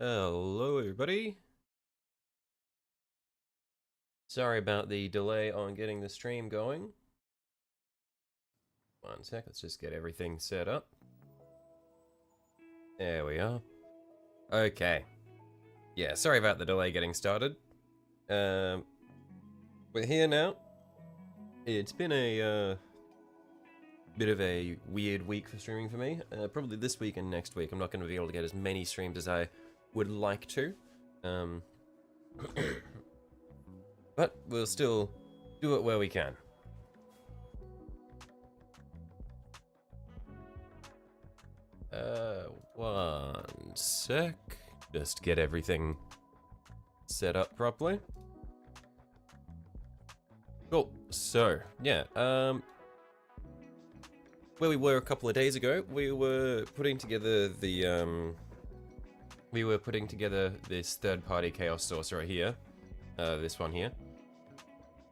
Hello, everybody. Sorry about the delay on getting the stream going. One sec, let's just get everything set up. There we are. Okay. Yeah, sorry about the delay getting started. We're here now. It's been a bit of a weird week for streaming for me. Probably this week and next week. I'm not going to be able to get as many streams as I would like to. But we'll still do it where we can. One sec. Just get everything set up properly. Cool. So, yeah, where we were a couple of days ago, we were putting together the, this third-party Chaos Sorcerer here. This one here.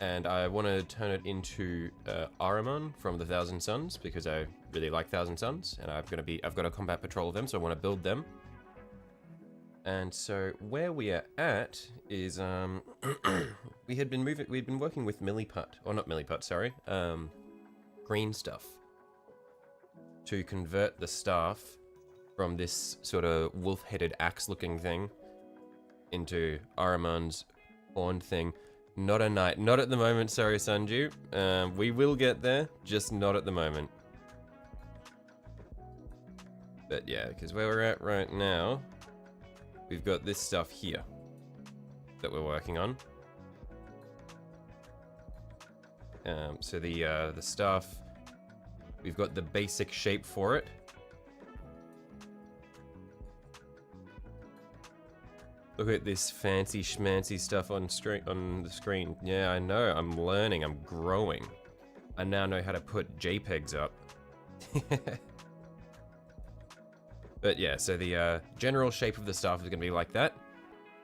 And I want to turn it into AHRIMAN from the Thousand Suns because I really like Thousand Suns, and I've got a combat patrol of them, so I want to build them. And so where we are at is we'd been working with green stuff to convert the staff from this sort of wolf-headed axe-looking thing into AHRIMAN's horned thing. Not a knight. Not at the moment, sorry, Sanju. We will get there, just not at the moment. But yeah, because where we're at right now, we've got this stuff here that we're working on. So the staff, we've got the basic shape for it. Look at this fancy schmancy stuff on the screen. Yeah, I know, I'm learning, I'm growing. I now know how to put JPEGs up. But yeah, so the general shape of the staff is gonna be like that.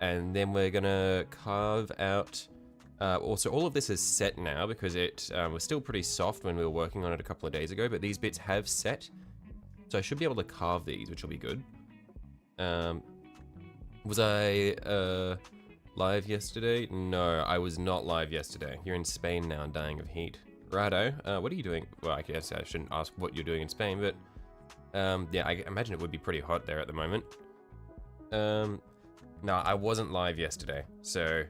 And then we're gonna carve out, also all of this is set now because it was still pretty soft when we were working on it a couple of days ago, but these bits have set. So I should be able to carve these, which will be good. Was I live yesterday? No, I was not live yesterday. You're in Spain now, dying of heat. Righto. What are you doing? Well, I guess I shouldn't ask what you're doing in Spain, but yeah, I imagine it would be pretty hot there at the moment. No, I wasn't live yesterday. So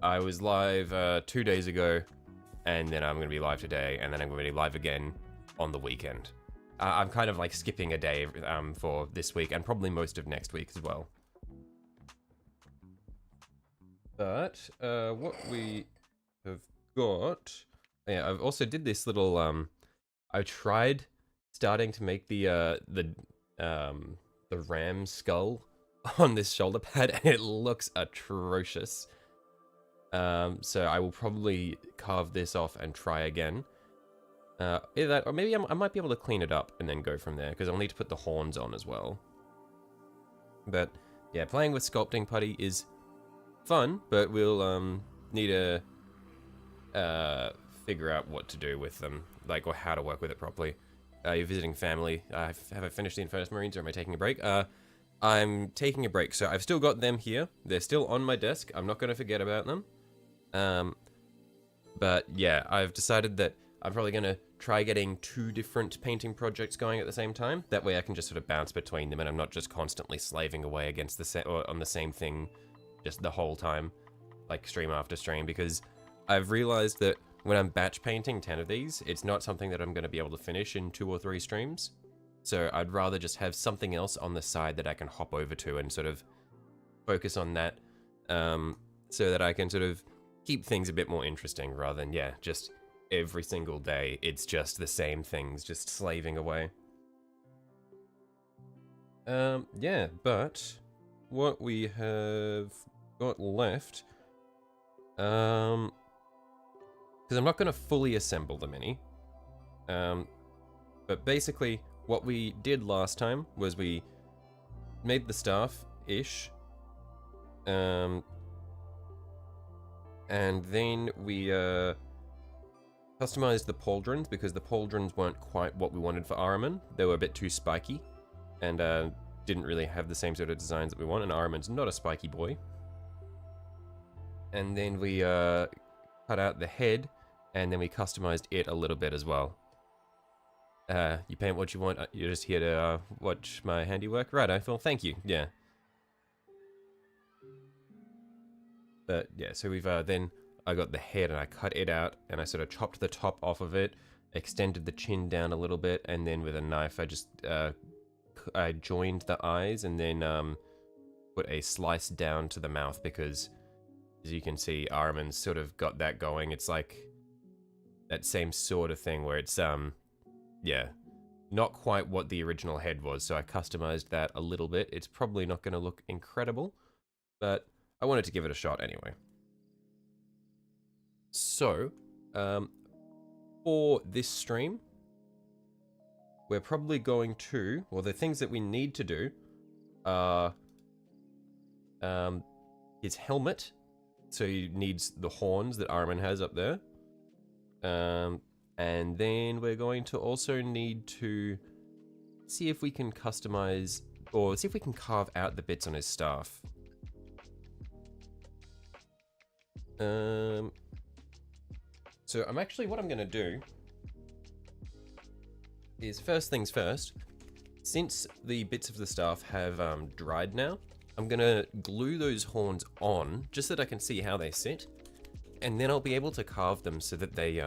I was live 2 days ago, and then I'm going to be live today, and then I'm going to be live again on the weekend. I'm kind of like skipping a day for this week, and probably most of next week as well. But what we have got, yeah, I've also did this little. I tried starting to make the ram skull on this shoulder pad, and it looks atrocious. So I will probably carve this off and try again. Either that, or maybe I might be able to clean it up and then go from there because I'll need to put the horns on as well. But yeah, playing with sculpting putty is fun, but we'll need to figure out what to do with them, like, or how to work with it properly. You're visiting family. Have I finished the Infernus Marines, or am I taking a break? I'm taking a break, so I've still got them here. They're still on my desk. I'm not going to forget about them. But yeah, I've decided that I'm probably going to try getting 2 different painting projects going at the same time. That way I can just sort of bounce between them, and I'm not just constantly slaving away against or on the same thing just the whole time, like stream after stream, because I've realized that when I'm batch painting 10 of these, it's not something that I'm going to be able to finish in 2 or 3 streams. So I'd rather just have something else on the side that I can hop over to and sort of focus on that, so that I can sort of keep things a bit more interesting rather than, yeah, just every single day it's just the same things, just slaving away. Yeah, but what we have got left, because I'm not going to fully assemble the mini, but basically what we did last time was we made the staff-ish, and then we customized the pauldrons because the pauldrons weren't quite what we wanted for AHRIMAN. They were a bit too spiky, and didn't really have the same sort of designs that we want, and AHRIMAN's not a spiky boy. And then we cut out the head, and then we customized it a little bit as well. You paint what you want, you're just here to watch my handiwork? Right, I feel, thank you, yeah. But yeah, so we've then I got the head and I cut it out and I sort of chopped the top off of it, extended the chin down a little bit, and then with a knife I just I joined the eyes and then put a slice down to the mouth, because as you can see, AHRIMAN's sort of got that going. It's like that same sort of thing where it's yeah, not quite what the original head was, so I customized that a little bit. It's probably not going to look incredible, but I wanted to give it a shot anyway. So, for this stream, we're probably going to, well, the things that we need to do are his helmet. So he needs the horns that AHRIMAN has up there. And then we're going to also need to see if we can customize, or see if we can carve out the bits on his staff. So what I'm gonna do is, first things first, since the bits of the staff have dried now, I'm gonna glue those horns on just so that I can see how they sit, and then I'll be able to carve them so that they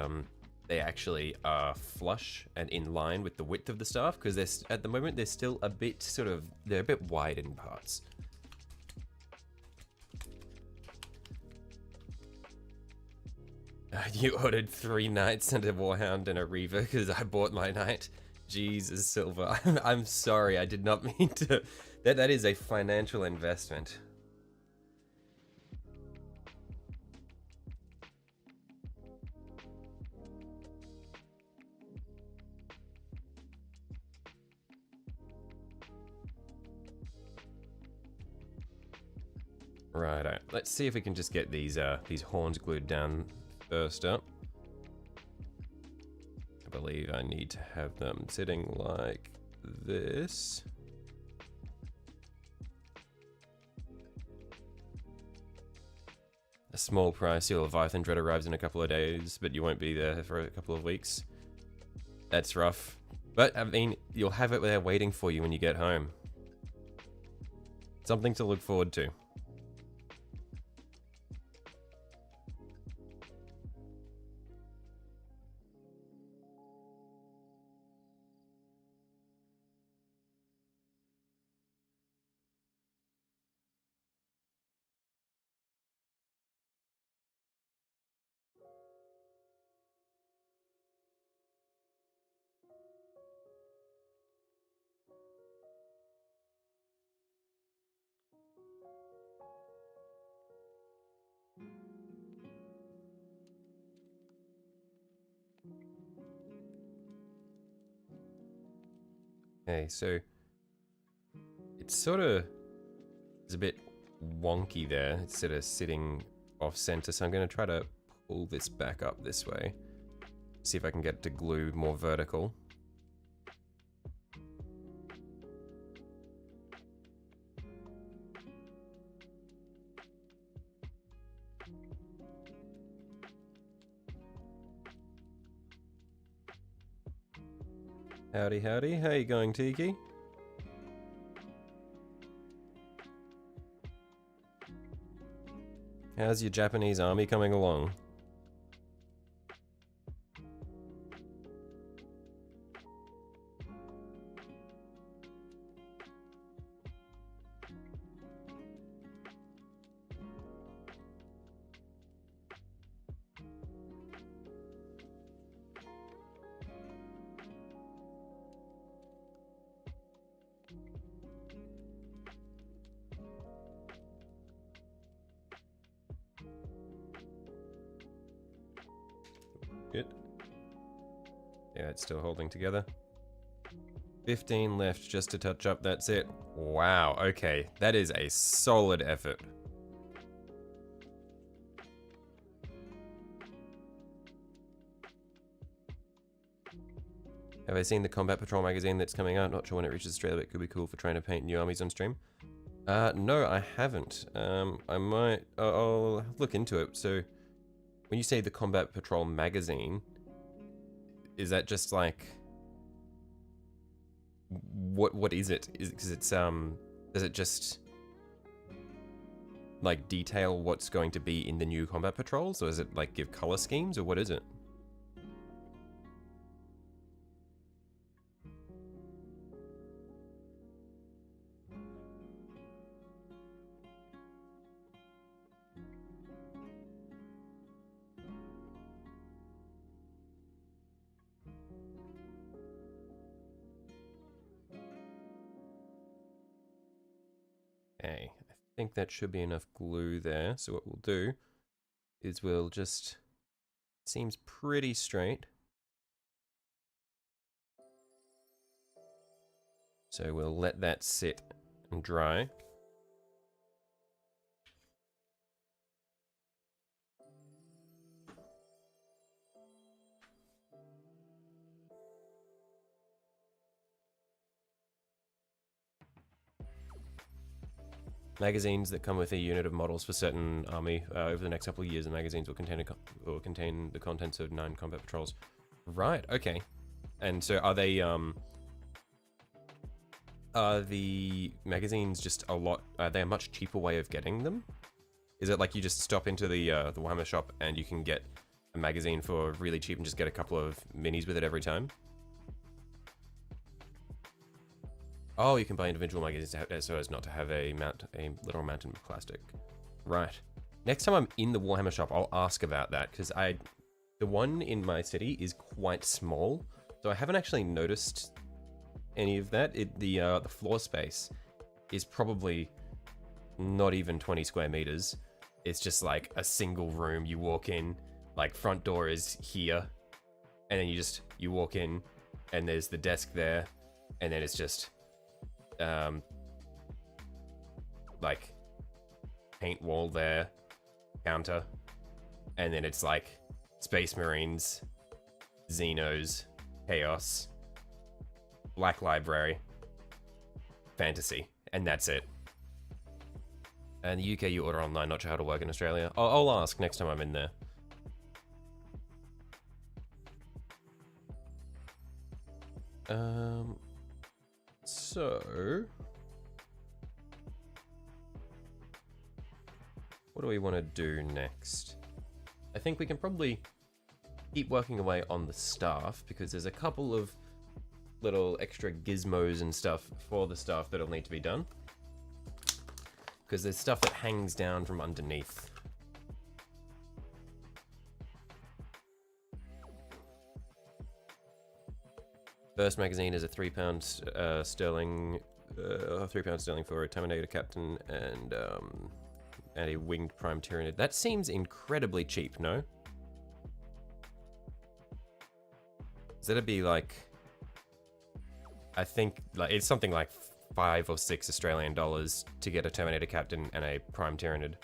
actually are flush and in line with the width of the staff, because at the moment they're still a bit they're a bit wide in parts. You ordered 3 knights and a warhound and a reaver because I bought my knight. Jesus, Silver. I'm sorry, I did not mean to. That is a financial investment. Righto, let's see if we can just get these horns glued down first up. I believe I need to have them sitting like this. A small price. Your Leviathan Dread arrives in a couple of days, but you won't be there for a couple of weeks. That's rough. But, I mean, you'll have it there waiting for you when you get home. Something to look forward to. Okay, so it's a bit wonky there. It's sort of sitting off center, so I'm going to try to pull this back up this way. See if I can get it to glue more vertical. Howdy, howdy. How you going, Tiki? How's your Japanese army coming along? Good. Yeah, it's still holding together. 15 left just to touch up, that's it. Wow, okay. That is a solid effort. Have I seen the Combat Patrol magazine that's coming out? Not sure when it reaches Australia, but it could be cool for trying to paint new armies on stream. No, I haven't. I might... I'll look into it. So, when you say the Combat Patrol magazine, is that just like... What is it? Because it's, does it just... like, detail what's going to be in the new Combat Patrols? Or does it, like, give color schemes? Or what is it? Okay, I think that should be enough glue there. So what we'll do is we'll just... seems pretty straight. So we'll let that sit and dry. Magazines that come with a unit of models for certain army. Over the next couple of years, the magazines will contain the contents of 9 combat patrols. Right, okay. And so are they, are the magazines just a lot, are they a much cheaper way of getting them? Is it like you just stop into the Warhammer shop and you can get a magazine for really cheap and just get a couple of minis with it every time? Oh, you can buy individual magazines so as not to have a literal mountain of plastic. Right. Next time I'm in the Warhammer shop, I'll ask about that, because the one in my city is quite small, so I haven't actually noticed any of that. The floor space is probably not even 20 square meters. It's just like a single room. You walk in, like front door is here, and then you walk in, and there's the desk there, and then it's just like paint wall there, counter, and then it's like Space Marines, Xenos, Chaos, Black Library, Fantasy, and that's it. And the UK you order online, not sure how to work in Australia. I'll ask next time I'm in there. So, what do we want to do next? I think we can probably keep working away on the staff, because there's a couple of little extra gizmos and stuff for the staff that'll need to be done. Because there's stuff that hangs down from underneath. First magazine is a £3 sterling, £3 sterling for a Terminator Captain and a winged Prime Tyrannid. That seems incredibly cheap, no? So that'd be like, I think like it's something like $5 or $6 Australian dollars to get a Terminator Captain and a Prime Tyrannid.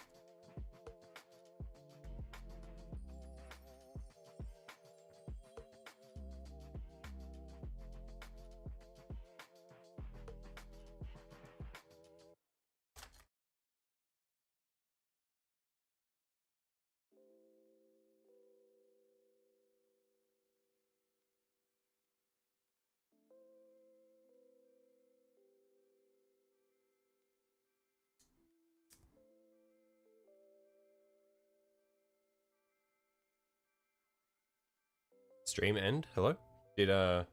Stream end? Hello? Did the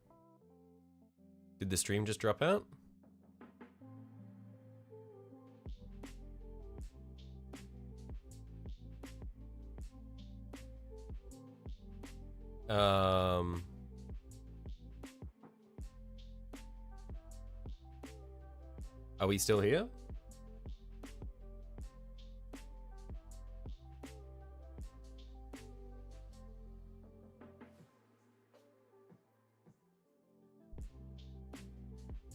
stream just drop out? Are we still here?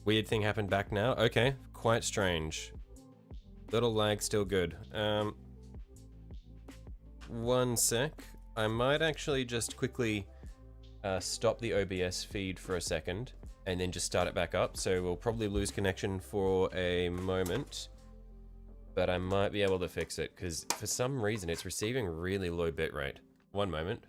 Weird thing happened back now. Okay, quite strange. Little lag, still good. One sec. I might actually just quickly stop the OBS feed for a second, and then just start it back up. So we'll probably lose connection for a moment, but I might be able to fix it because for some reason it's receiving really low bitrate. One moment.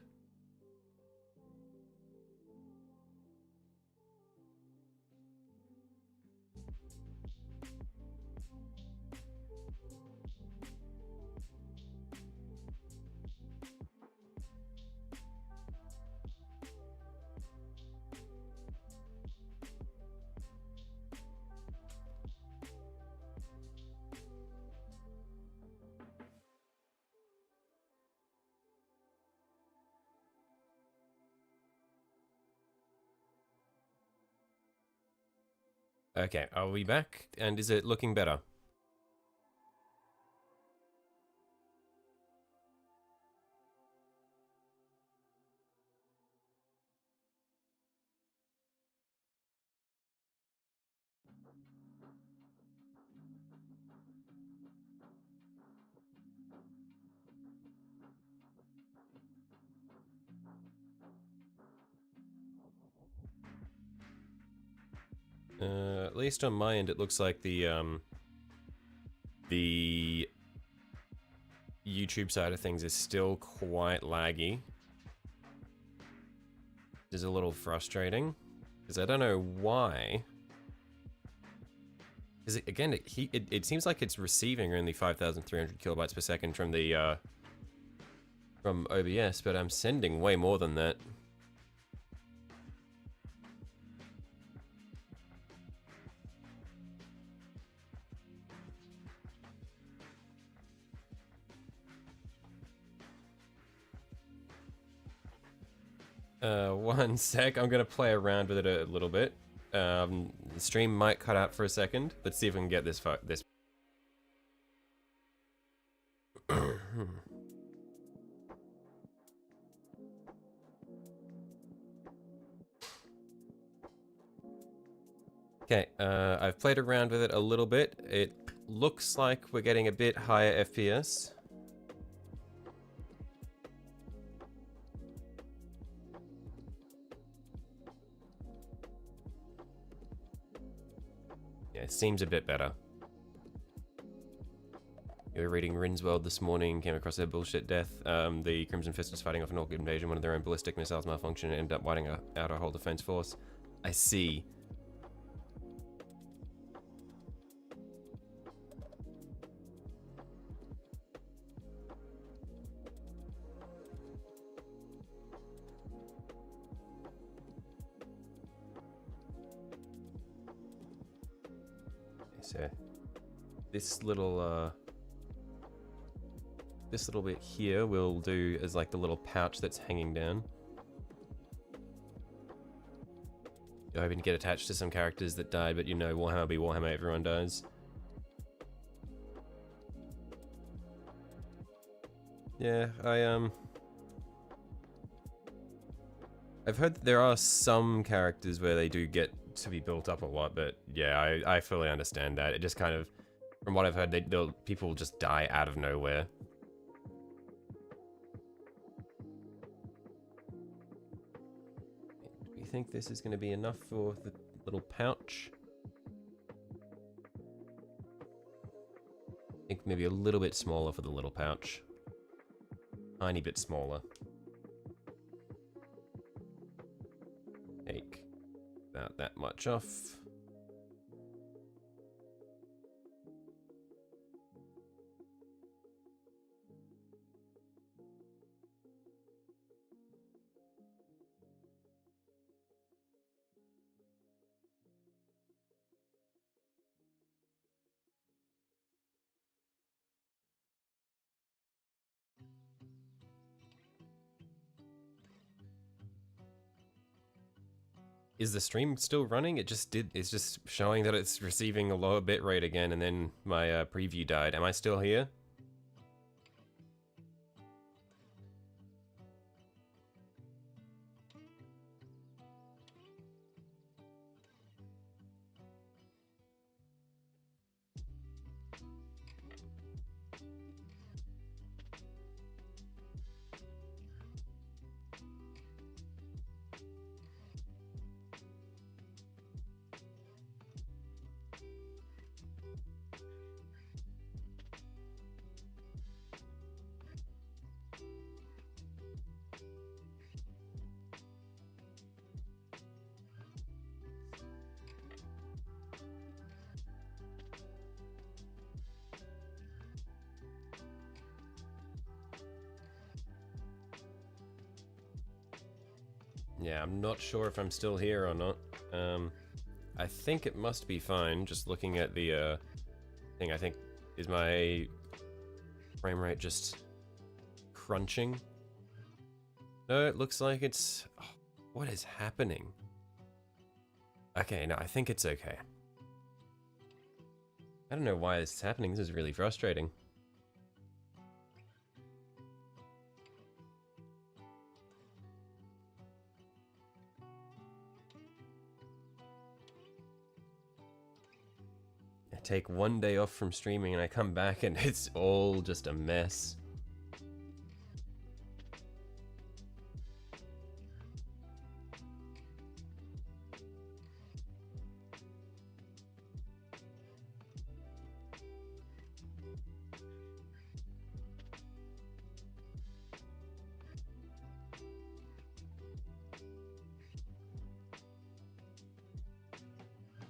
Okay, are we back? And is it looking better? At least on my end, it looks like the YouTube side of things is still quite laggy. Which is a little frustrating, because I don't know why. Because again, it seems like it's receiving only 5,300 kilobytes per second from the from OBS, but I'm sending way more than that. One sec, I'm gonna play around with it a little bit. The stream might cut out for a second. Let's see if we can get this far. Okay, I've played around with it a little bit. It looks like we're getting a bit higher FPS. Yeah, it seems a bit better. You were reading Rin's World this morning, came across their bullshit death. The Crimson Fist was fighting off an orc invasion, one of their own ballistic missiles malfunctioned and ended up wiping out our whole defense force. I see. So this little bit here we'll do as like the little pouch that's hanging down. You're hoping to get attached to some characters that died, but you know, Warhammer be Warhammer, everyone dies. Yeah, I've heard that there are some characters where they do get to be built up a lot, but yeah, I fully understand that. It just kind of, from what I've heard, people just die out of nowhere. Do you think this is going to be enough for the little pouch? I think maybe a little bit smaller for the little pouch. Tiny bit smaller. Take about that much off. Is the stream still running? It's just showing that it's receiving a lower bitrate again, and then my preview died. Am I still here? Yeah, I'm not sure if I'm still here or not. I think it must be fine, just looking at the thing. I think, is my frame rate just crunching? No, it looks like it's... Oh, what is happening? Okay, no, I think it's okay. I don't know why this is happening. This is really frustrating. I take one day off from streaming and I come back and it's all just a mess.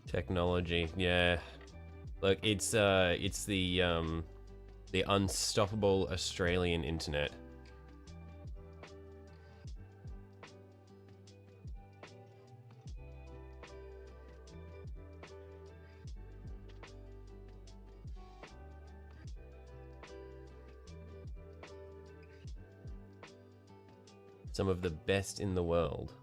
Technology, yeah. Look, it's the unstoppable Australian internet. Some of the best in the world.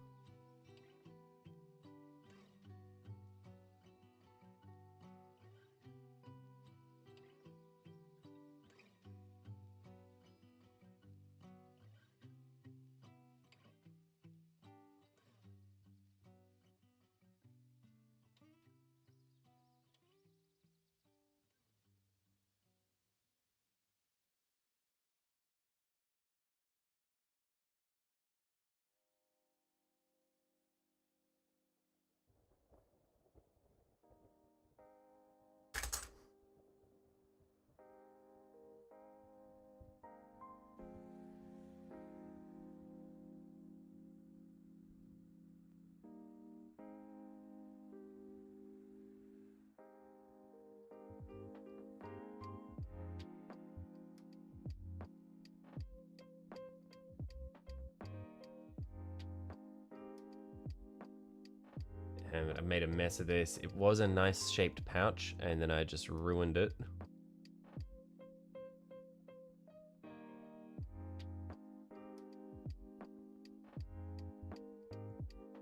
And I made a mess of this. It was a nice shaped pouch, and then I just ruined it.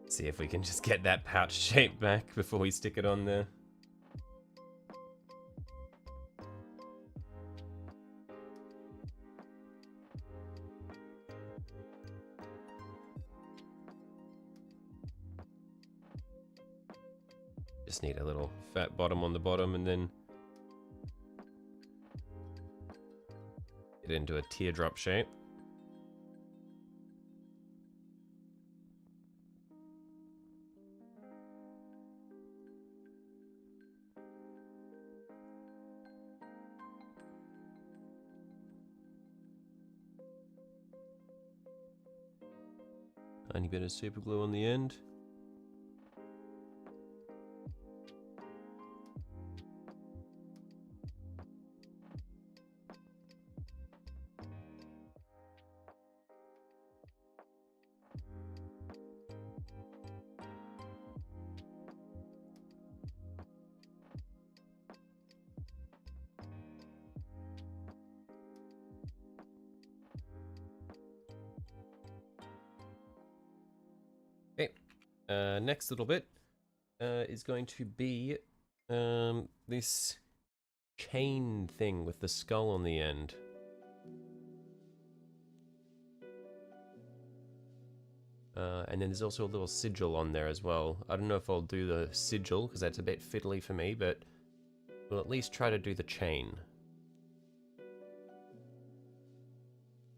See if we can just get that pouch shape back before we stick it on there. Just need a little fat bottom on the bottom and then get into a teardrop shape. Tiny bit of super glue on the end. Okay, next little bit is going to be this chain thing with the skull on the end. And then there's also a little sigil on there as well. I don't know if I'll do the sigil, because that's a bit fiddly for me, but we'll at least try to do the chain.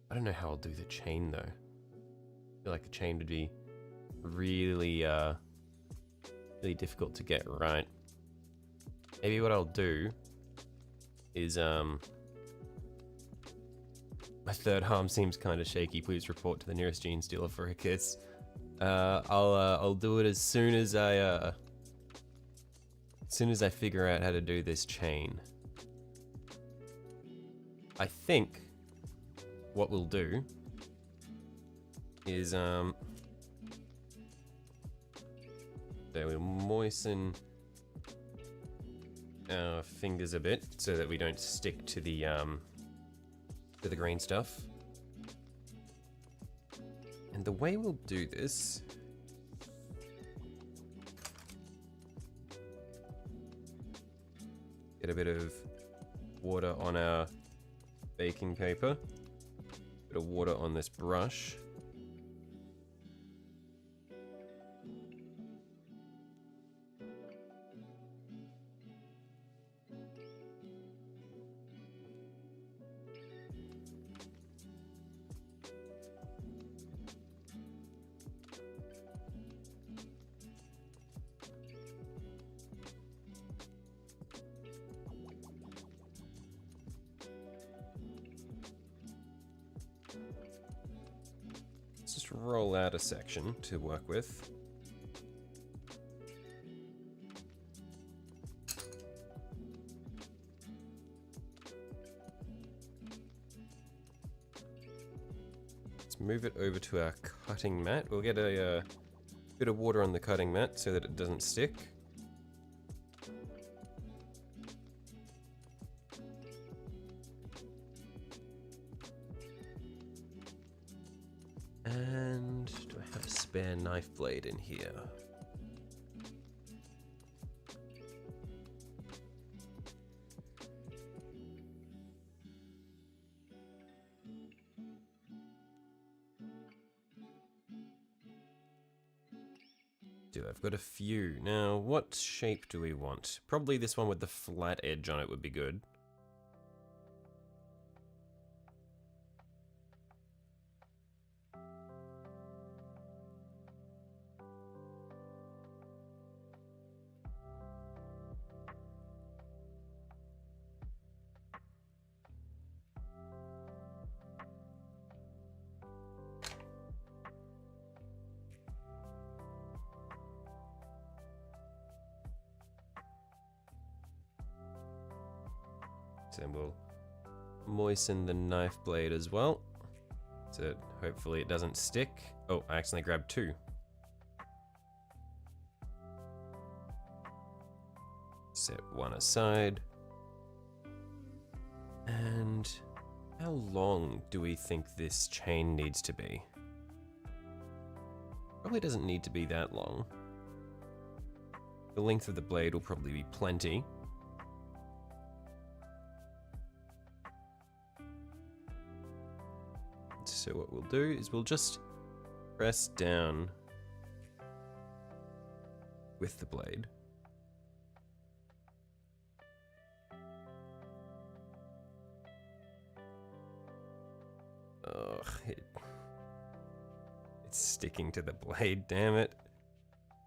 I don't know how I'll do the chain, though. I feel like the chain would be really, really difficult to get right. Maybe what I'll do is, my third arm seems kind of shaky. Please report to the nearest gene stealer for a kiss. I'll do it as soon as I figure out how to do this chain. I think what we'll do is So we'll moisten our fingers a bit so that we don't stick to the green stuff. And the way we'll do this, get a bit of water on our baking paper, bit of water on this brush. Let's just roll out a section to work with. Let's move it over to our cutting mat. We'll get a bit of water on the cutting mat so that it doesn't stick. And do I have a spare knife blade in here? I've got a few. Now, what shape do we want? Probably this one with the flat edge on it would be good. And we'll moisten the knife blade as well, so hopefully it doesn't stick. Oh, I accidentally grabbed two. Set one aside. And how long do we think this chain needs to be? Probably doesn't need to be that long. The length of the blade will probably be plenty. So what we'll do is we'll just press down with the blade. Ugh, it's sticking to the blade, damn it.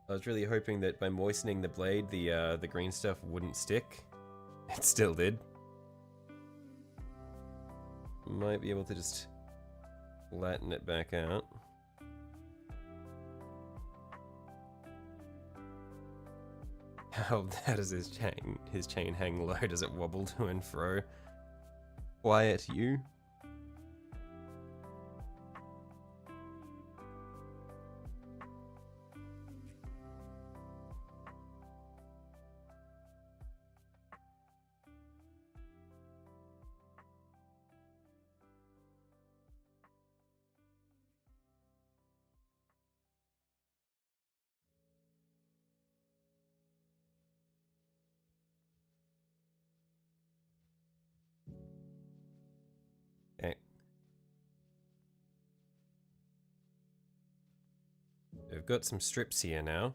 I was really hoping that by moistening the blade, the green stuff wouldn't stick. It still did. Might be able to just flatten it back out. How does his chain hang low? Does it wobble to and fro? Quiet, you. Okay. We've got some strips here now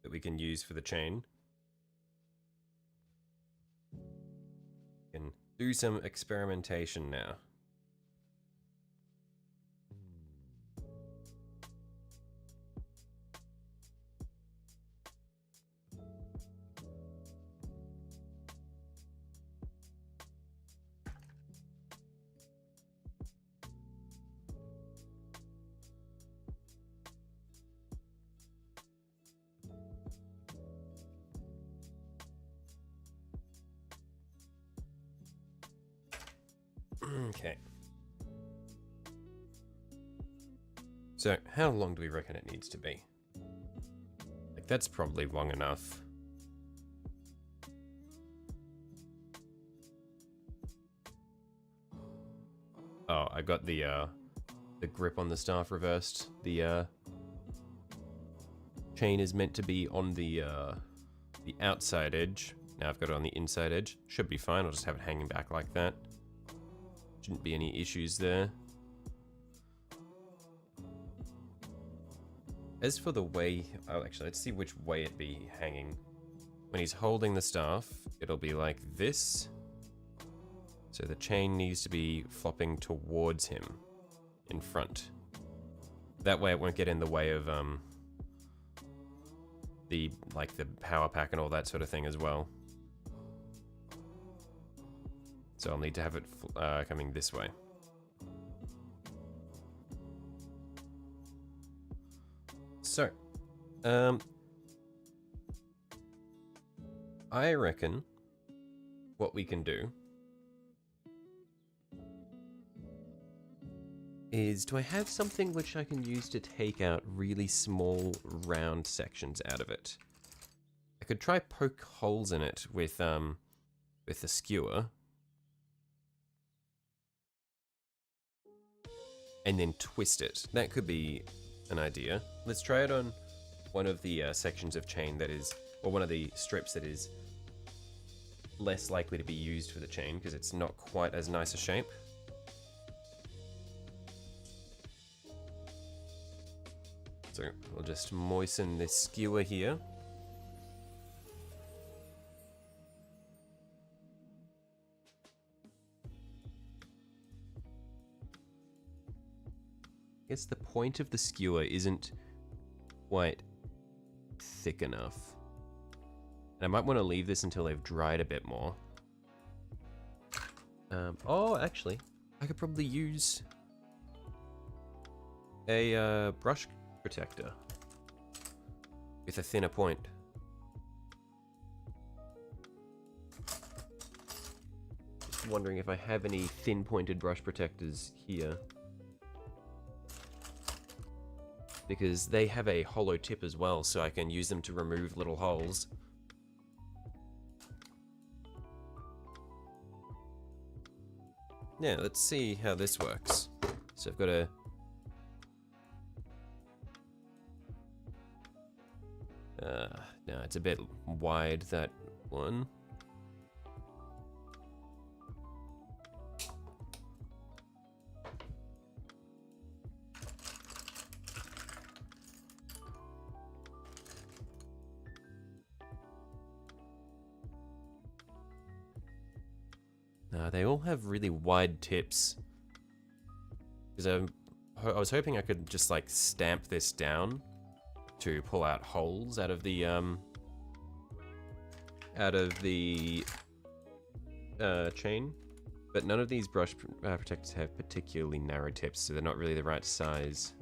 that we can use for the chain. We can do some experimentation now. Okay. So, how long do we reckon it needs to be? that's probably long enough. Oh, I got the grip on the staff reversed. The chain is meant to be on the outside edge. Now I've got it on the inside edge. Should be fine. I'll just have it hanging back like that. Shouldn't be any issues there. As for the way, oh, actually, let's see which way it be hanging. When he's holding the staff, it'll be like this. So the chain needs to be flopping towards him in front. That way it won't get in the way of the power pack and all that sort of thing as well. So I'll need to have it coming this way. So, I reckon what we can do is, do I have something which I can use to take out really small round sections out of it? I could try poke holes in it with the skewer. And then twist it. That could be an idea. Let's try it on one of the sections of chain that is, or one of the strips that is less likely to be used for the chain because it's not quite as nice a shape. So we'll just moisten this skewer here. I guess the point of the skewer isn't quite thick enough. And I might want to leave this until they've dried a bit more. Oh, actually, I could probably use a brush protector with a thinner point. Just wondering if I have any thin pointed brush protectors here. Because they have a hollow tip as well, so I can use them to remove little holes. Yeah, let's see how this works. So I've got a... no, it's a bit wide, that one. They all have really wide tips. Because I was hoping I could just like stamp this down to pull out holes out of the chain. But none of these brush protectors have particularly narrow tips, so they're not really the right size.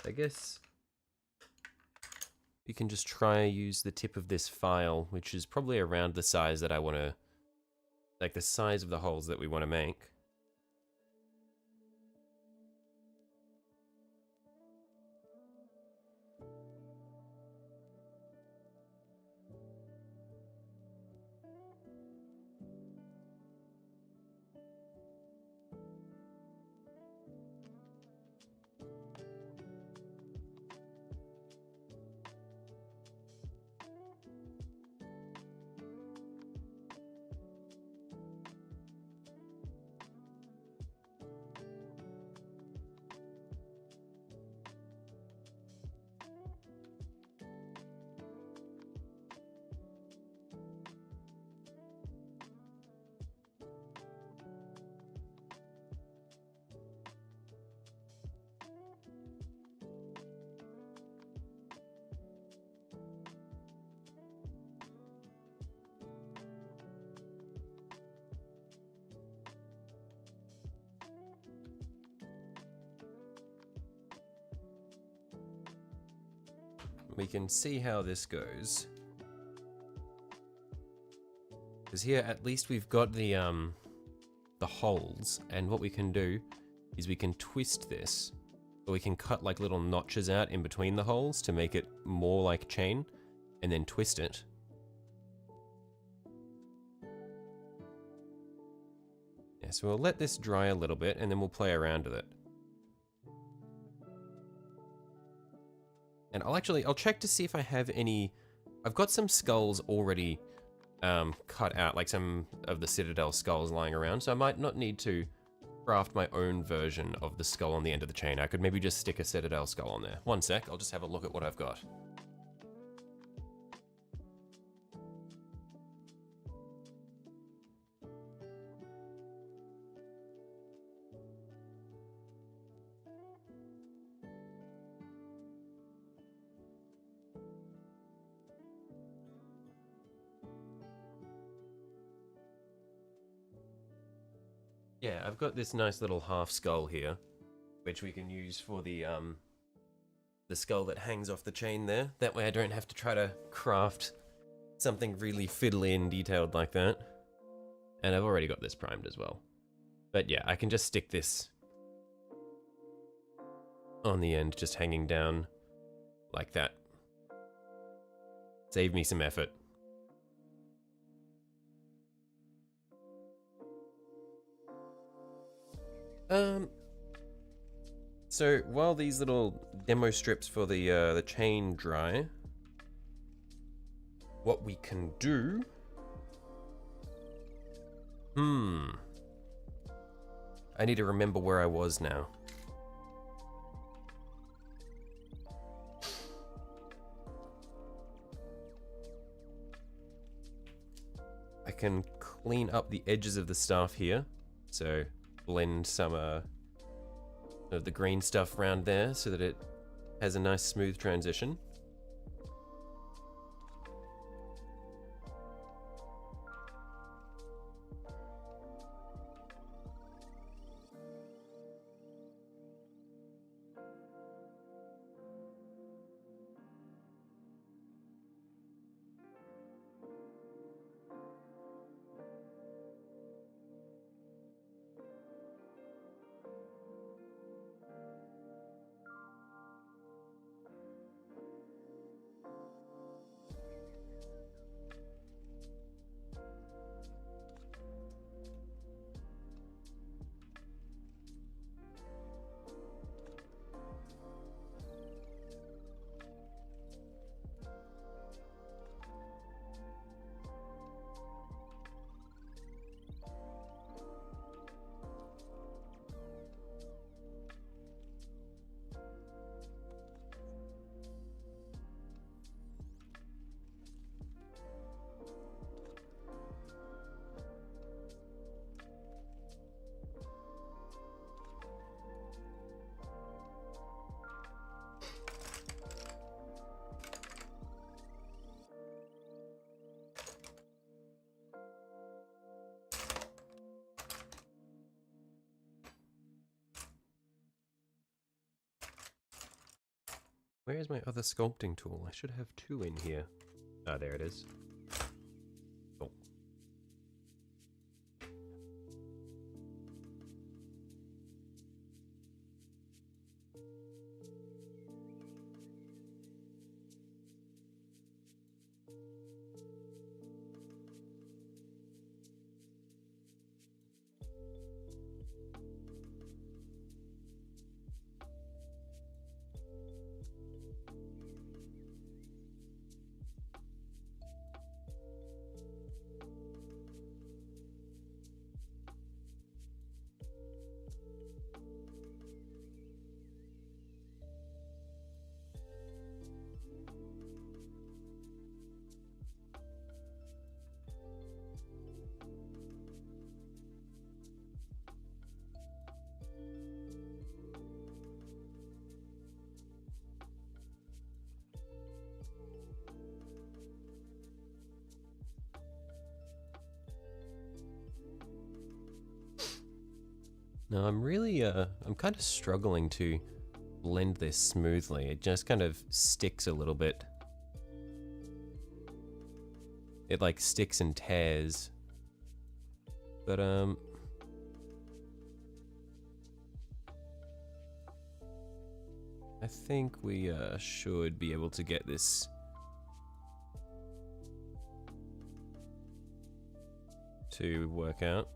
I guess you can just try use the tip of this file, which is probably around the size that I want to, like the size of the holes that we want to make. we can see how this goes. Because here, at least we've got the holes, and what we can do is we can twist this, or we can cut like little notches out in between the holes to make it more like chain, and then twist it. Yeah, so we'll let this dry a little bit, and then we'll play around with it. And I'll check to see if I have any. I've got some skulls already cut out, like some of the Citadel skulls lying around, so I might not need to craft my own version of the skull on the end of the chain. I could maybe just stick a Citadel skull on there. One sec, I'll just have a look at what I've got. Yeah, I've got this nice little half skull here, which we can use for the skull that hangs off the chain there. That way I don't have to try to craft something really fiddly and detailed like that. And I've already got this primed as well. But yeah, I can just stick this on the end, just hanging down like that. Save me some effort. So while these little demo strips for the chain dry, what we can do... I need to remember where I was now. I can clean up the edges of the staff here, so blend some of the green stuff around there so that it has a nice smooth transition. Where's my other sculpting tool? I should have two in here. Ah, there it is. Cool. Now I'm really, I'm kind of struggling to blend this smoothly. It just kind of sticks a little bit. It like sticks and tears. But I think we should be able to get this to work out.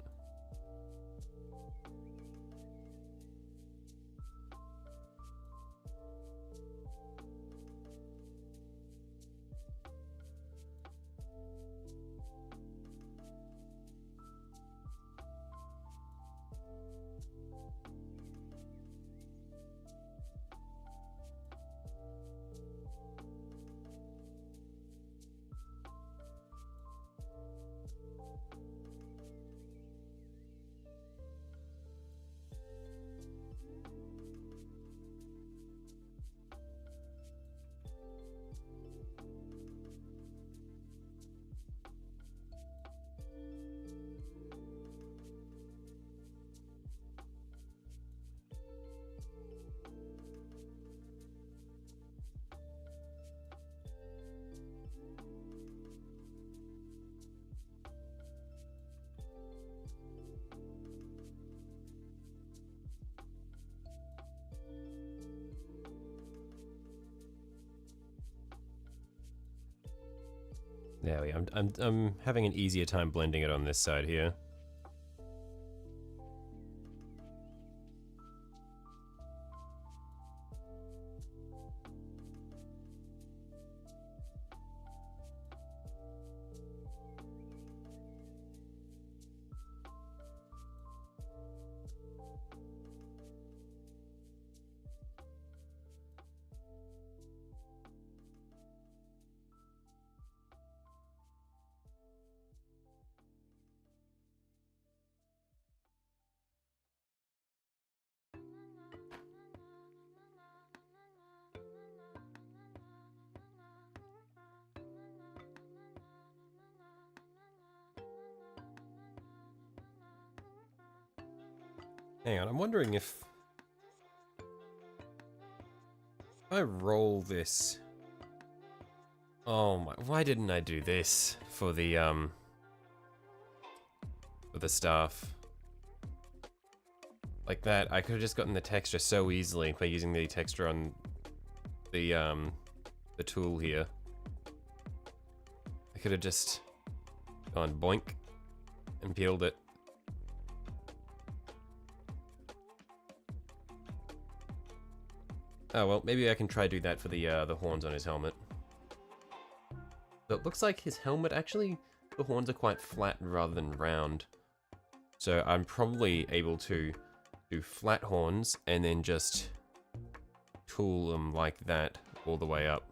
There we go. I'm having an easier time blending it on this side here. Hang on, I'm wondering if I roll this. Oh my, why didn't I do this for the staff? Like that, I could have just gotten the texture so easily by using the texture on the tool here. I could have just gone boink and peeled it. Oh well, maybe I can try do that for the horns on his helmet. So it looks like his helmet actually, the horns are quite flat rather than round. So I'm probably able to do flat horns and then just tool them like that all the way up.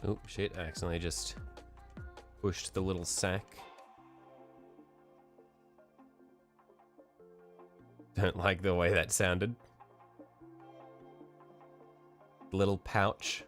Oh shit, I accidentally just pushed the little sack. Don't like the way that sounded. Little pouch.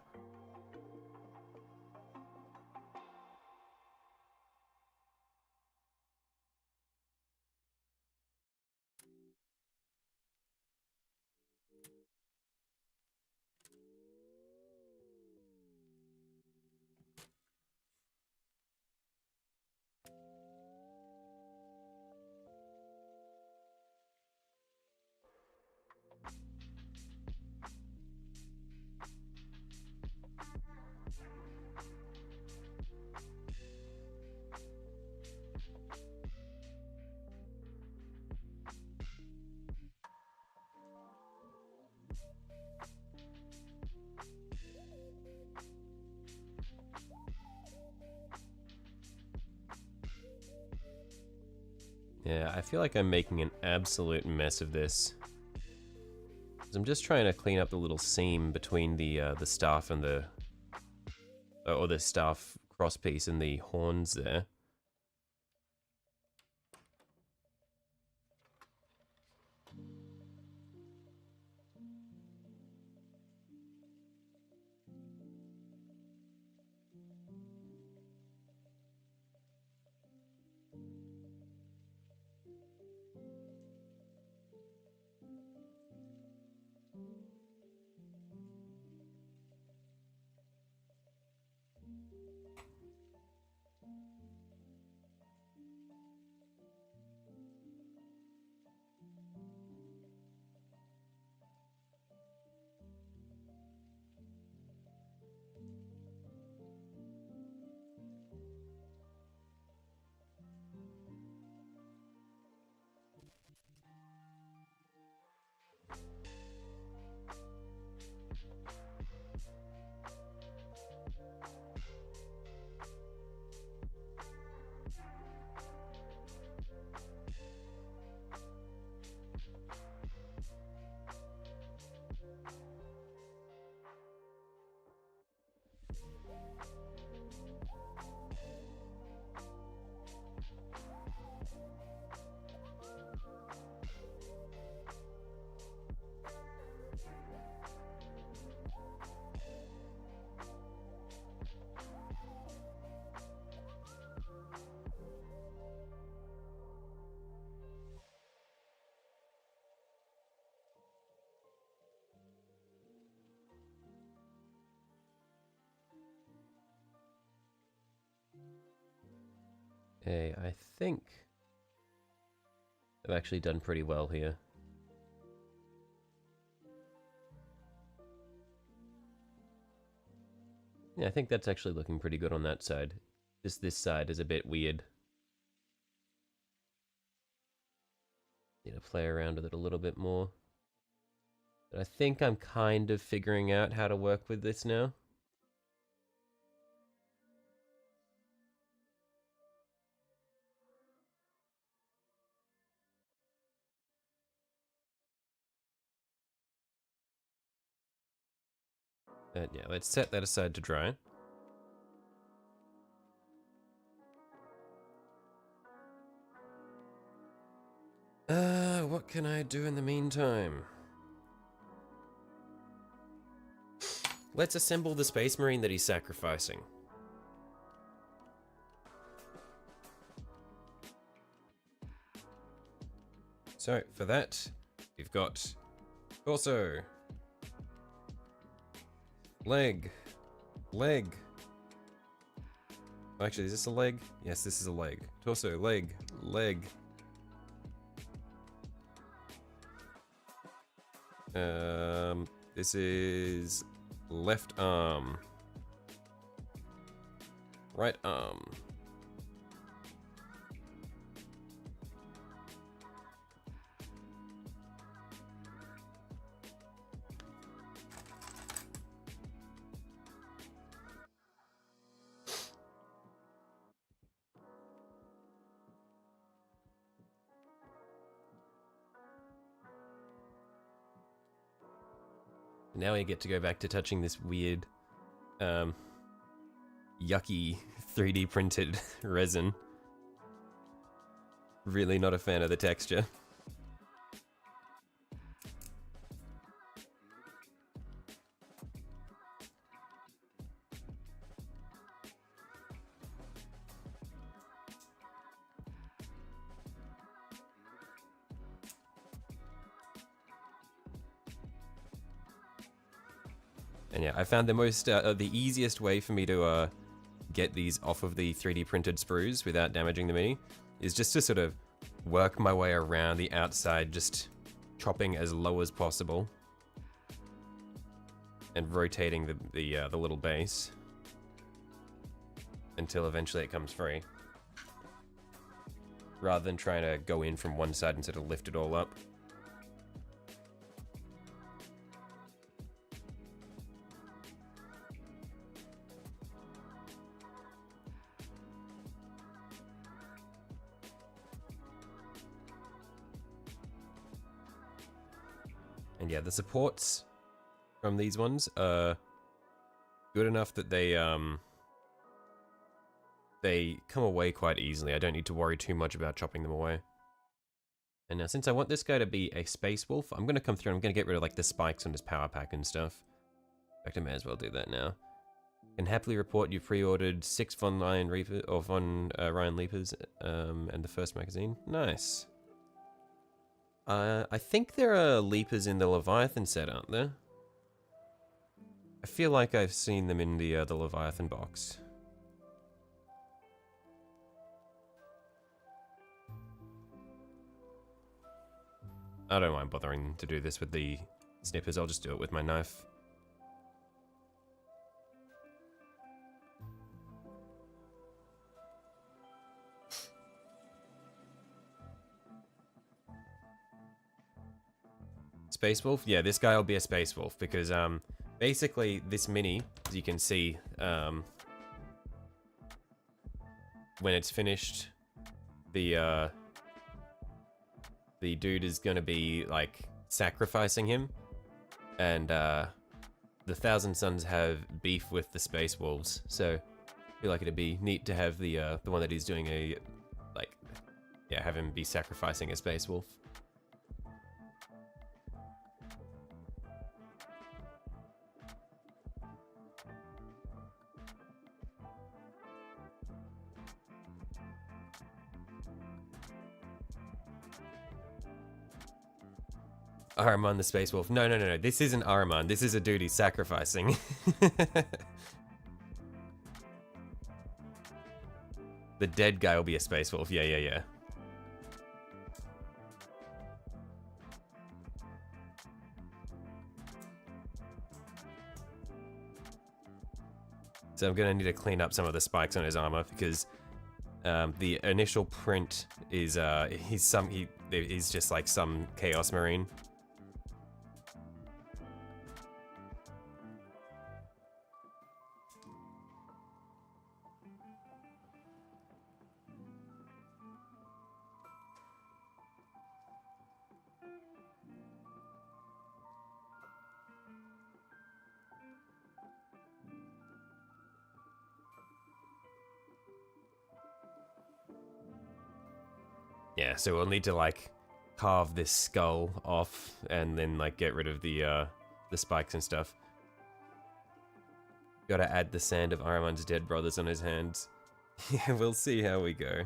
Yeah, I feel like I'm making an absolute mess of this. 'Cause I'm just trying to clean up the little seam between the staff and the... or the staff crosspiece and the horns there. Okay, I think I've actually done pretty well here. Yeah, I think that's actually looking pretty good on that side. Just this side is a bit weird. Need to play around with it a little bit more. But I think I'm kind of figuring out how to work with this now. Yeah, let's set that aside to dry. What can I do in the meantime? Let's assemble the Space Marine that he's sacrificing. So, for that, we've got torso, leg. Actually, is this a leg? Yes, this is a leg. Torso, leg. This is left arm. Right arm. Now we get to go back to touching this weird, yucky 3D printed resin. Really not a fan of the texture. And yeah, I found the easiest way for me to get these off of the 3D printed sprues without damaging the Mini is just to sort of work my way around the outside, just chopping as low as possible and rotating the little base until eventually it comes free, rather than trying to go in from one side and sort of lift it all up. And yeah, the supports from these ones are good enough that they come away quite easily. I don't need to worry too much about chopping them away. And now, since I want this guy to be a Space Wolf, I'm going to come through and I'm going to get rid of like the spikes on his power pack and stuff. In fact, I may as well do that now. Can happily report you pre-ordered 6 Von Ryan Reaper or Von Ryan Leapers and the first magazine. Nice. I think there are Leapers in the Leviathan set, aren't there? I feel like I've seen them in the Leviathan box. I don't mind bothering to do this with the snippers, I'll just do it with my knife. Space Wolf? Yeah, this guy will be a Space Wolf because basically this Mini, as you can see, when it's finished, the dude is gonna be like sacrificing him, and the Thousand Suns have beef with the Space Wolves, so I feel like it'd be neat to have the one that he's doing have him be sacrificing a Space Wolf. Ahriman the Space Wolf. No. This isn't Ahriman. This is a dude he's sacrificing. The dead guy will be a Space Wolf. Yeah. So I'm gonna need to clean up some of the spikes on his armor because the initial print is he's just like some Chaos Marine. Yeah, so we'll need to like carve this skull off and then like get rid of the spikes and stuff. Gotta add the sand of Ahriman's dead brothers on his hands. Yeah, we'll see how we go.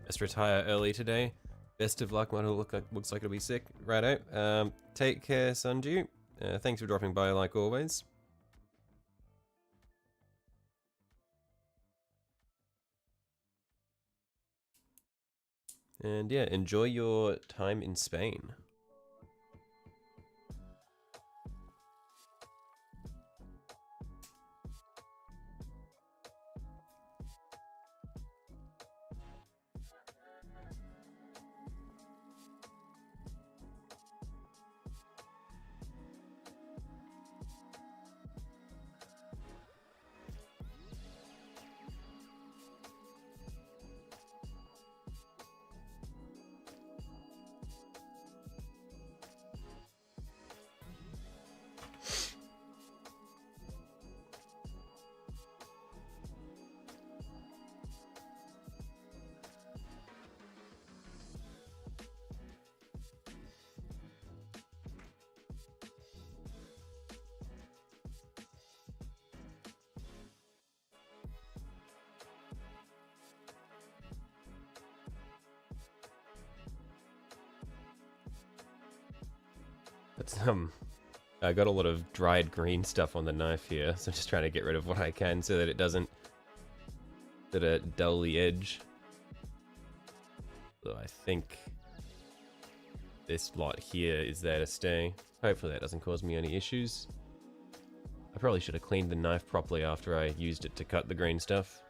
Best retire early today. Best of luck. What looks like it'll be sick. Righto. Take care, Sunju. Thanks for dropping by like always. And yeah, enjoy your time in Spain. But I got a lot of dried green stuff on the knife here, so I'm just trying to get rid of what I can so that it doesn't dull the edge. So I think this lot here is there to stay. Hopefully that doesn't cause me any issues. I probably should have cleaned the knife properly after I used it to cut the green stuff.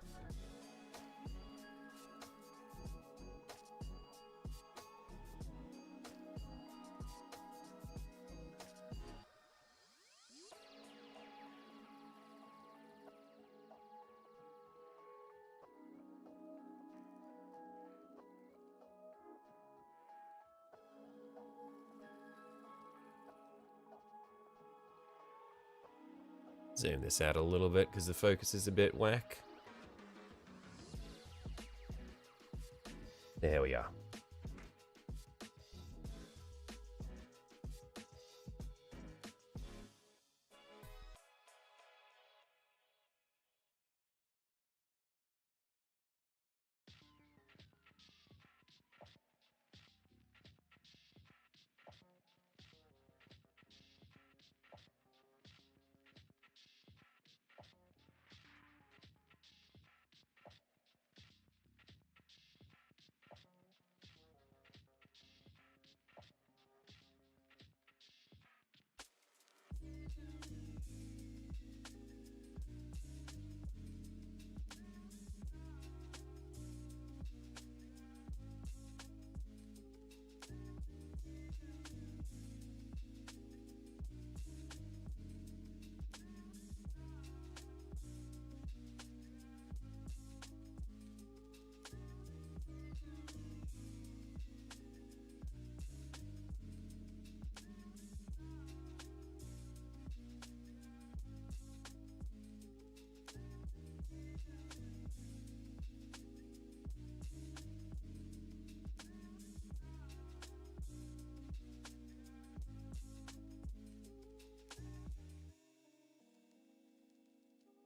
Zoom this out a little bit because the focus is a bit whack. There we are.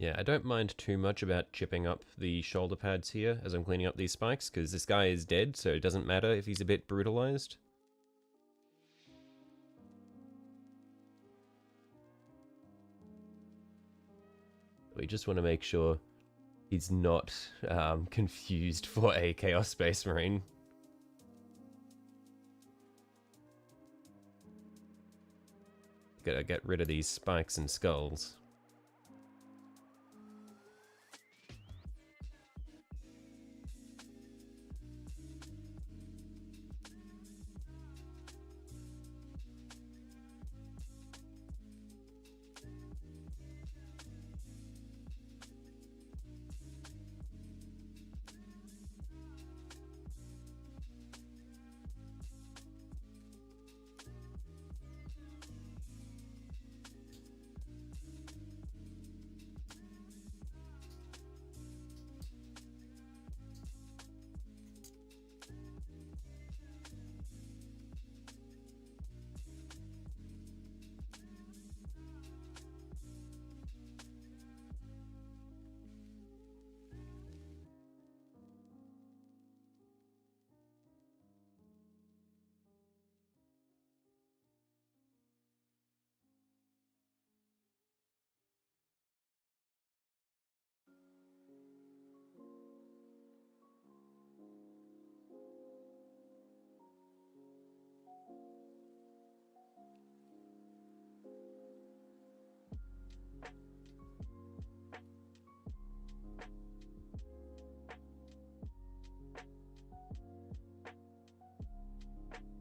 Yeah, I don't mind too much about chipping up the shoulder pads here as I'm cleaning up these spikes, because this guy is dead, so it doesn't matter if he's a bit brutalized. We just want to make sure he's not confused for a Chaos Space Marine. Gotta get rid of these spikes and skulls.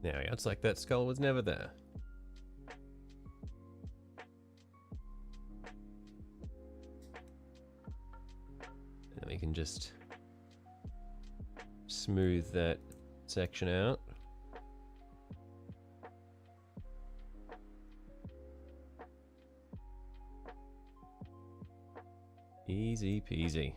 Now, it's like that skull was never there. And we can just smooth that section out. Easy peasy.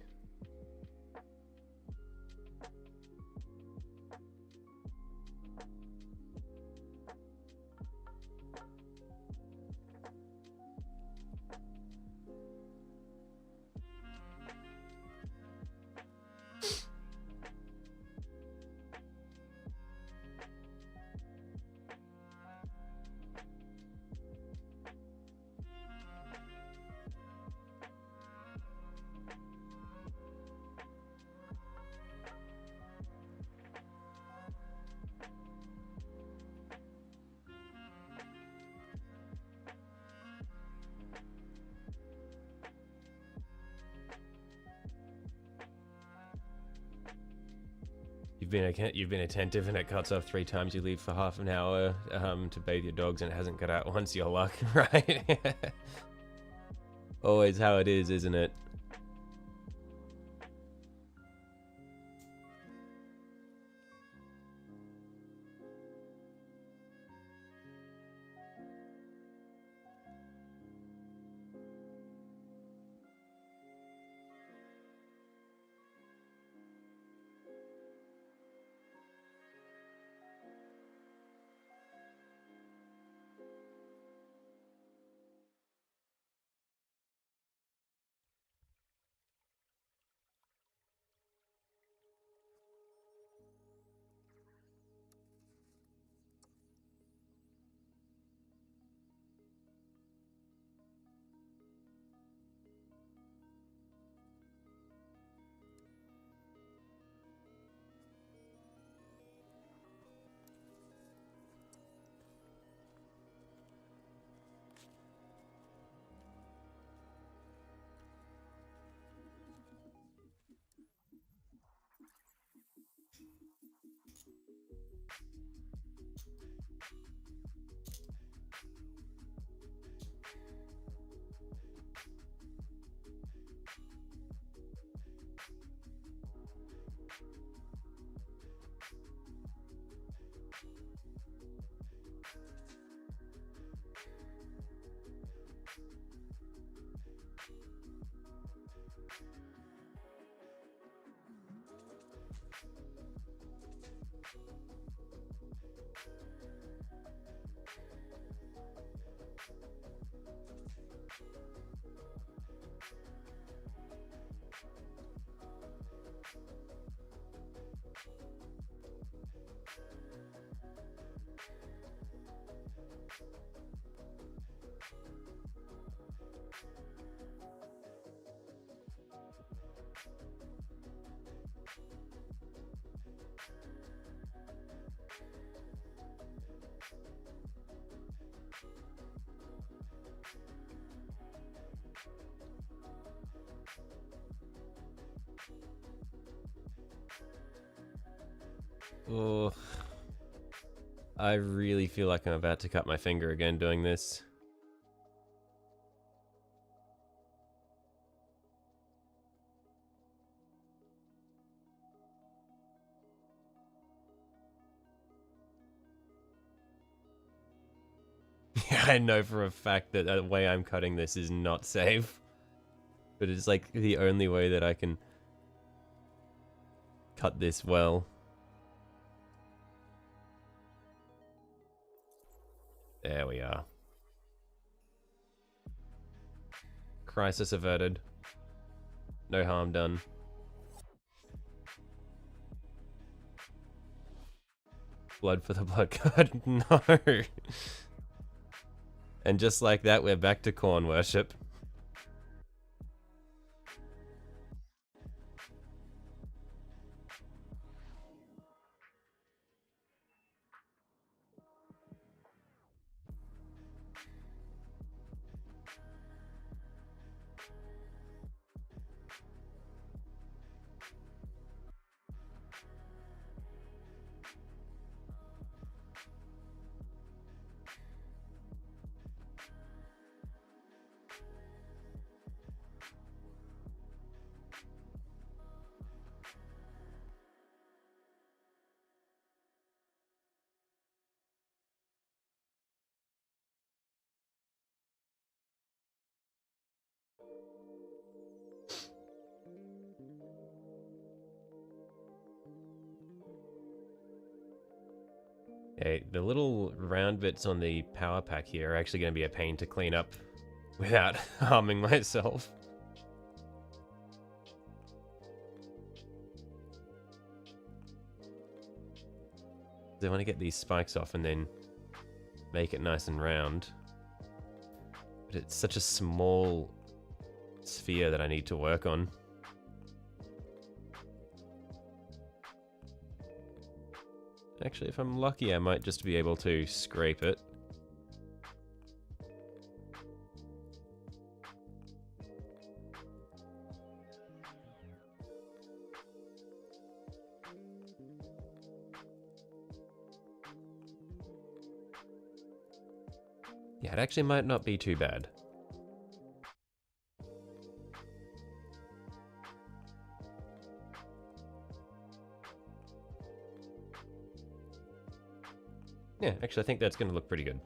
You've been attentive, and it cuts off 3 times. You leave for half an hour to bathe your dogs, and it hasn't cut out once. Your luck, right? Always how it is, isn't it? Oh, I really feel like I'm about to cut my finger again doing this. Yeah, I know for a fact that the way I'm cutting this is not safe. But it's like the only way that I can cut this well. There we are. Crisis averted. No harm done. Blood for the blood god. No. And just like that, we're back to corn worship. Yeah, the little round bits on the power pack here are actually going to be a pain to clean up without harming myself. I want to get these spikes off and then make it nice and round. But it's such a small sphere that I need to work on. Actually, if I'm lucky, I might just be able to scrape it. Yeah, it actually might not be too bad. Yeah, actually I think that's going to look pretty good.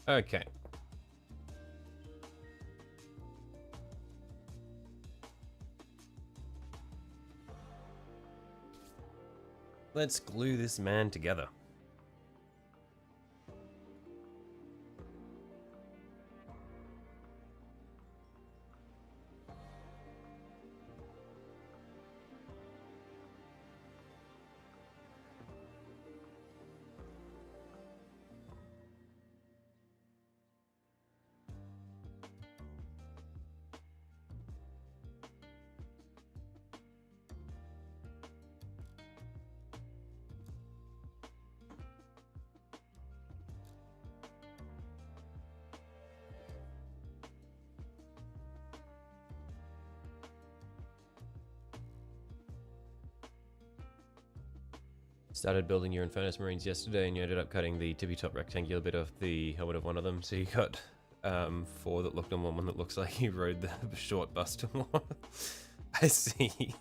Okay. Let's glue this man together. Started building your Infernus Marines yesterday and you ended up cutting the tippy top rectangular bit of the helmet of one of them, so you got 4 that looked on one that looks like you rode the short bust on one. I see.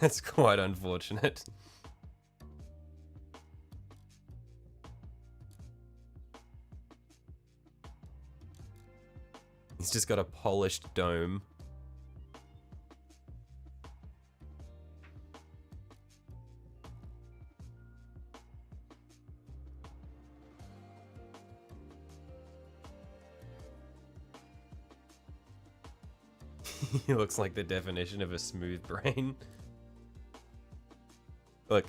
That's quite unfortunate. He's just got a polished dome. He looks like the definition of a smooth brain. Look,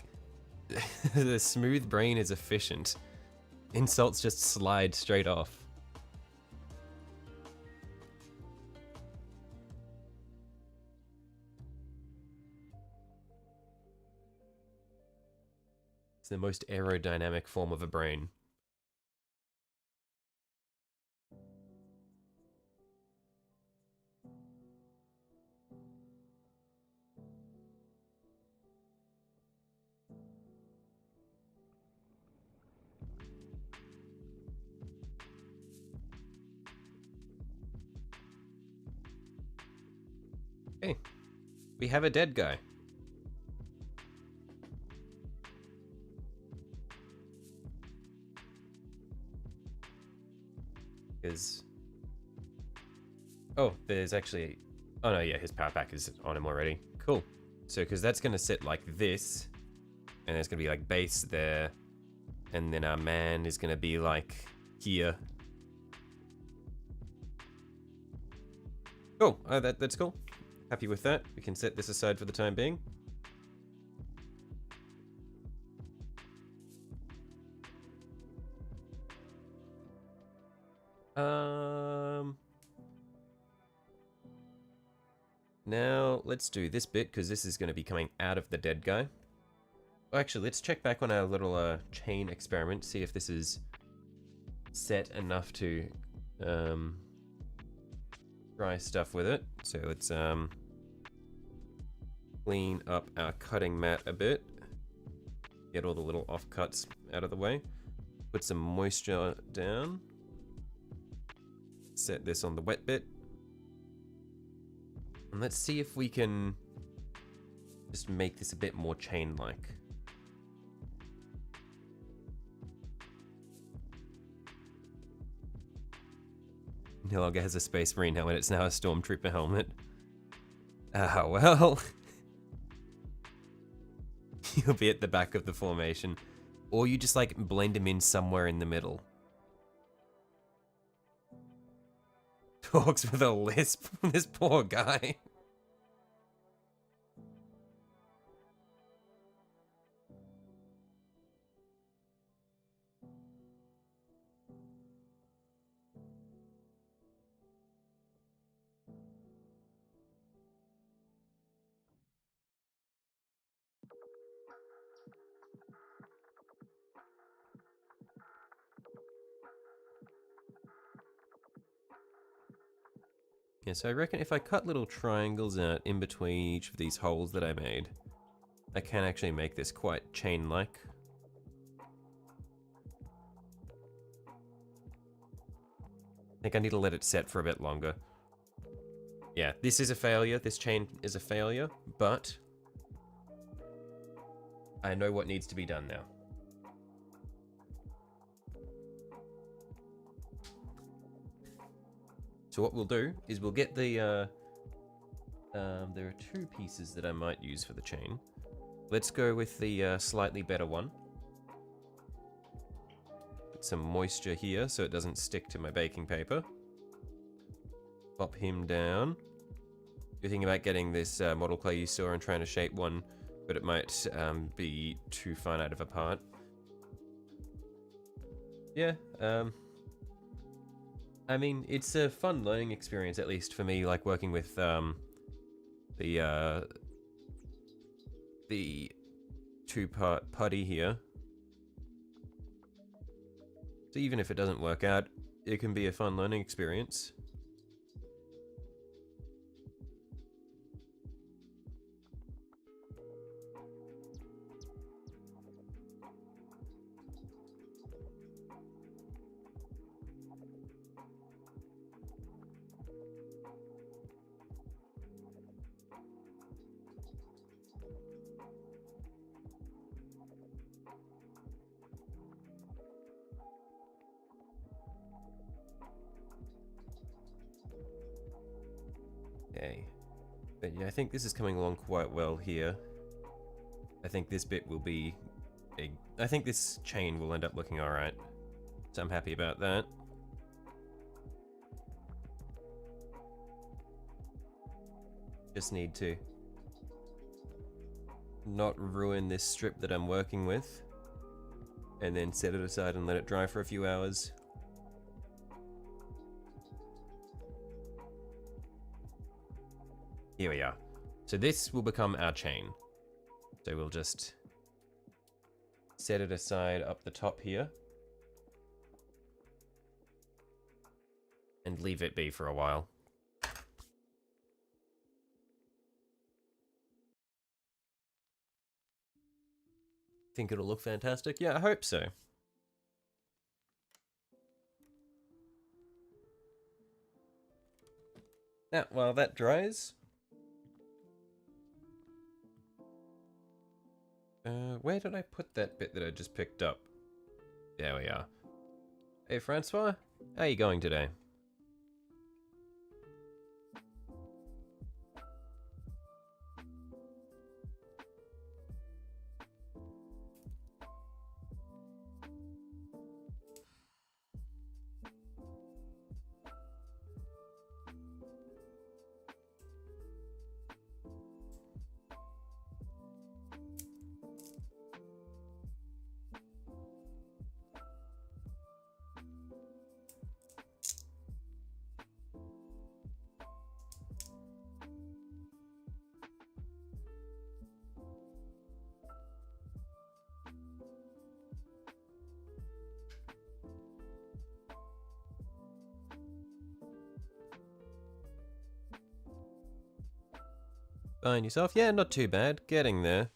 the smooth brain is efficient. Insults just slide straight off. It's the most aerodynamic form of a brain. Hey, we have a dead guy. Because... oh, there's actually... oh no, yeah, his power pack is on him already. Cool. So, because that's going to sit like this, and there's going to be like base there, and then our man is going to be like here. Cool, that's cool. Happy with that. We can set this aside for the time being. Now, let's do this bit, because this is going to be coming out of the dead guy. Actually, let's check back on our little chain experiment, see if this is set enough to try stuff with it. So let's clean up our cutting mat a bit. Get all the little offcuts out of the way. Put some moisture down. Set this on the wet bit. And let's see if we can just make this a bit more chain-like. No longer has a Space Marine helmet, it's now a Stormtrooper helmet. Ah, well. You'll be at the back of the formation. Or you just like blend him in somewhere in the middle. Talks with a lisp, this poor guy. Yeah, so I reckon if I cut little triangles out in between each of these holes that I made, I can actually make this quite chain-like. I think I need to let it set for a bit longer. Yeah, this is a failure. This chain is a failure, but I know what needs to be done now. So what we'll do is we'll get the, there are two pieces that I might use for the chain. Let's go with the slightly better one. Put some moisture here so it doesn't stick to my baking paper. Pop him down. You're thinking about getting this model clay you saw and trying to shape one, but it might be too finite of a part. Yeah, I mean, it's a fun learning experience, at least for me, like working with the two-part putty here. So even if it doesn't work out, it can be a fun learning experience. Okay, but yeah, I think this is coming along quite well here. I think this bit will be I think this chain will end up looking alright. So I'm happy about that. Just need to not ruin this strip that I'm working with. And then set it aside and let it dry for a few hours. Here we are. So this will become our chain. So we'll just set it aside up the top here. And leave it be for a while. Think it'll look fantastic? Yeah, I hope so. Now, while that dries... where did I put that bit that I just picked up? There we are. Hey, Francois. How are you going today? Find yourself? Yeah, not too bad. Getting there.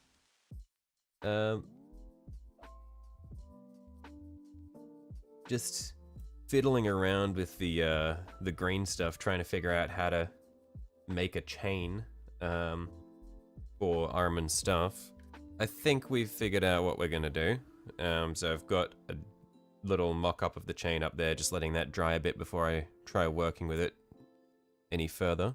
Just fiddling around with the green stuff, trying to figure out how to make a chain for AHRIMAN's stuff. I think we've figured out what we're gonna do. So I've got a little mock-up of the chain up there, just letting that dry a bit before I try working with it any further.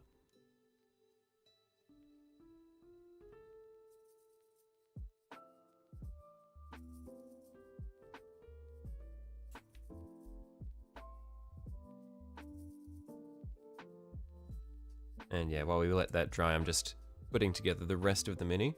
And yeah, while we let that dry, I'm just putting together the rest of the mini.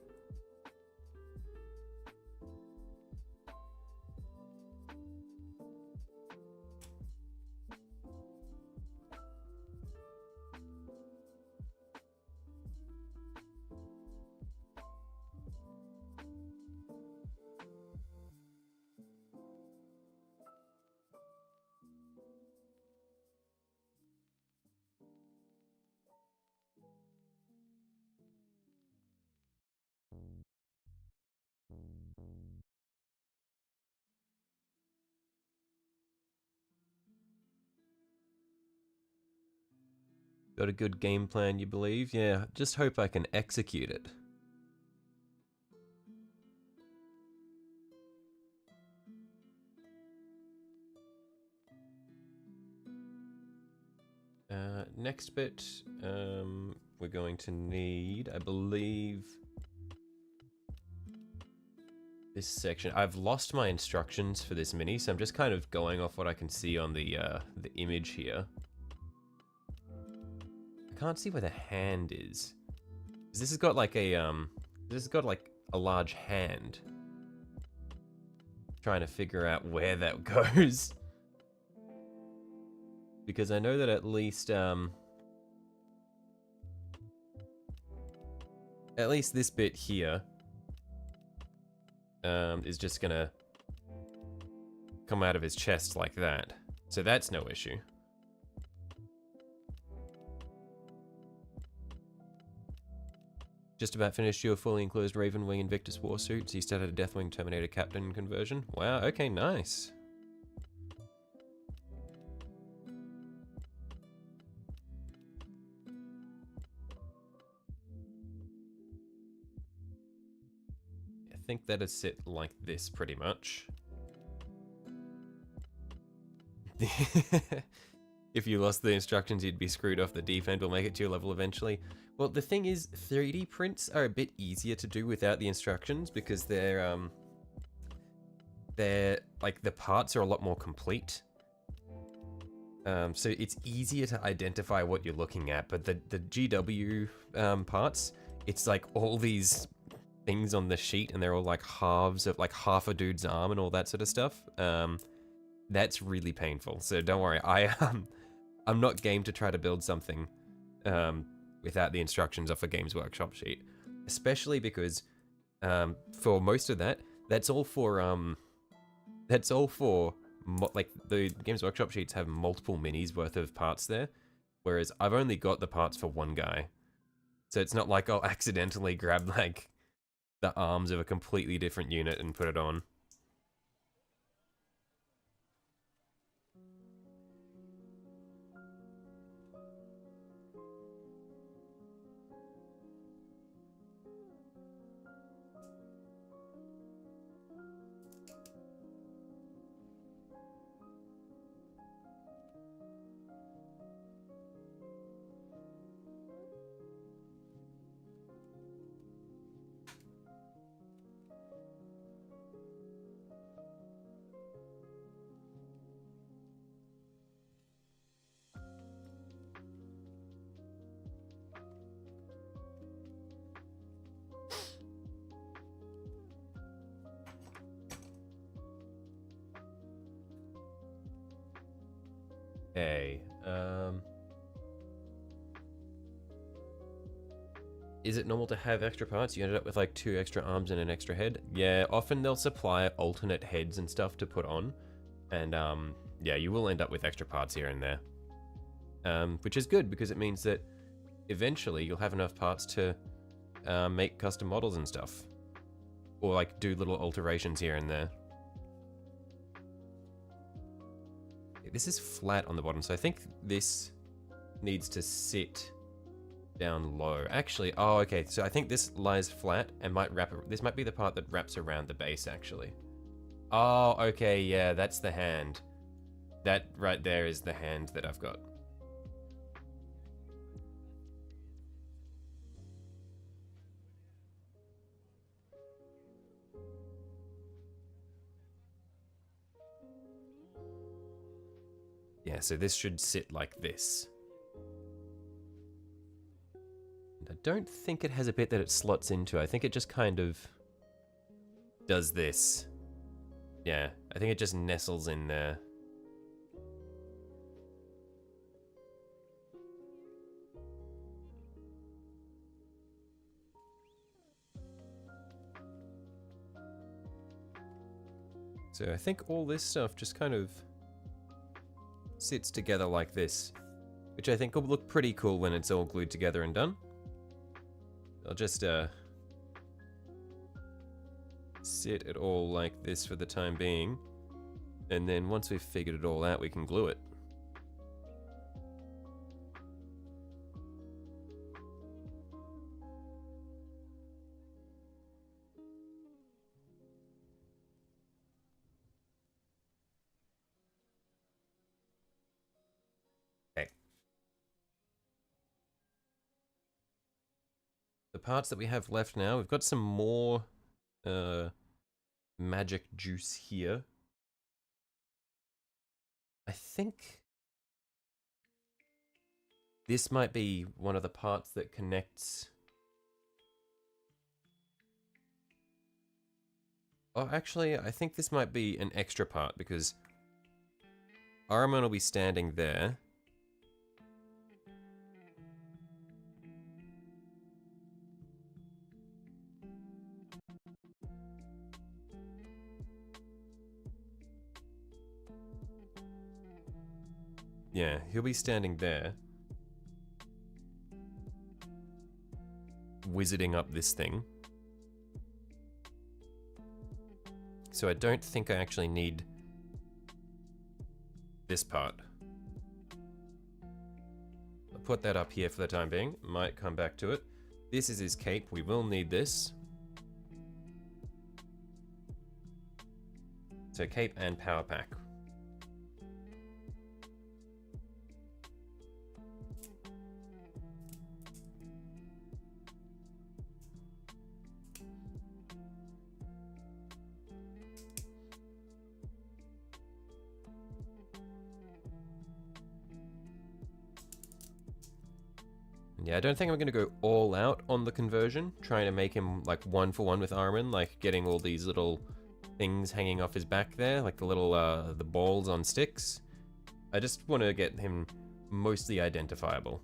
Got a good game plan, you believe? Yeah, just hope I can execute it. Next bit, we're going to need, I believe, this section. I've lost my instructions for this mini, so I'm just kind of going off what I can see on the image here. I can't see where the hand is. This has got like a large hand. Trying to figure out where that goes. Because I know that at least this bit here is just gonna come out of his chest like that. So that's no issue. Just about finished your fully enclosed Ravenwing Invictus Warsuits. You started a Deathwing Terminator Captain conversion. Wow, okay, nice. I think that'd sit like this pretty much. If you lost the instructions, you'd be screwed off the deep end. We'll make it to your level eventually. Well, the thing is, 3D prints are a bit easier to do without the instructions because they're like the parts are a lot more complete. So it's easier to identify what you're looking at. But the GW parts, it's like all these things on the sheet, and they're all like halves of like half a dude's arm and all that sort of stuff. That's really painful. So don't worry, I'm not game to try to build something without the instructions off a Games Workshop sheet, especially because for most of that, That's all for that's all for like the Games Workshop sheets have multiple minis worth of parts there, whereas I've only got the parts for one guy. So it's not like I'll accidentally grab like the arms of a completely different unit and put it on. Okay, is it normal to have extra parts? You ended up with like 2 extra arms and an extra head? Yeah, often they'll supply alternate heads and stuff to put on. And yeah, you will end up with extra parts here and there. Which is good because it means that eventually you'll have enough parts to make custom models and stuff. Or like do little alterations here and there. This is flat on the bottom, so I think this needs to sit down low. Actually, oh, okay, so I think this lies flat and might wrap, this might be the part that wraps around the base, actually. Oh, okay, yeah, that's the hand. That right there is the hand that I've got. Yeah, so this should sit like this. And I don't think it has a bit that it slots into. I think it just kind of does this. Yeah, I think it just nestles in there. So I think all this stuff just kind of sits together like this, which I think will look pretty cool when it's all glued together and done. I'll just sit it all like this for the time being, and then once we've figured it all out, we can glue it. The parts that we have left now, we've got some more magic juice here. I think this might be one of the parts that connects. Oh, actually, I think this might be an extra part because AHRIMAN will be standing there. Yeah, he'll be standing there, wizarding up this thing. So I don't think I actually need this part. I'll put that up here for the time being. Might come back to it. This is his cape. We will need this. So cape and power pack. Yeah, I don't think I'm going to go all out on the conversion, trying to make him like 1-for-1 with AHRIMAN, like getting all these little things hanging off his back there, like the little, the balls on sticks. I just want to get him mostly identifiable.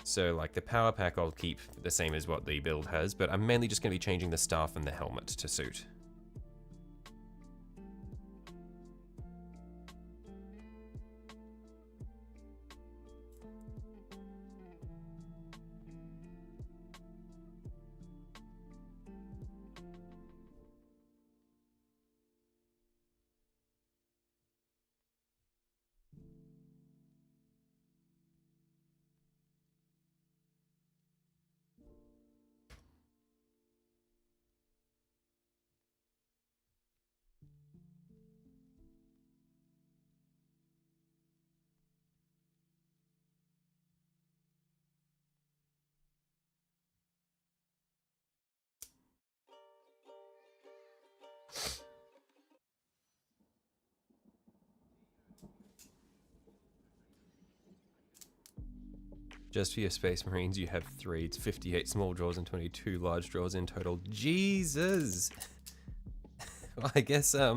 So like the power pack I'll keep the same as what the build has, but I'm mainly just going to be changing the staff and the helmet to suit. Just for your Space Marines, you have 3. It's 58 small draws and 22 large draws in total. Jesus! Well, I guess, I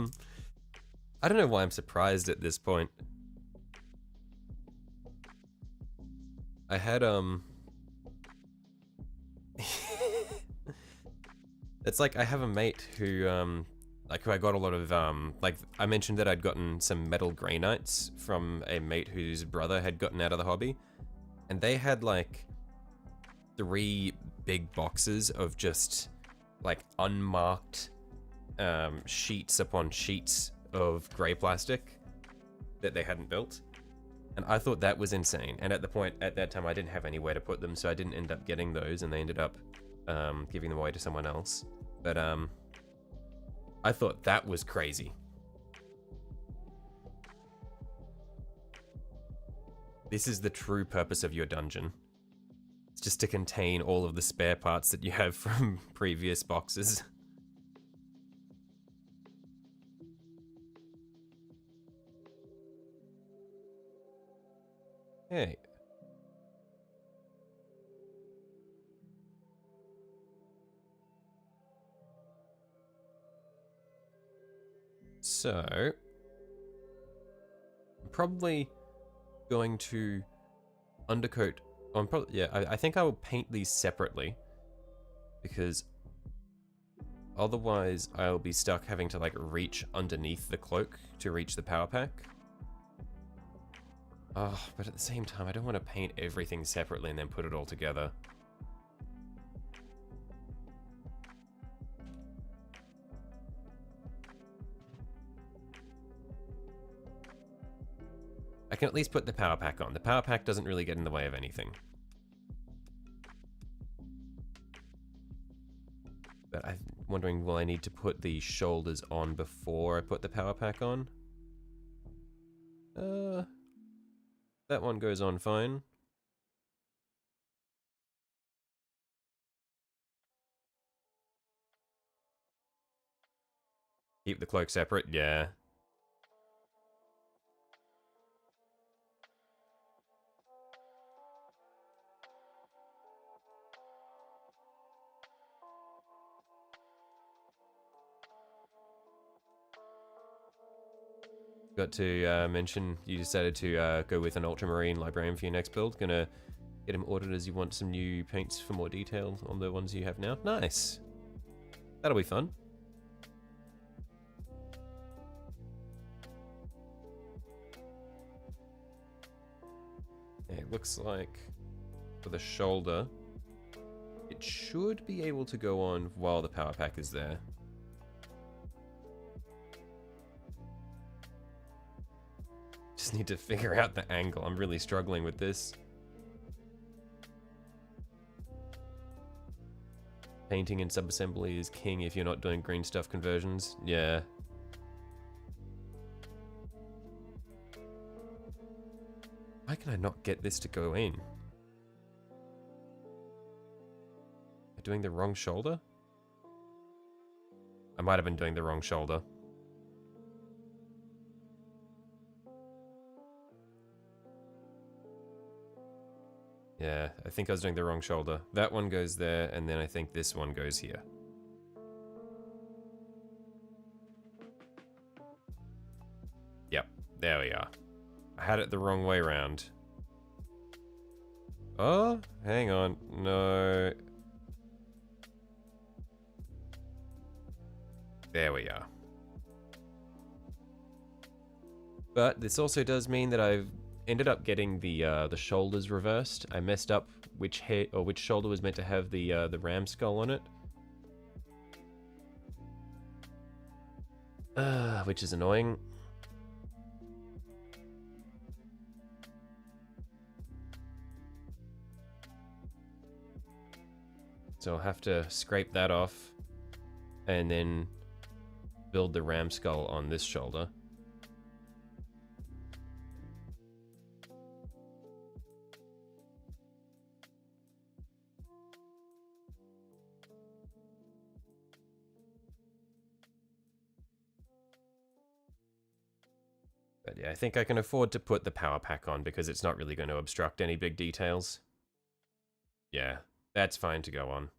don't know why I'm surprised at this point. I had, it's like I have a mate who, like, who I got a lot of, like, I mentioned that I'd gotten some metal grey knights from a mate whose brother had gotten out of the hobby. And they had, like, 3 big boxes of just, like, unmarked sheets upon sheets of grey plastic that they hadn't built. And I thought that was insane. And at that time, I didn't have anywhere to put them, so I didn't end up getting those, and they ended up giving them away to someone else. But I thought that was crazy. This is the true purpose of your dungeon. It's just to contain all of the spare parts that you have from previous boxes. Hey. So, I'm probably going to undercoat. I think I will paint these separately because otherwise I'll be stuck having to like reach underneath the cloak to reach the power pack. Oh, but at the same time, I don't want to paint everything separately and then put it all together. I can at least put the power pack on. The power pack doesn't really get in the way of anything. But I'm wondering, will I need to put the shoulders on before I put the power pack on? That one goes on fine. Keep the cloak separate, yeah. Got to mention you decided to go with an Ultramarine Librarian for your next build. Gonna get him ordered as you want some new paints for more detail on the ones you have now. Nice. That'll be fun. Yeah, it looks like for the shoulder, it should be able to go on while the power pack is there. Just need to figure out the angle. I'm really struggling with this. Painting in subassembly is king if you're not doing green stuff conversions. Yeah. Why can I not get this to go in? Am I doing the wrong shoulder? I might have been doing the wrong shoulder. Yeah, I think I was doing the wrong shoulder. That one goes there, and then I think this one goes here. Yep, there we are. I had it the wrong way around. Oh, hang on. No. There we are. But this also does mean that I've ended up getting the shoulders reversed. I messed up which head or which shoulder was meant to have the ram skull on it. Which is annoying. So I'll have to scrape that off and then build the ram skull on this shoulder. But yeah, I think I can afford to put the power pack on because it's not really going to obstruct any big details. Yeah, that's fine to go on.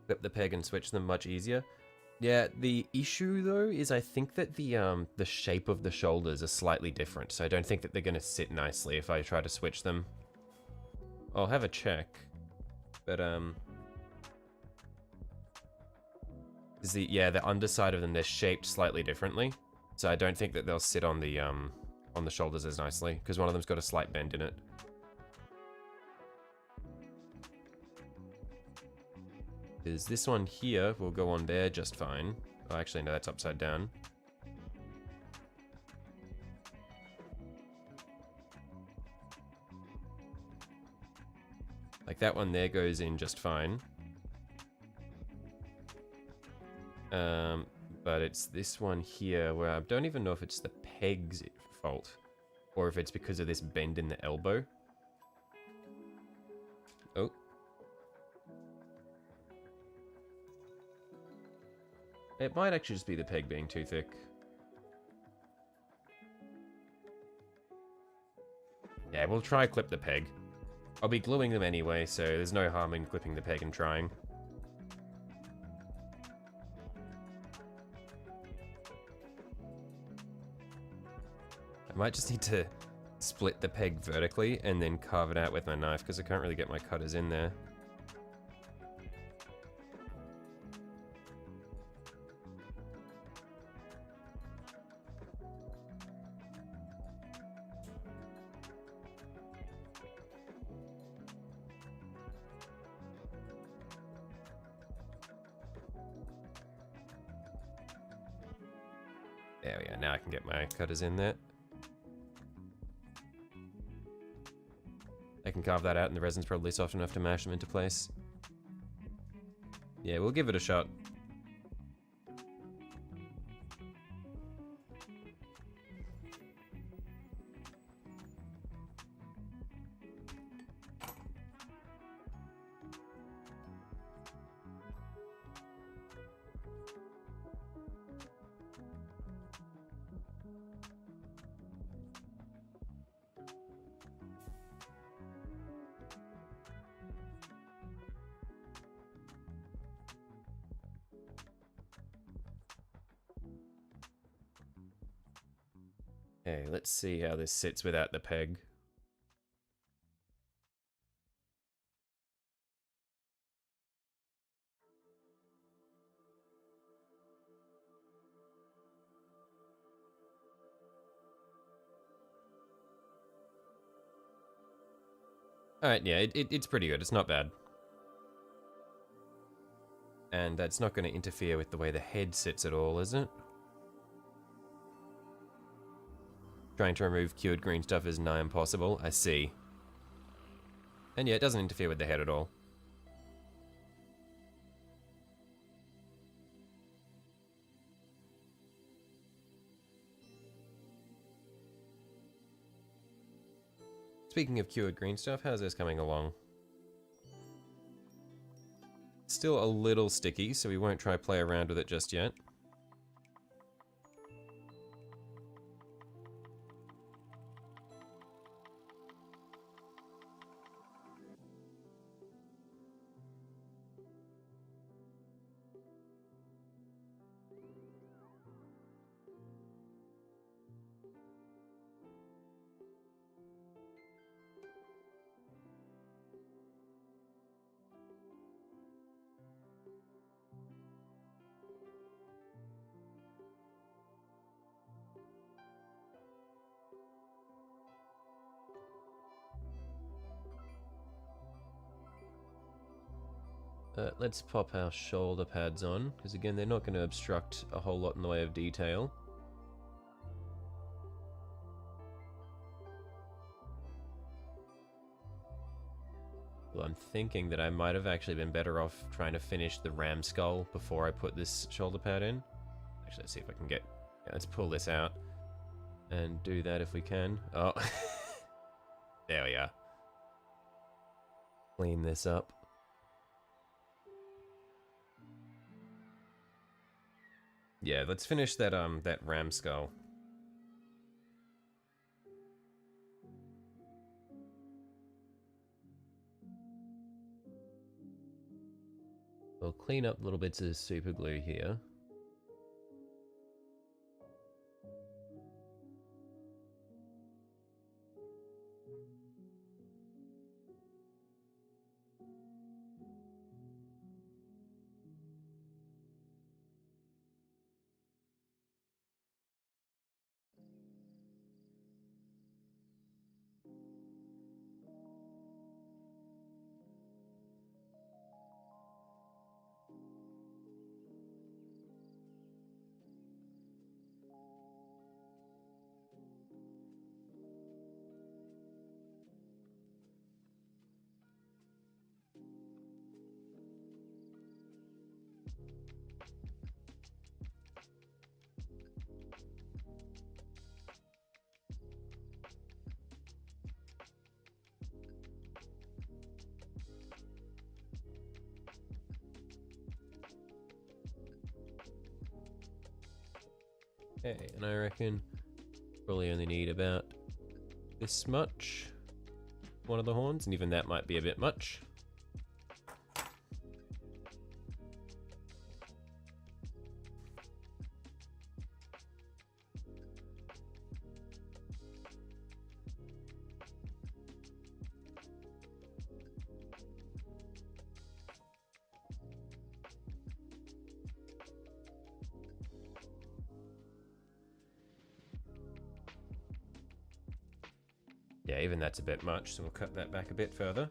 Flip the peg and switch them much easier. Yeah, the issue though is I think that the shape of the shoulders are slightly different, so I don't think that they're gonna sit nicely if I try to switch them. I'll have a check, but the underside of them, they're shaped slightly differently, so I don't think that they'll sit on the shoulders as nicely because one of them's got a slight bend in it. Is this one here will go on there just fine. Oh, actually, no, that's upside down. Like that one there goes in just fine. But it's this one here where I don't even know if it's the peg's fault or if it's because of this bend in the elbow. Oh. It might actually just be the peg being too thick. Yeah, we'll try clip the peg. I'll be gluing them anyway, so there's no harm in clipping the peg and trying. I might just need to split the peg vertically and then carve it out with my knife because I can't really get my cutters in there. There we go, now I can get my cutters in there. I can carve that out and the resin's probably soft enough to mash them into place. Yeah, we'll give it a shot. Okay, let's see how this sits without the peg. Alright, yeah, it's pretty good. It's not bad. And that's not going to interfere with the way the head sits at all, is it? Trying to remove cured green stuff is nigh impossible. I see. And yeah, it doesn't interfere with the head at all. Speaking of cured green stuff, how's this coming along? Still a little sticky, so we won't try play around with it just yet. Let's pop our shoulder pads on, because again, they're not going to obstruct a whole lot in the way of detail. Well, I'm thinking that I might have actually been better off trying to finish the ram skull before I put this shoulder pad in. Actually, let's see if I can get... Yeah, let's pull this out and do that if we can. Oh. There we are. Clean this up. Yeah, let's finish that that ram skull. We'll clean up little bits of super glue here. Okay, and I reckon probably only need about this much. One of the horns, and even that might be a bit much. Yeah, even that's a bit much, so we'll cut that back a bit further.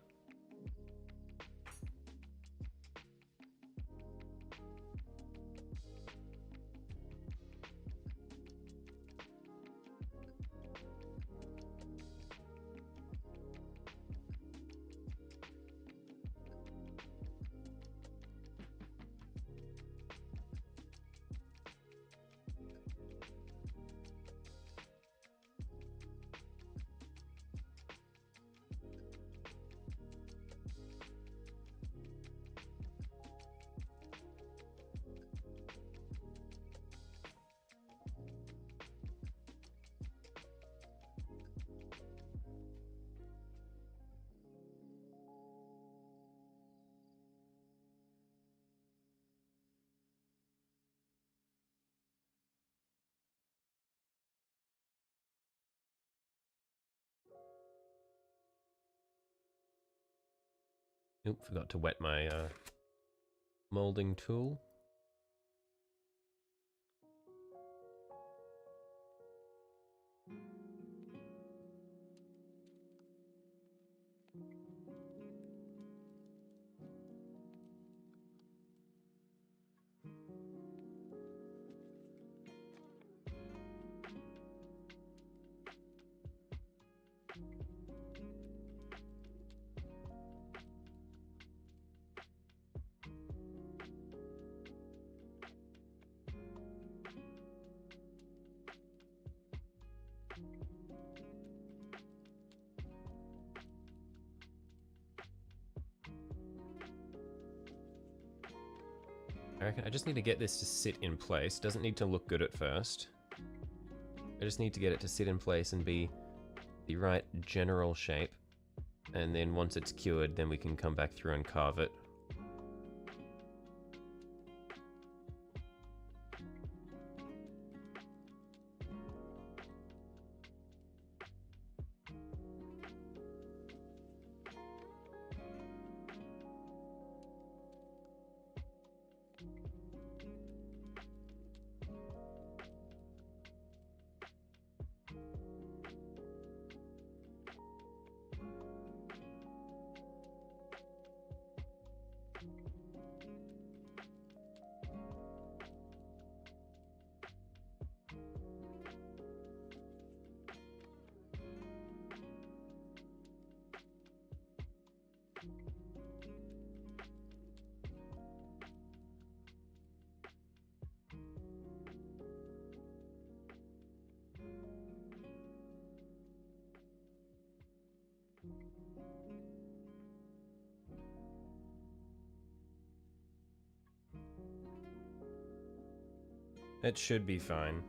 Oop, forgot to wet my molding tool. I reckon I just need to get this to sit in place. Doesn't need to look good at first. I just need to get it to sit in place and be the right general shape. And then once it's cured, then we can come back through and carve it. It should be fine.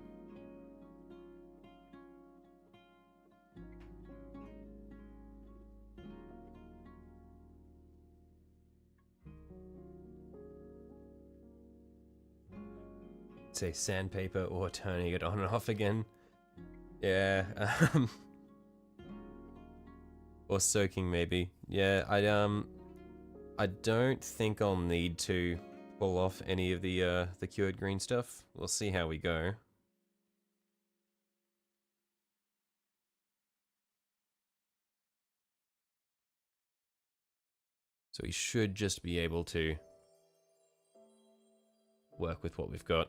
Say sandpaper or turning it on and off again. Yeah, or soaking maybe. Yeah, I don't think I'll need to pull off any of the cured green stuff. We'll see how we go. So we should just be able to work with what we've got.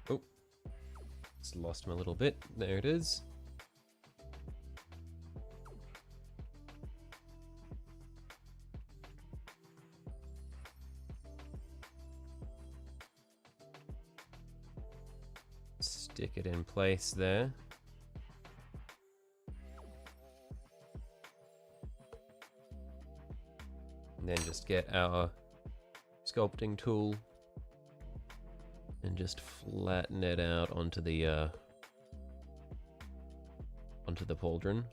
Oh, just lost him a little bit. There it is. Stick it in place there. And then just get our sculpting tool and just flatten it out onto the pauldron.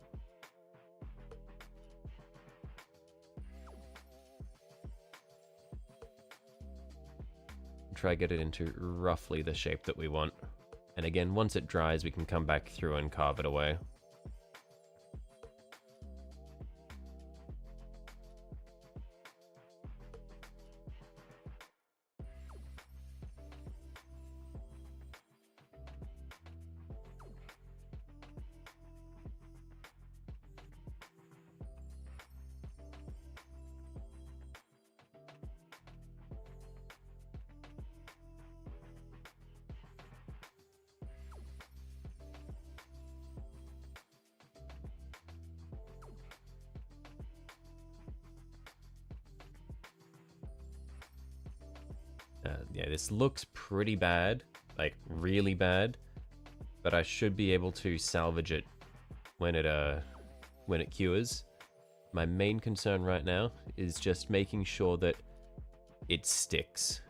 Try get it into roughly the shape that we want. And again, once it dries, we can come back through and carve it away. Yeah, this looks pretty bad, like really bad, but I should be able to salvage it when it cures. My main concern right now is just making sure that it sticks.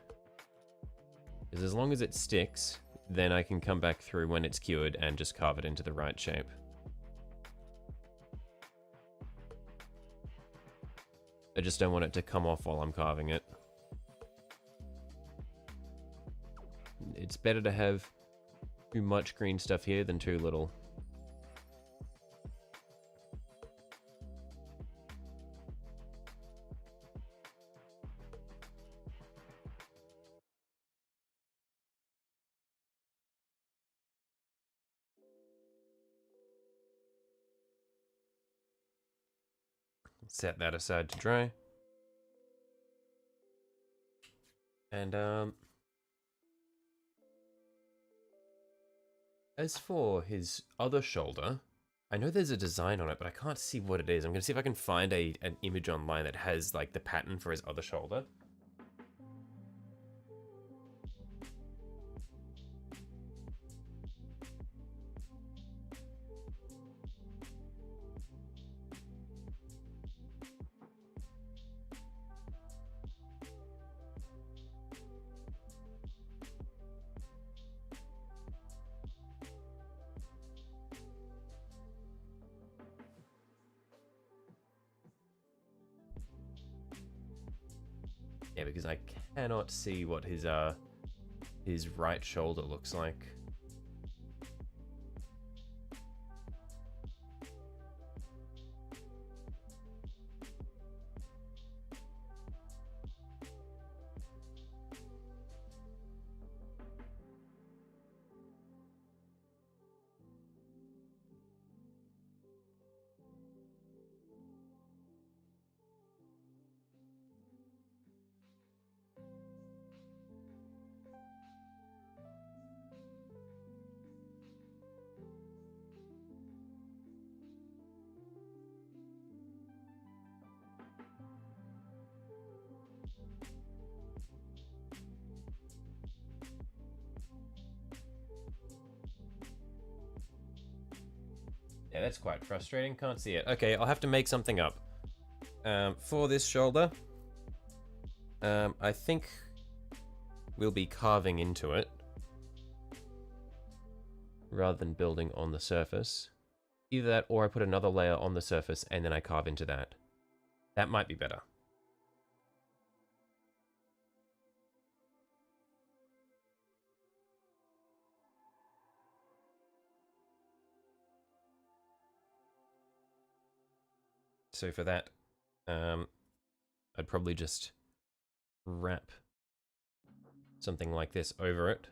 Because as long as it sticks, then I can come back through when it's cured and just carve it into the right shape. I just don't want it to come off while I'm carving it. It's better to have too much green stuff here than too little. Set that aside to dry. And as for his other shoulder, I know there's a design on it, but I can't see what it is. I'm gonna see if I can find an image online that has like the pattern for his other shoulder. Yeah, because I cannot see what his right shoulder looks like. that's quite frustrating. Can't see it. Okay, I'll have to make something up. For this shoulder, I think we'll be carving into it rather than building on the surface. Either that or I put another layer on the surface and then I carve into that. That might be better. So for that, I'd probably just wrap something like this over it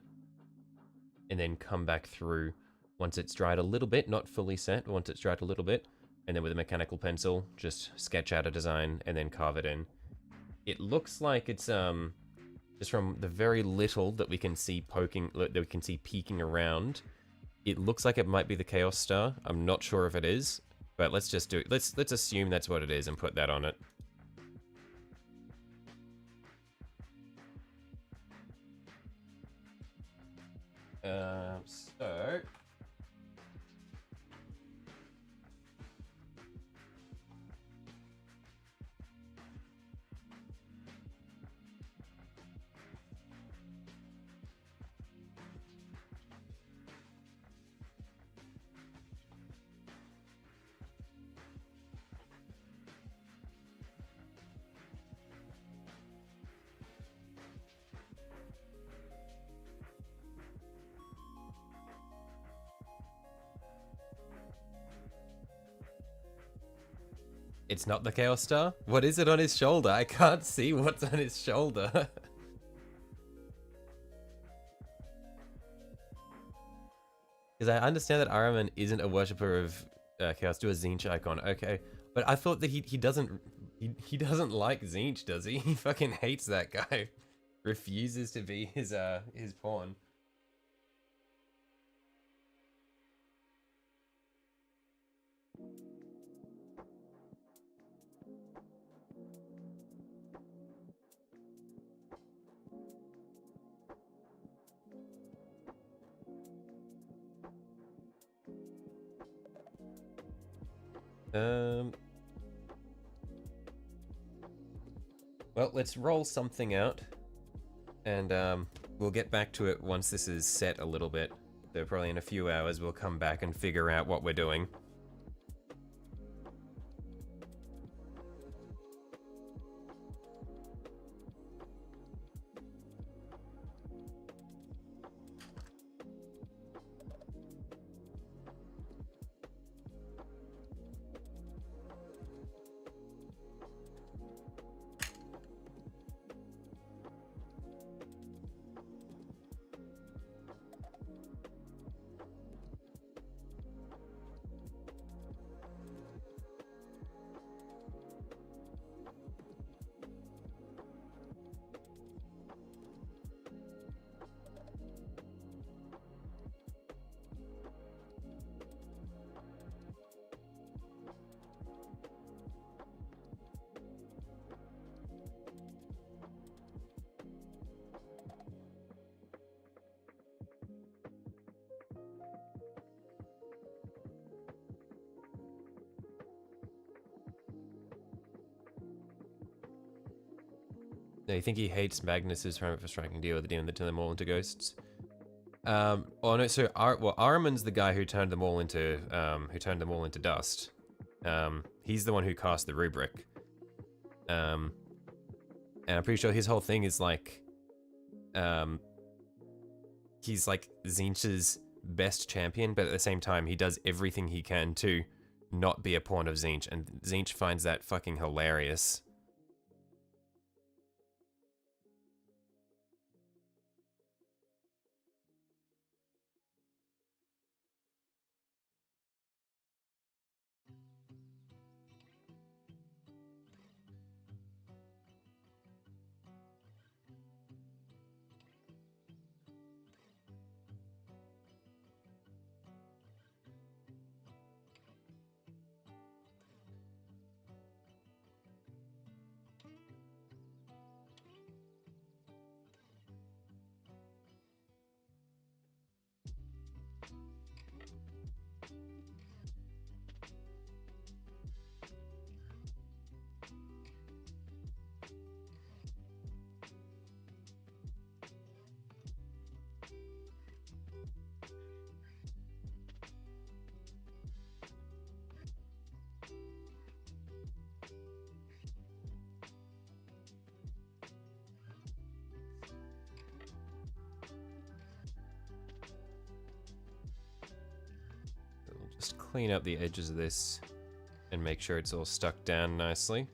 and then come back through once it's dried a little bit, not fully set, once it's dried a little bit, and then with a mechanical pencil, just sketch out a design and then carve it in. It looks like it's, just from the very little that we can see peeking around, it looks like it might be the Chaos Star. I'm not sure if it is, but let's just do it. Let's assume that's what it is and put that on it. So it's not the Chaos Star? What is it on his shoulder? I can't see what's on his shoulder. Because I understand that AHRIMAN isn't a worshipper of Chaos, do a Tzeentch icon. Okay, but I thought that he doesn't like Tzeentch, does he? He fucking hates that guy. Refuses to be his pawn. Well, let's roll something out, and we'll get back to it once this is set a little bit. So probably in a few hours we'll come back and figure out what we're doing. No, you think he hates Magnus's for striking deal with the demon that turned them all into ghosts? Oh no, so AHRIMAN's the guy who turned them all into dust. He's the one who cast the rubric. And I'm pretty sure his whole thing is like, he's like Tzeentch's best champion, but at the same time he does everything he can to not be a pawn of Tzeentch, and Tzeentch finds that fucking hilarious. Just clean up the edges of this and make sure it's all stuck down nicely.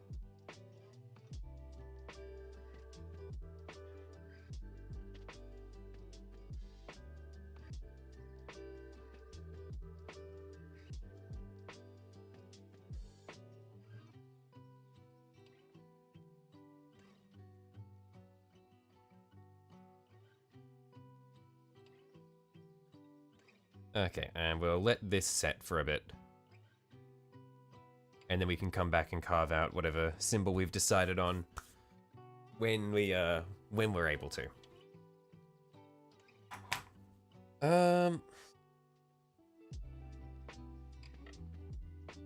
Okay, and we'll let this set for a bit. And then we can come back and carve out whatever symbol we've decided on when we're able to.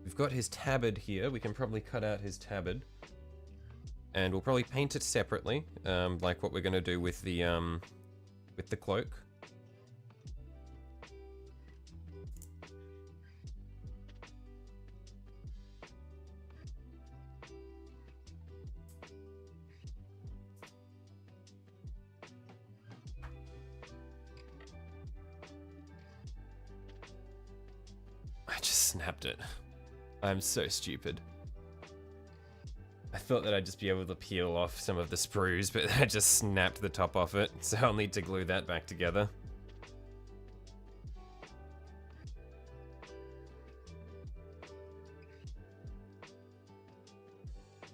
We've got his tabard here. We can probably cut out his tabard. And we'll probably paint it separately, like what we're gonna do with the cloak. I just snapped it. I'm so stupid. I thought that I'd just be able to peel off some of the sprues, but I just snapped the top off it, so I'll need to glue that back together.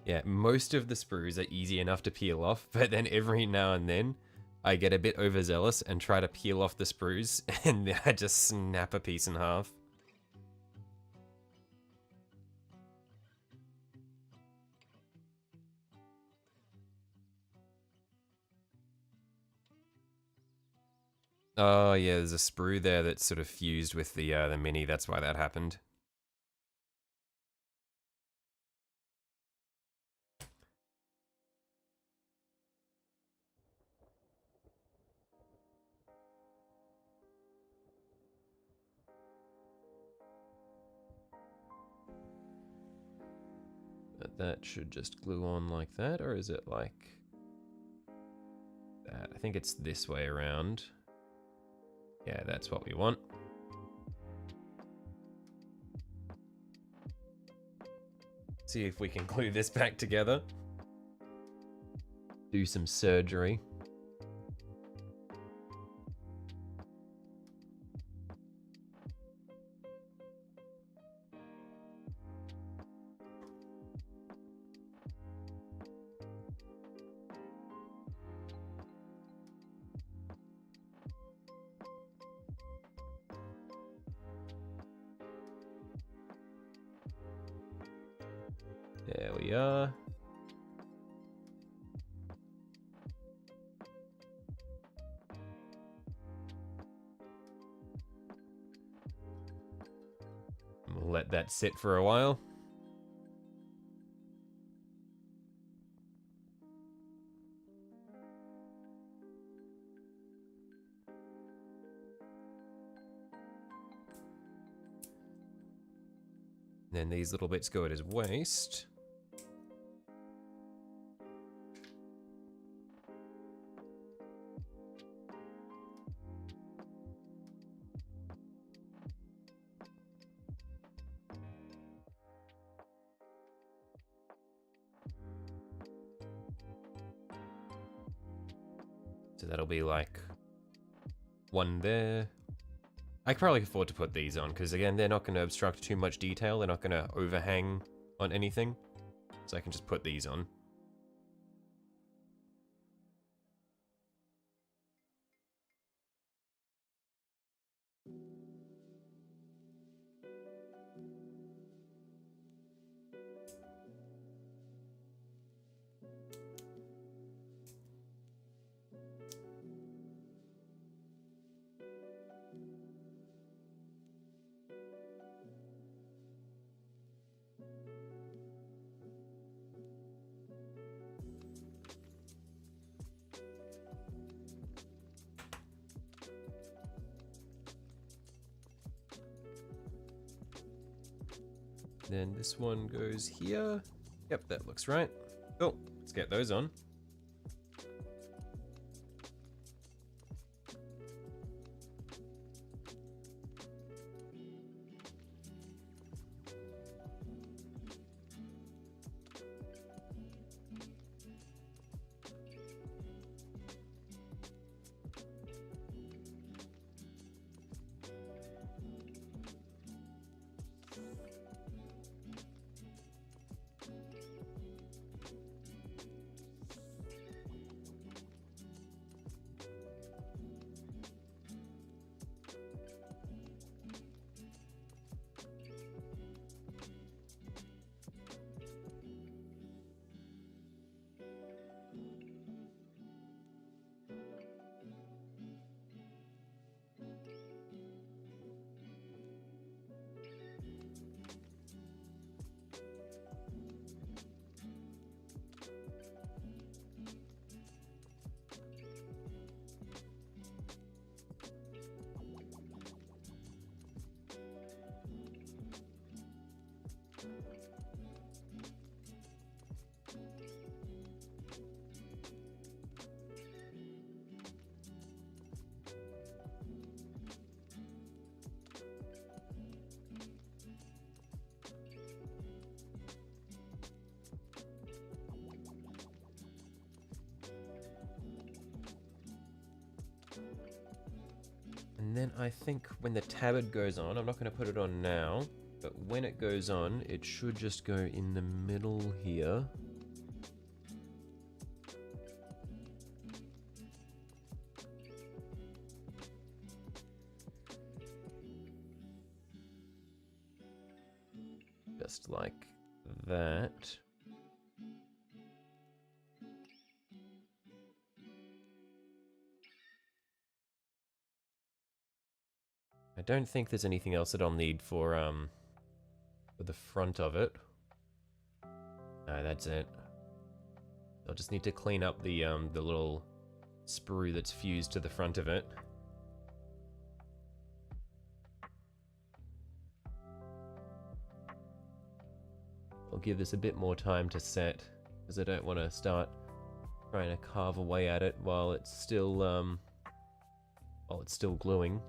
Yeah, most of the sprues are easy enough to peel off, but then every now and then I get a bit overzealous and try to peel off the sprues, and I just snap a piece in half. Oh yeah, there's a sprue there that's sort of fused with the mini. That's why that happened. That should just glue on like that, or is it like that? I think it's this way around. Yeah, that's what we want. See if we can glue this back together. Do some surgery. There we are. We'll let that sit for a while. Then these little bits go at his waist. So that'll be like one there. I could probably afford to put these on because again, they're not going to obstruct too much detail. They're not going to overhang on anything. So I can just put these on. Then this one goes here. Yep, that looks right. Cool, let's get those on. then I think when the tabard goes on, I'm not going to put it on now, but when it goes on, it should just go in the middle here. Just like that. I don't think there's anything else that I'll need for the front of it. No, that's it. I'll just need to clean up the little sprue that's fused to the front of it. I'll give this a bit more time to set, because I don't want to start trying to carve away at it while it's still gluing.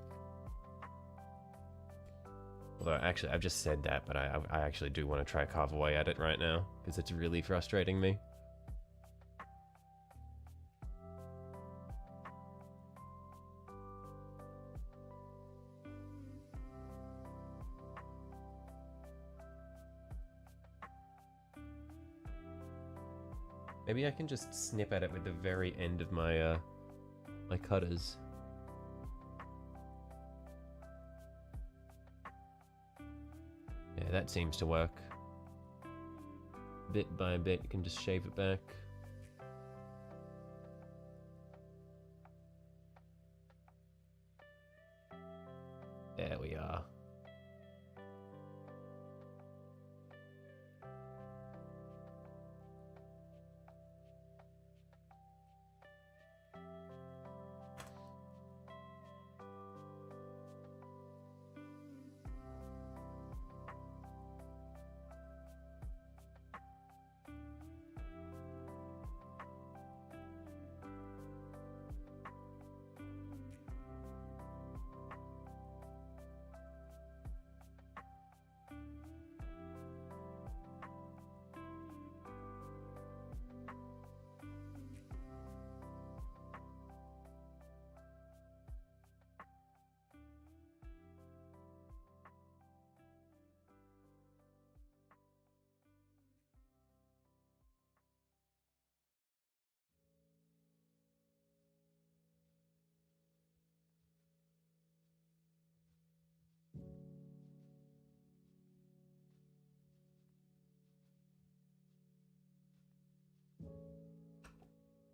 Although, actually, I've just said that, but I actually do want to try to carve away at it right now, because it's really frustrating me. Maybe I can just snip at it with the very end of my my cutters. Yeah, that seems to work. Bit by bit, you can just shave it back. There we are.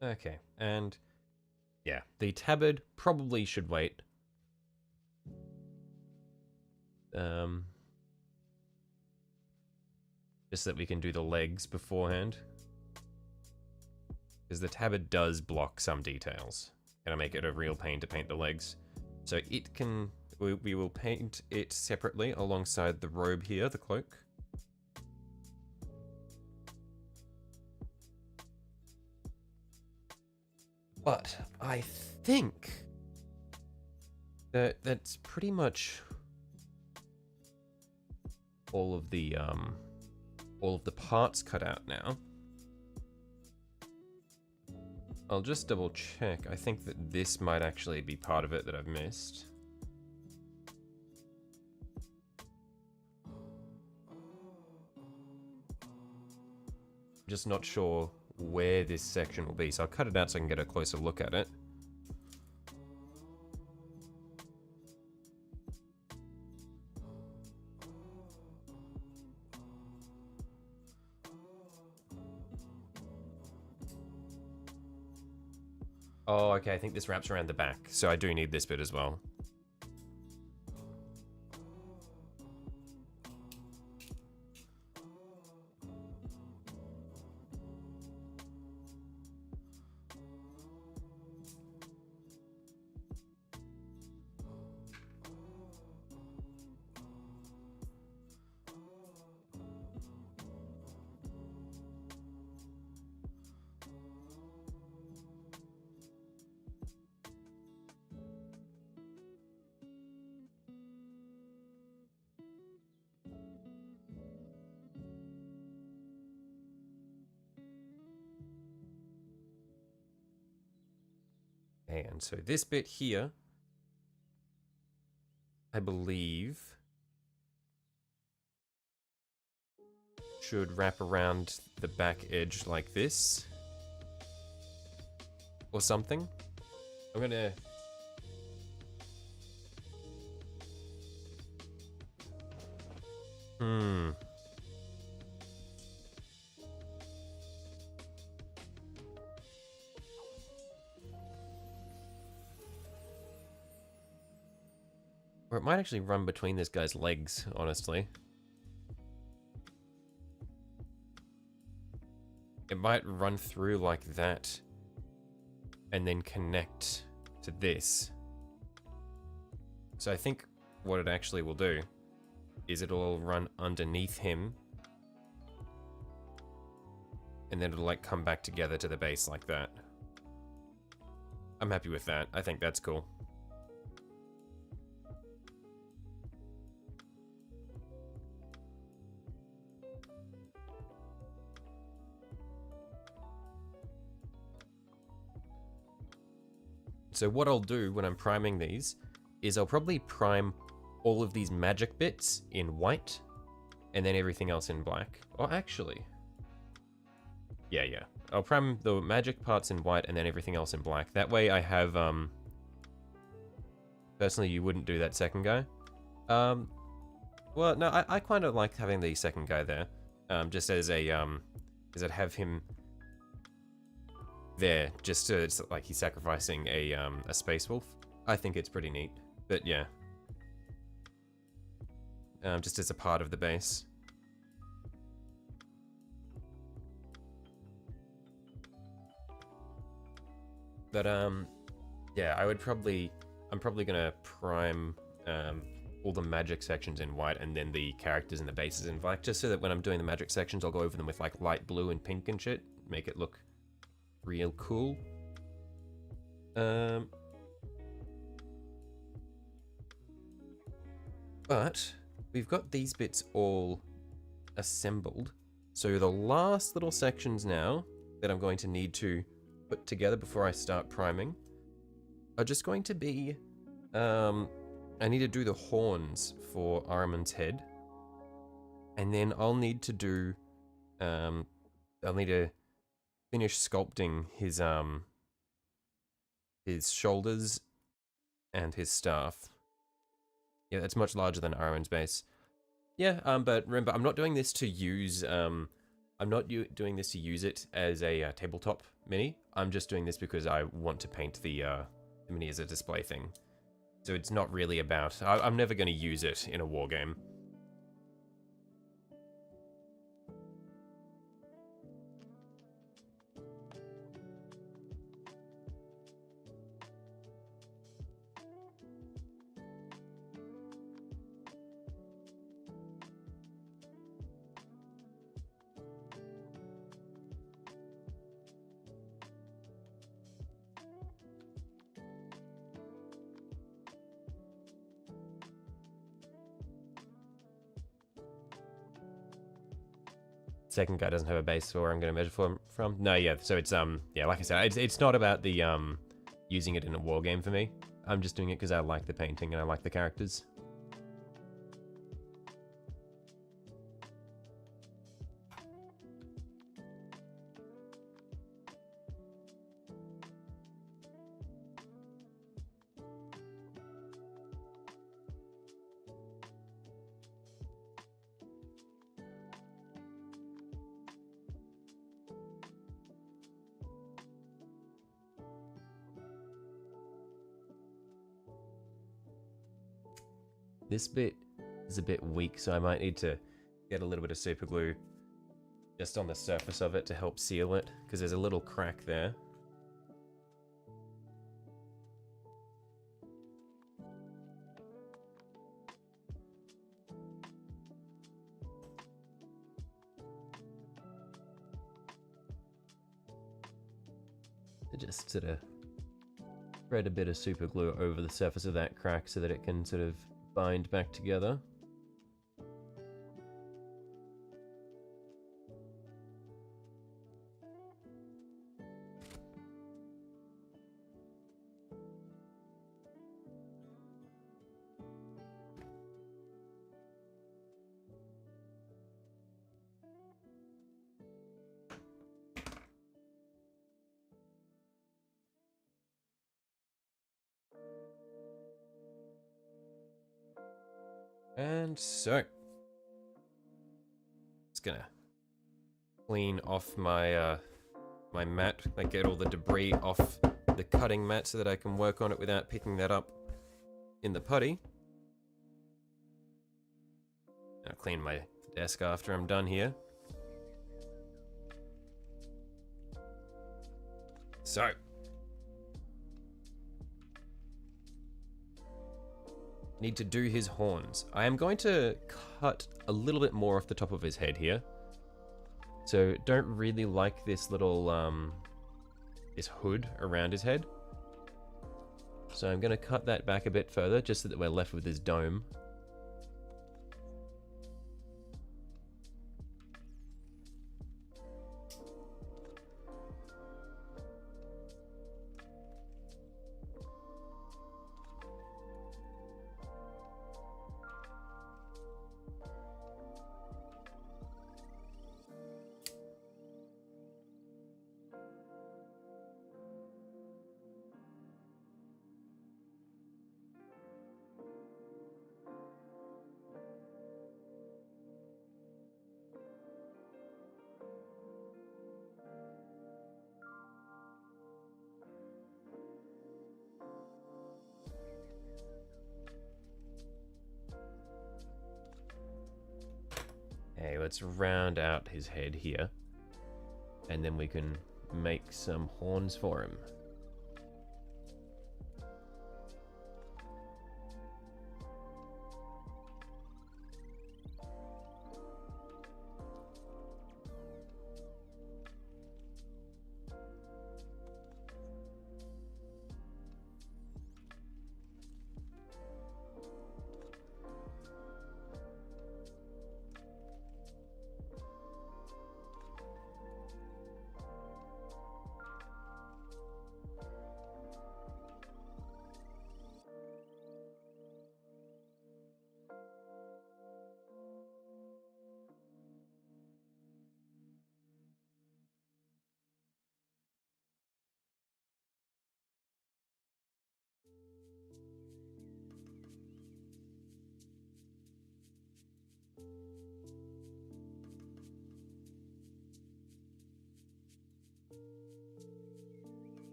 Okay, and yeah, the tabard probably should wait. Just so that we can do the legs beforehand. Because the tabard does block some details. Gonna make it a real pain to paint the legs. So it can, we will paint it separately alongside the robe here, the cloak. But I think that that's pretty much all of the parts cut out now. I'll just double check. I think that this might actually be part of it that I've missed. Just not sure where this section will be, so I'll cut it out so I can get a closer look at it. Oh, okay, I think this wraps around the back, so I do need this bit as well. And so this bit here I believe, should wrap around the back edge like this. Or something. I'm gonna... Or it might actually run between this guy's legs, honestly. It might run through like that, and then connect to this. So I think what it actually will do is it'll run underneath him, and then it'll like come back together to the base like that. I'm happy with that. I think that's cool. So what I'll do when I'm priming these is I'll probably prime all of these magic bits in white and then everything else in black. Or actually, yeah. I'll prime the magic parts in white and then everything else in black. That way I have, personally you wouldn't do that second guy. Well, no, I kind of like having the second guy there, just as a, because I'd have him there, just to, it's like he's sacrificing a space wolf. I think it's pretty neat, but yeah. Just as a part of the base. But yeah, I'm probably gonna prime all the magic sections in white and then the characters and the bases in black, just so that when I'm doing the magic sections, I'll go over them with like light blue and pink and shit, make it look real cool. But we've got these bits all assembled. So the last little sections now that I'm going to need to put together before I start priming are just going to be, I need to do the horns for AHRIMAN's head. And then I'll need to do, I'll need to finish sculpting his shoulders and his staff. Yeah, that's much larger than AHRIMAN's base. Yeah, but remember, I'm not doing this to use, I'm not doing this to use it as a tabletop mini. I'm just doing this because I want to paint the mini as a display thing. So it's not really about, I'm never going to use it in a war game. Second guy doesn't have a base where I'm going to measure from. No, yeah, so it's, yeah, like I said, it's not about the, using it in a war game for me. I'm just doing it because I like the painting and I like the characters. This bit is a bit weak, so I might need to get a little bit of super glue just on the surface of it to help seal it, because there's a little crack there. Just sort of spread a bit of super glue over the surface of that crack so that it can sort of bind back together. And so, just gonna clean off my my mat, like get all the debris off the cutting mat so that I can work on it without picking that up in the putty. I'll clean my desk after I'm done here. So, need to do his horns. I am going to cut a little bit more off the top of his head here. So don't really like this little this hood around his head. So I'm going to cut that back a bit further just so that we're left with his dome. Okay, let's round out his head here. And then we can make some horns for him.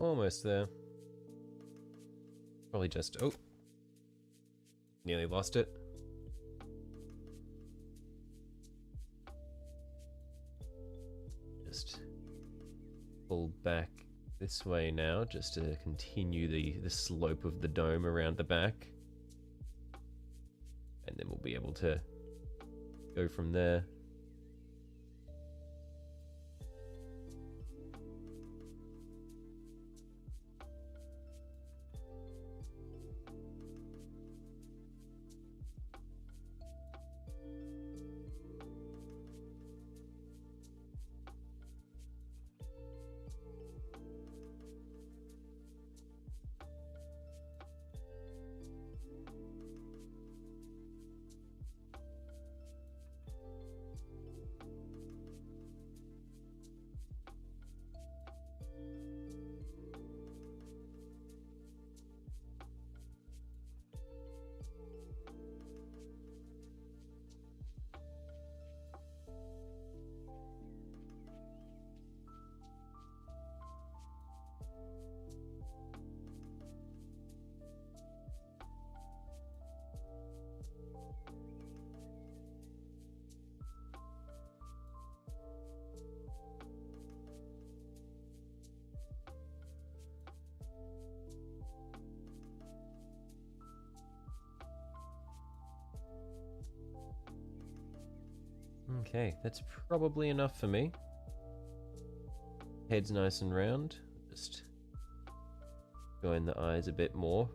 Almost there. Probably just... oh. Nearly lost it. Just pull back this way now, just to continue the slope of the dome around the back. And then we'll be able to go from there. Okay, that's probably enough for me. Head's nice and round. Just go in the eyes a bit more.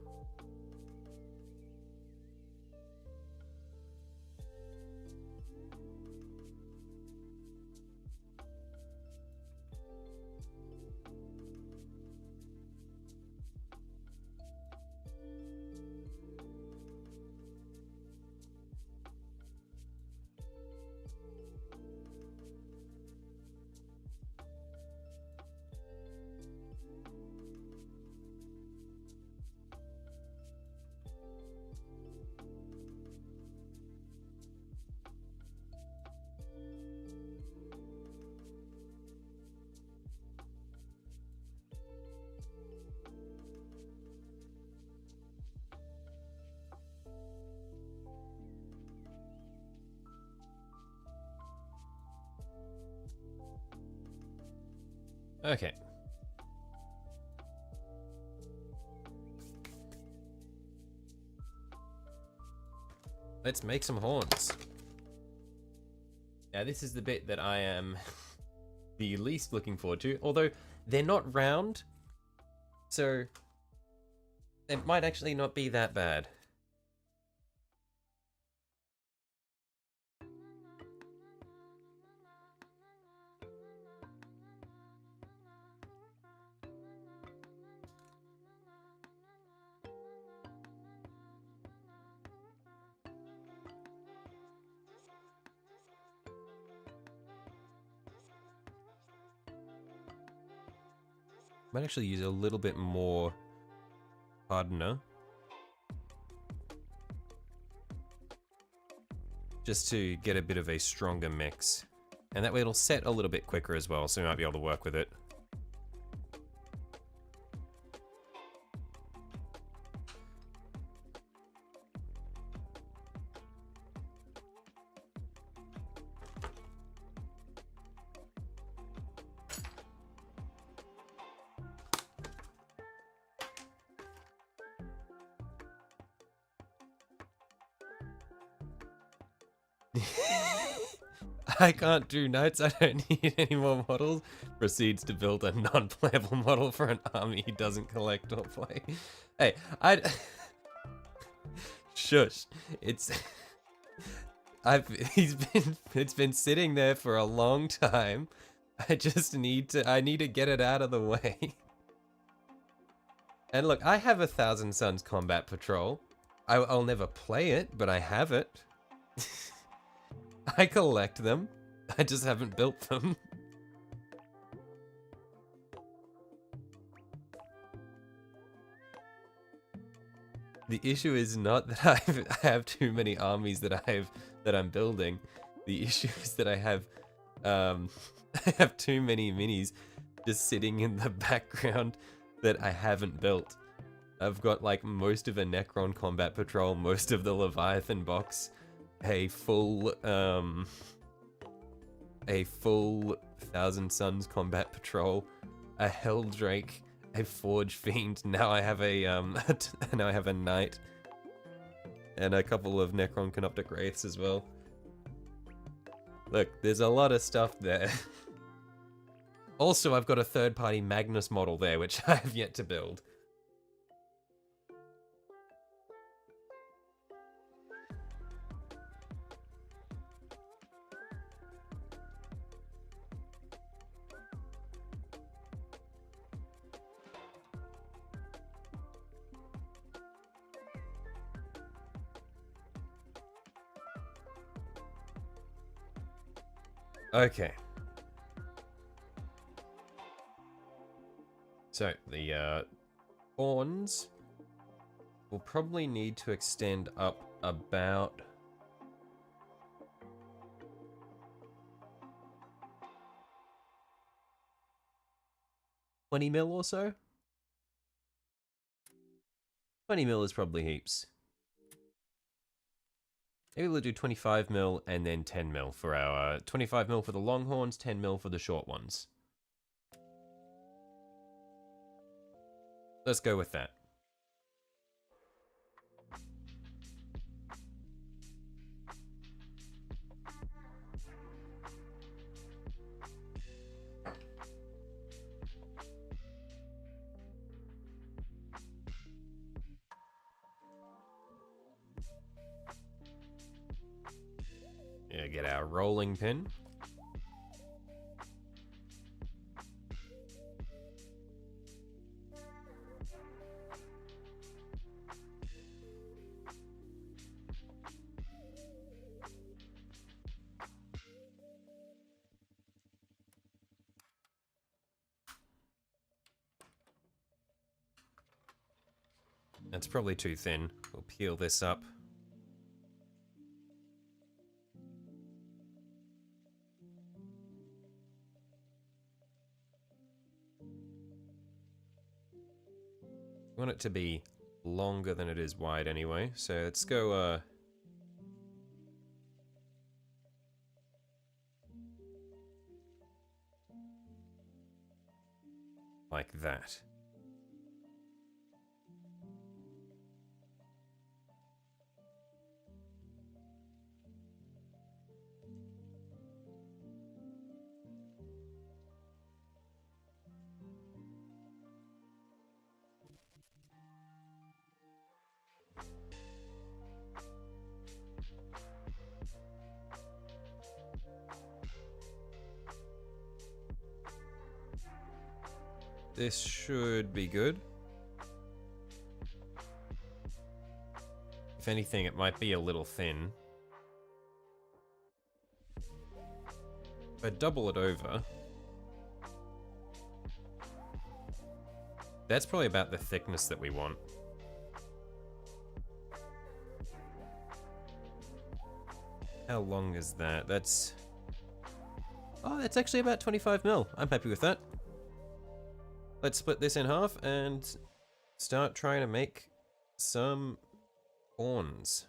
Okay. Let's make some horns. Now this is the bit that I am the least looking forward to, although they're not round, so it might actually not be that bad. Might actually use a little bit more hardener. Just to get a bit of a stronger mix. And that way it'll set a little bit quicker as well, so we might be able to work with it. I can't do notes, I don't need any more models. Proceeds to build a non-playable model for an army he doesn't collect or play. Hey, Shush. It's... It's been sitting there for a long time. I need to get it out of the way. And look, I have 1,000 Suns Combat Patrol. I'll never play it, but I have it. I collect them. I just haven't built them. The issue is not that I have too many armies that I'm building. The issue is that I have too many minis just sitting in the background that I haven't built. I've got like most of a Necron Combat Patrol, most of the Leviathan box, a full 1,000 Suns Combat Patrol, a Helldrake, a Forge Fiend. Now I have a now I have a Knight, and a couple of Necron Canoptic Wraiths as well. Look, there's a lot of stuff there. Also, I've got a third-party Magnus model there, which I have yet to build. Okay. So, the horns will probably need to extend up about... $20 mil or so? 20 mil is probably heaps. Maybe we'll do 25 mil and then 10 mil for our 25 mil for the long horns, 10 mil for the short ones. Let's go with that. Yeah, get our rolling pin. That's probably too thin. We'll peel this up. I want it to be longer than it is wide anyway, so let's go like that. This should be good. If anything, it might be a little thin. If I double it over, that's probably about the thickness that we want. How long is that? That's... Oh, that's actually about 25 mil. I'm happy with that. Let's split this in half and start trying to make some horns.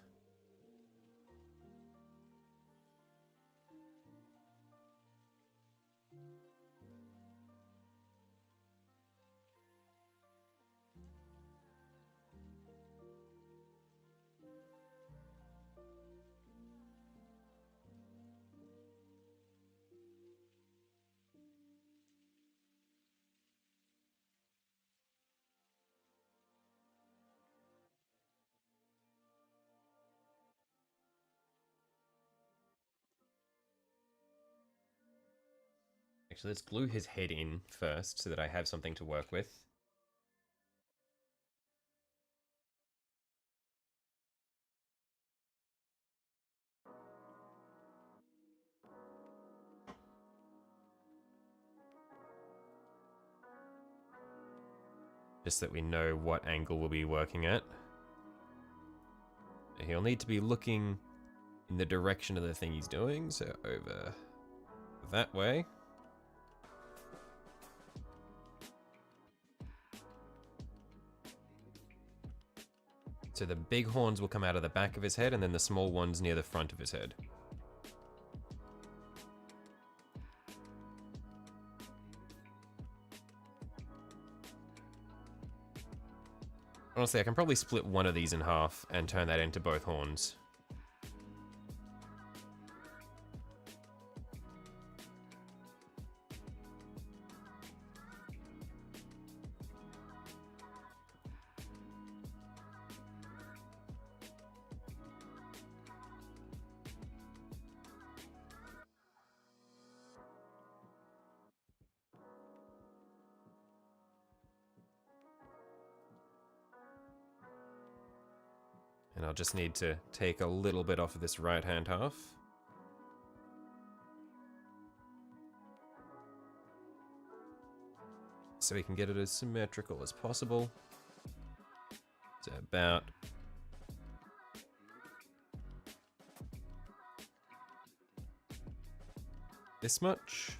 Actually, let's glue his head in first so that I have something to work with. Just so that we know what angle we'll be working at. He'll need to be looking in the direction of the thing he's doing, so over that way. So the big horns will come out of the back of his head, and then the small ones near the front of his head. Honestly, I can probably split one of these in half and turn that into both horns. And I'll just need to take a little bit off of this right-hand half. So we can get it as symmetrical as possible. So about this much.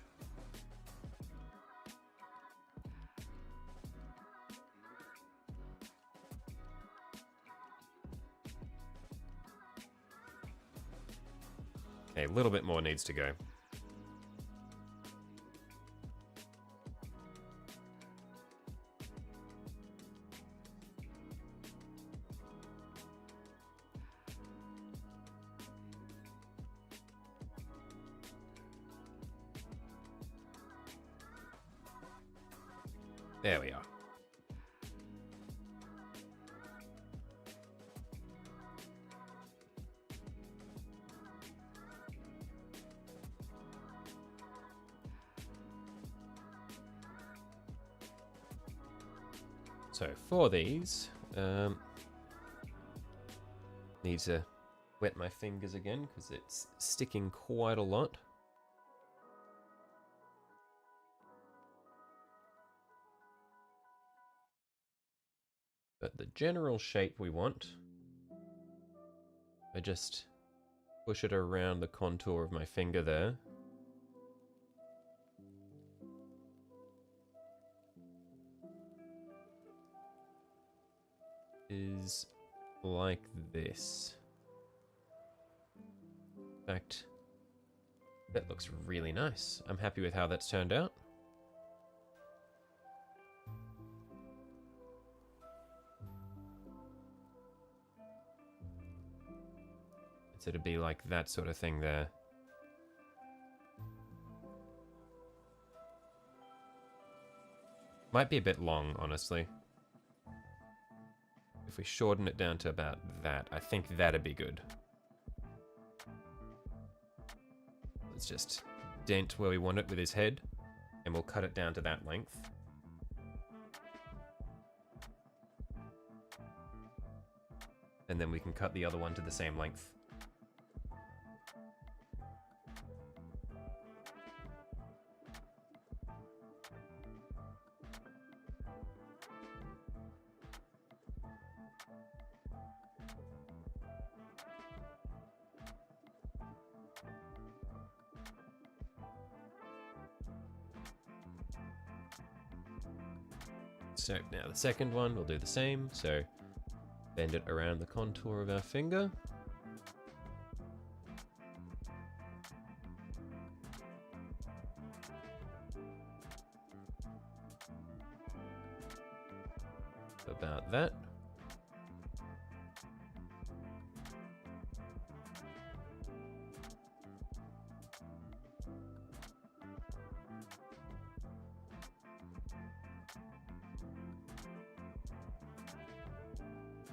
Okay, a little bit more needs to go. There we are. So for these, need to wet my fingers again because it's sticking quite a lot. But the general shape we want, I just push it around the contour of my finger there. Is like this. In fact, that looks really nice. I'm happy with how that's turned out. So it'd be like that sort of thing there. Might be a bit long, honestly. If we shorten it down to about that, I think that'd be good. Let's just dent where we want it with his head, and we'll cut it down to that length. And then we can cut the other one to the same length. So now the second one, we'll do the same. So bend it around the contour of our finger. About that.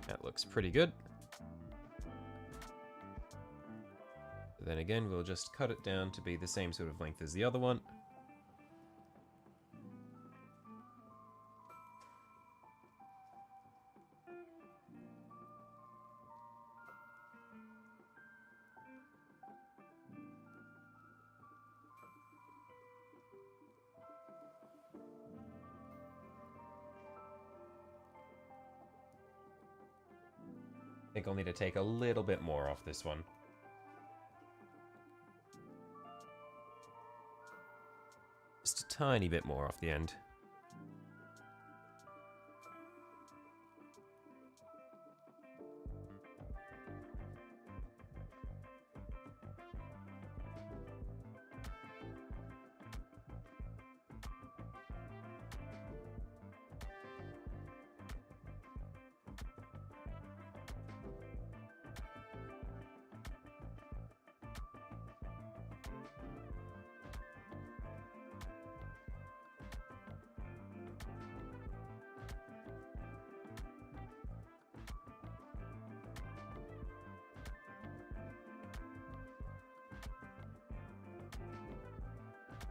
That looks pretty good. Then again, we'll just cut it down to be the same sort of length as the other one. I think I'll need to take a little bit more off this one. Just a tiny bit more off the end.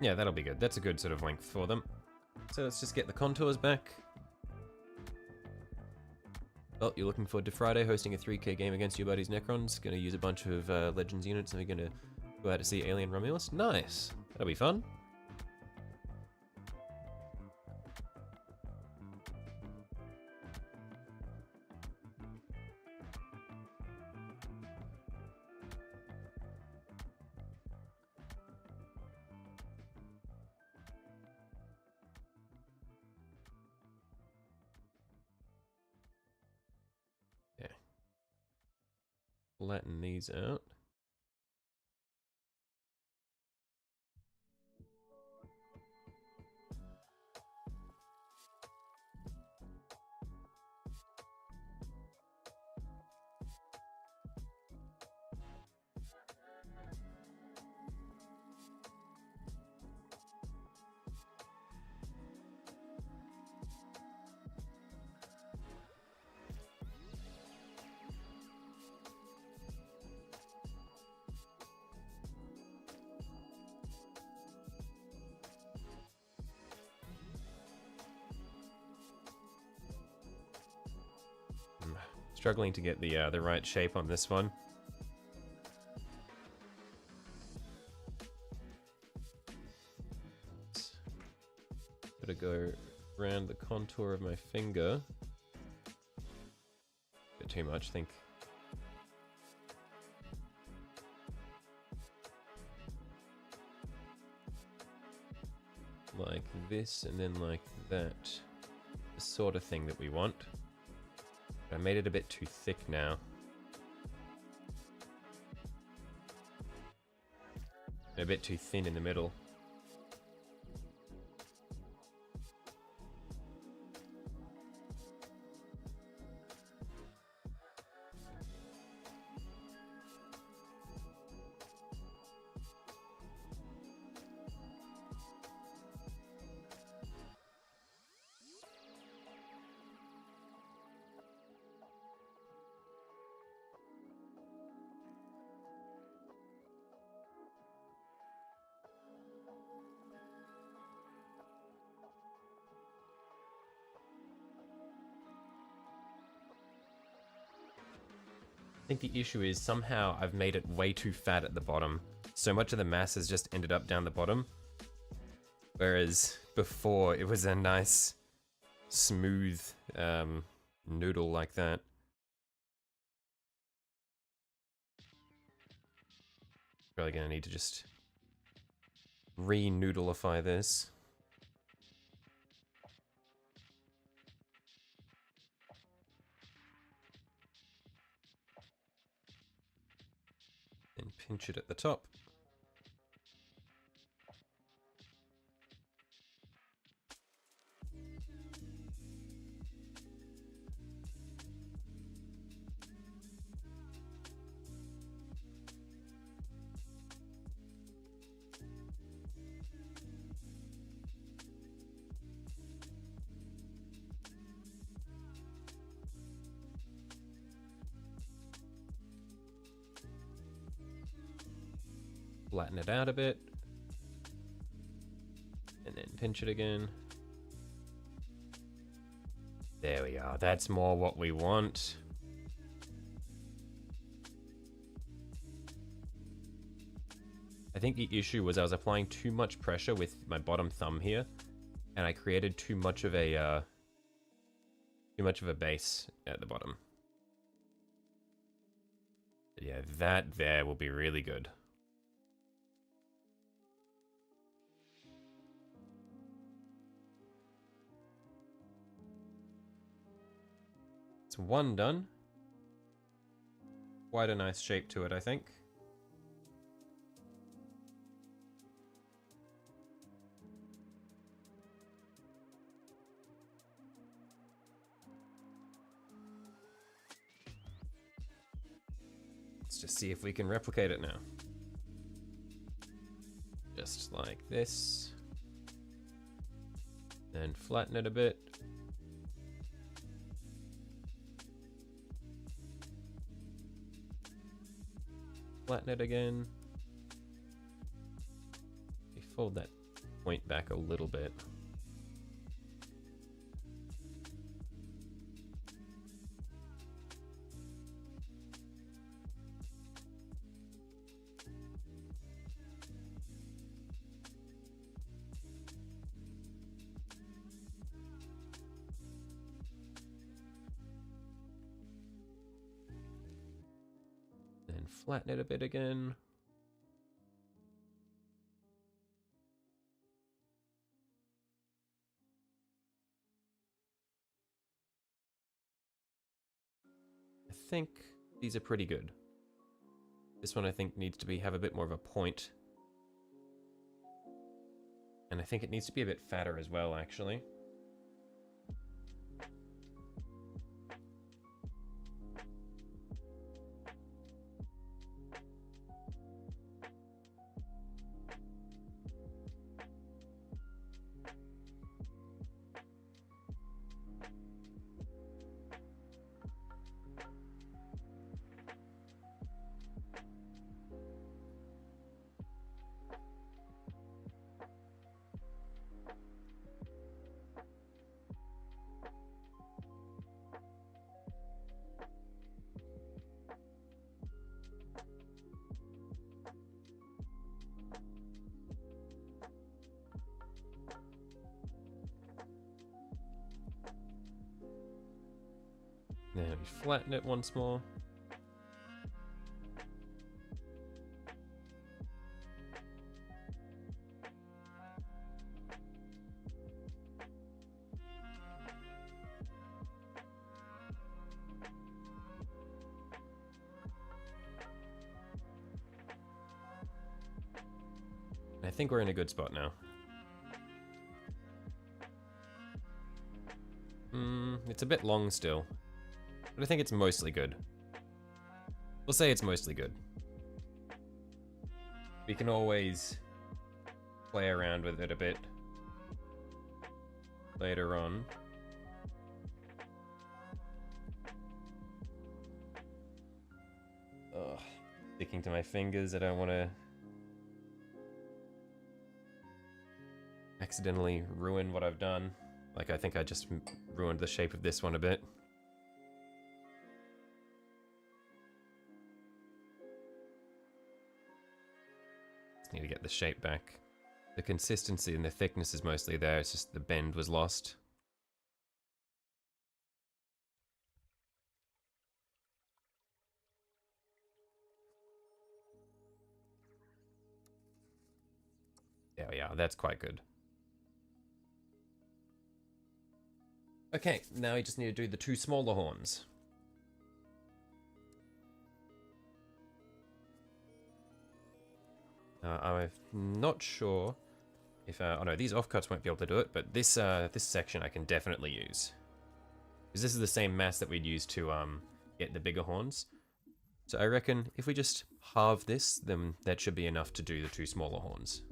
Yeah, that'll be good. That's a good sort of length for them. So let's just get the contours back. Well, you're looking forward to Friday hosting a 3K game against your buddies Necrons. Gonna use a bunch of Legends units and we're gonna go out to see Alien Romulus. Nice! That'll be fun. Flatten these out. Struggling to get the right shape on this one. Gotta go around the contour of my finger. Bit too much, I think. Like this, and then like that. The sort of thing that we want. I made it a bit too thick now. And a bit too thin in the middle. think the issue is somehow I've made it way too fat at the bottom. So much of the mass has just ended up down the bottom. Whereas before it was a nice, smooth noodle like that. Probably gonna need to just re-noodleify this. And pinch it at the top. Flatten it out a bit. And then pinch it again. There we are. That's more what we want. I think the issue was I was applying too much pressure with my bottom thumb here, and I created too much of a base at the bottom. But yeah, that there will be really good. It's one done. Quite a nice shape to it, I think. Let's just see if we can replicate it now. Just like this. Then flatten it a bit. Flatten it again. We fold that point back a little bit. Flatten it a bit again. I think these are pretty good. This one I think needs to have a bit more of a point. And I think it needs to be a bit fatter as well, actually. Now we flatten it once more. I think we're in a good spot now. It's a bit long still, but I think it's mostly good. We'll say it's mostly good. We can always play around with it a bit later on. Ugh, sticking to my fingers, I don't want to accidentally ruin what I've done. Like, I think I just ruined the shape of this one a bit. Just need to get the shape back. The consistency and the thickness is mostly there, it's just the bend was lost. There we are, that's quite good. Okay, now we just need to do the two smaller horns. I'm not sure if... oh no, these offcuts won't be able to do it, but this this section I can definitely use. Because this is the same mass that we'd use to get the bigger horns. So I reckon if we just halve this, then that should be enough to do the two smaller horns.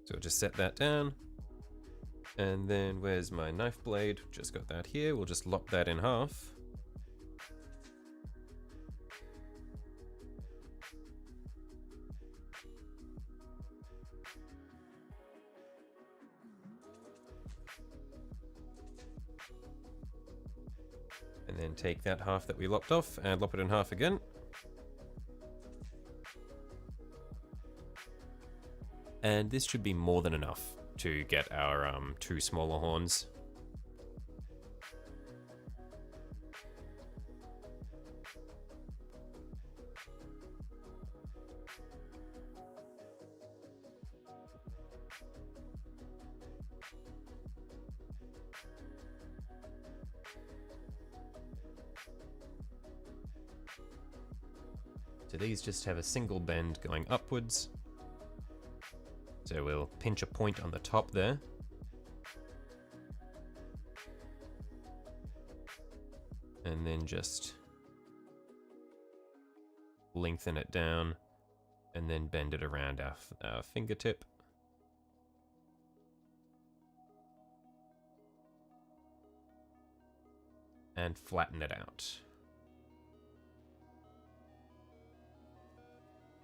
So we'll just set that down. And then where's my knife blade? Just got that here. We'll just lop that in half. And then take that half that we lopped off and lop it in half again. And this should be more than enough to get our two smaller horns. So these just have a single bend going upwards. So we'll pinch a point on the top there. And then just lengthen it down and then bend it around our fingertip. And flatten it out.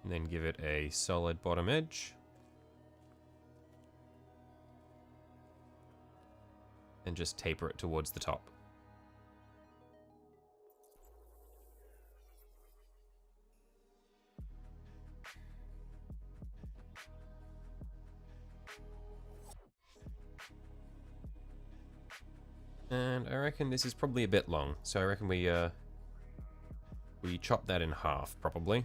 And then give it a solid bottom edge. And just taper it towards the top. And I reckon this is probably a bit long, so I reckon we chop that in half, probably.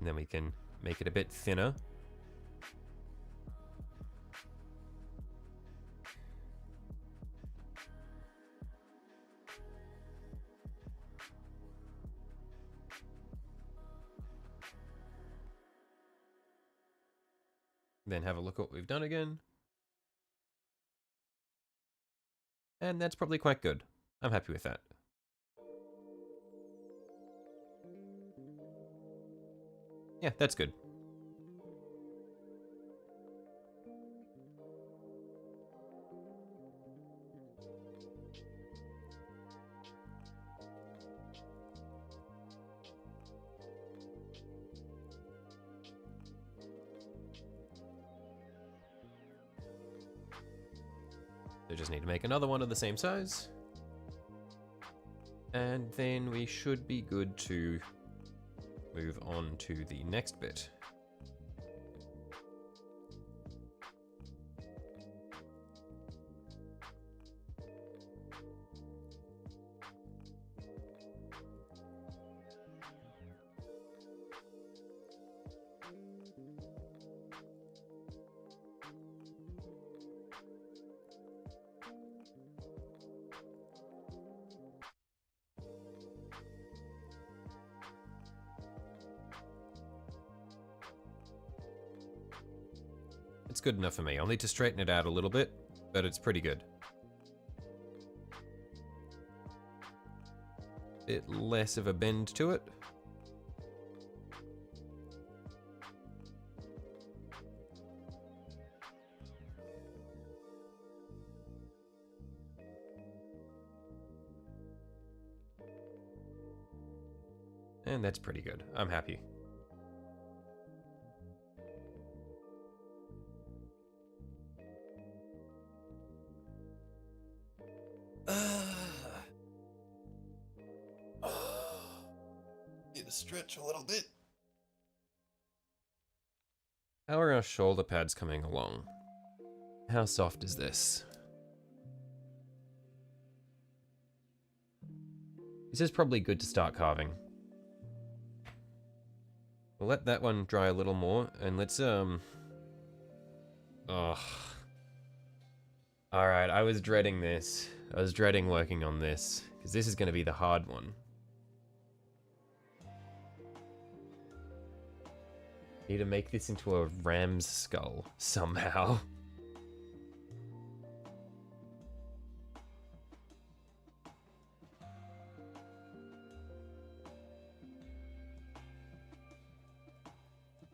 And then we can make it a bit thinner. Then have a look at what we've done again. And that's probably quite good. I'm happy with that. Yeah, that's good. So just need to make another one of the same size. And then we should be good to move on to the next bit. It's good enough for me. I'll need to straighten it out a little bit, but it's pretty good. Bit less of a bend to it. And that's pretty good. I'm happy. Need to stretch a little bit. How are our shoulder pads coming along? How soft is this? This is probably good to start carving. We'll let that one dry a little more, and let's, Alright, I was dreading this. I was dreading working on this, because this is going to be the hard one. Need to make this into a ram's skull, somehow.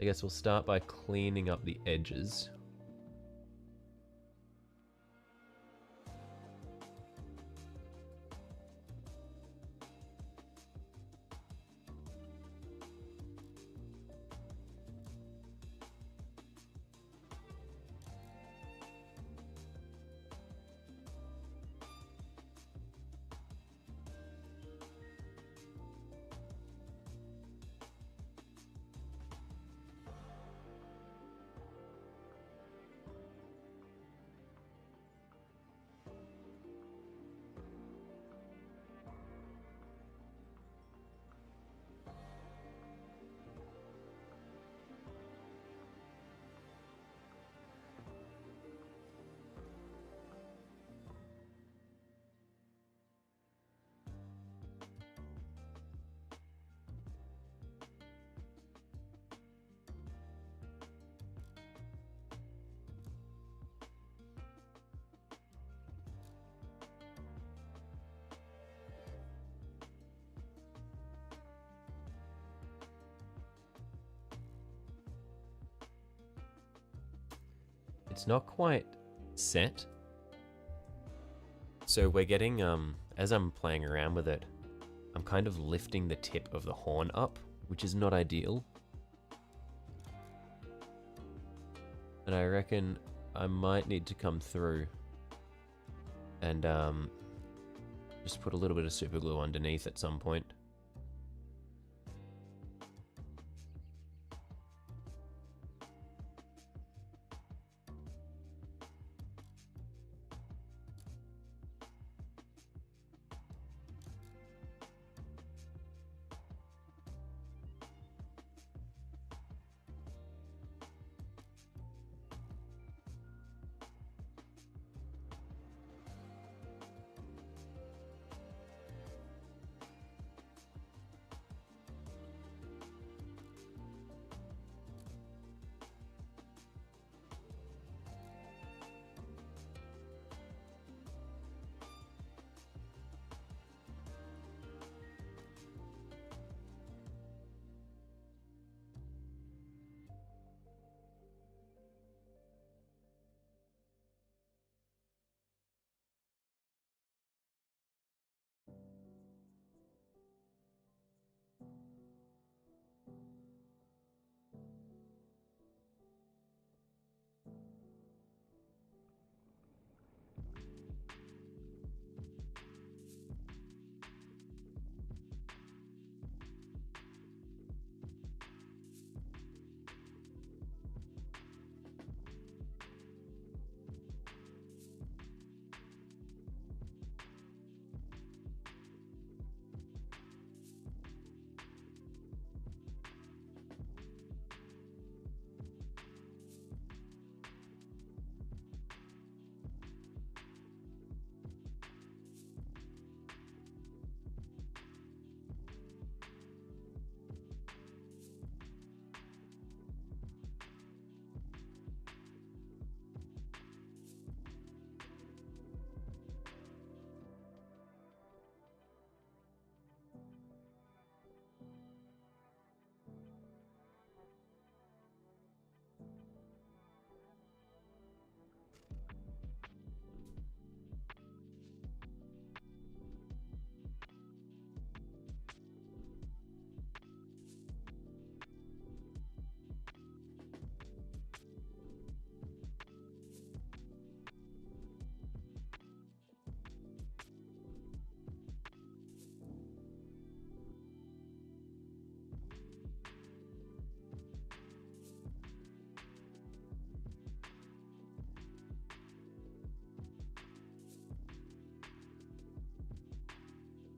I guess we'll start by cleaning up the edges. It's not quite set. So we're getting, as I'm playing around with it, I'm kind of lifting the tip of the horn up, which is not ideal. And I reckon I might need to come through and just put a little bit of super glue underneath at some point.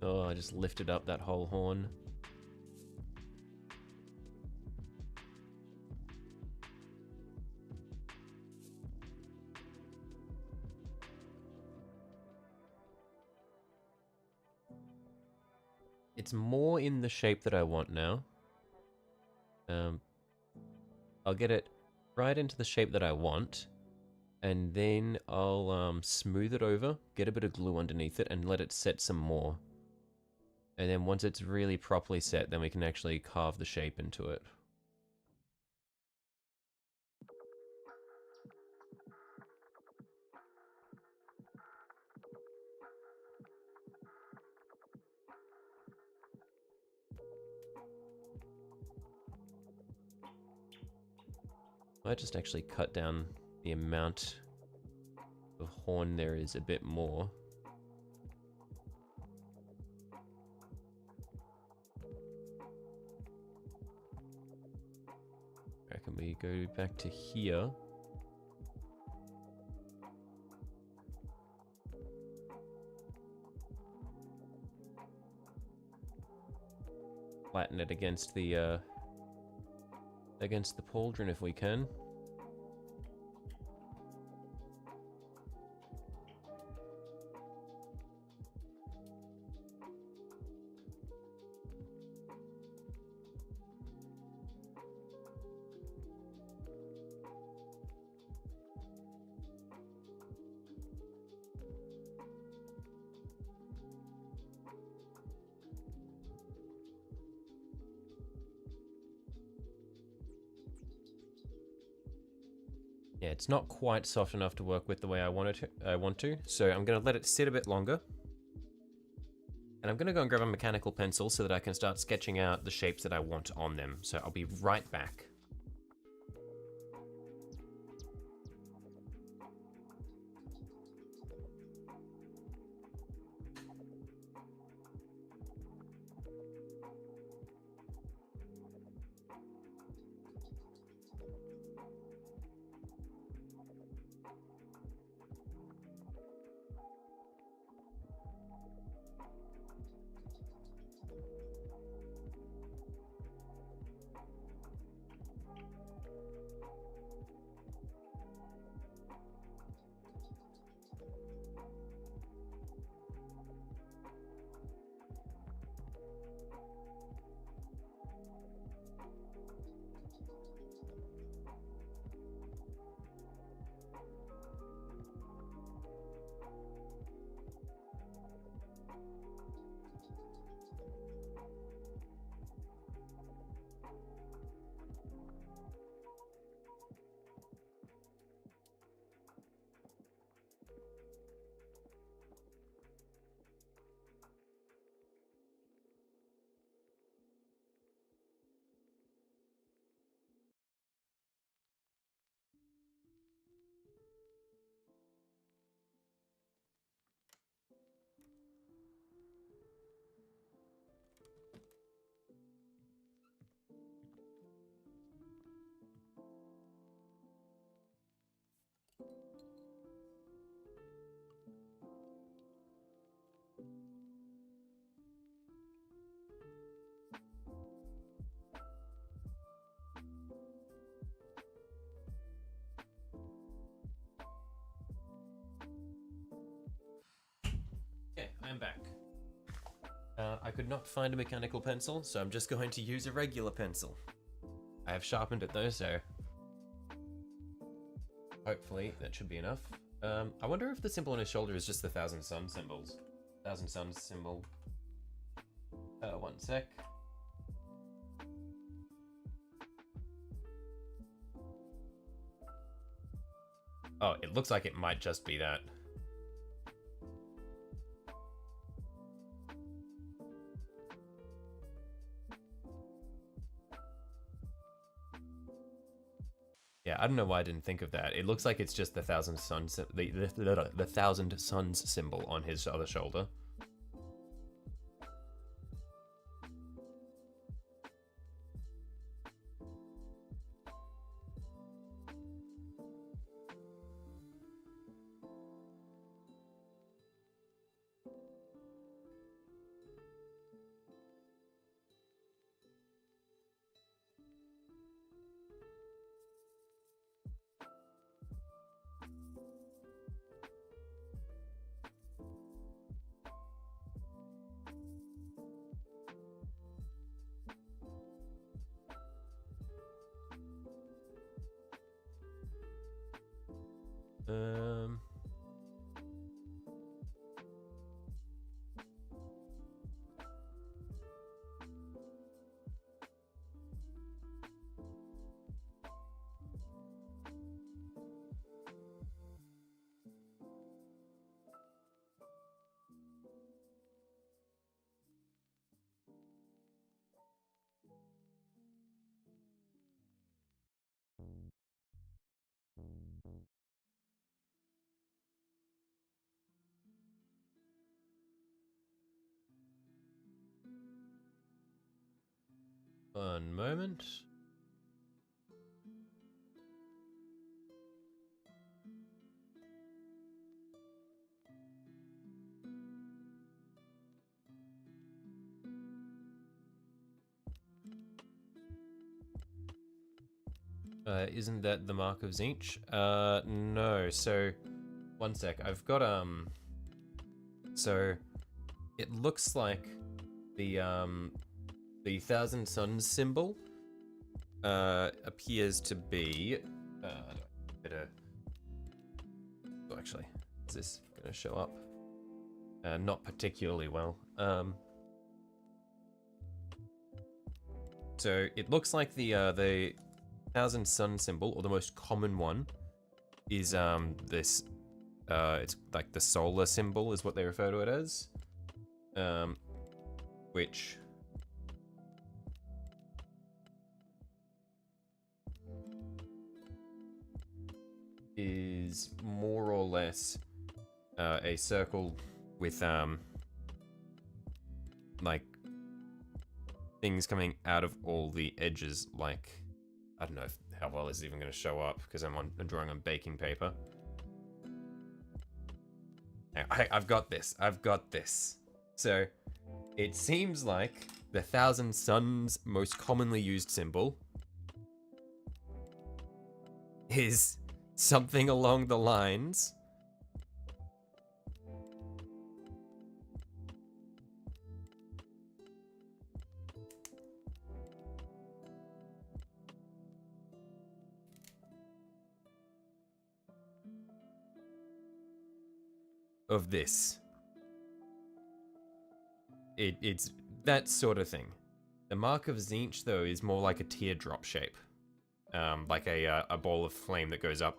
Oh, I just lifted up that whole horn. It's more in the shape that I want now. I'll get it right into the shape that I want, and then I'll smooth it over, get a bit of glue underneath it, and let it set some more. And then once it's really properly set, then we can actually carve the shape into it. I might just actually cut down the amount of horn there is a bit more. I reckon we go back to here. Flatten it against the pauldron if we can. Yeah, it's not quite soft enough to work with the way I want to, so I'm going to let it sit a bit longer. And I'm going to go and grab a mechanical pencil so that I can start sketching out the shapes that I want on them. So I'll be right back. Okay, I'm back. I could not find a mechanical pencil, so I'm just going to use a regular pencil. I have sharpened it though, so hopefully that should be enough. I wonder if the symbol on his shoulder is just the Thousand Suns symbols. Thousand Suns symbol. One sec. Oh, it looks like it might just be that. Yeah, I don't know why I didn't think of that. It looks like it's just the Thousand Suns, the Thousand Suns symbol on his other shoulder. One moment. Isn't that the mark of Zinch? No. So, one sec. I've got So, it looks like the Thousand Suns symbol appears to be. Better. Oh, actually, is this gonna show up? Not particularly well. So it looks like the Thousand Sun symbol, or the most common one, is this. It's like the solar symbol is what they refer to it as, which is more or less a circle with like things coming out of all the edges. Like, I don't know how well this is even going to show up because I'm drawing on baking paper. I've got this. So it seems like the Thousand Suns most commonly used symbol is something along the lines of this. It's that sort of thing. The mark of Zinch, though, is more like a teardrop shape. Like a ball of flame that goes up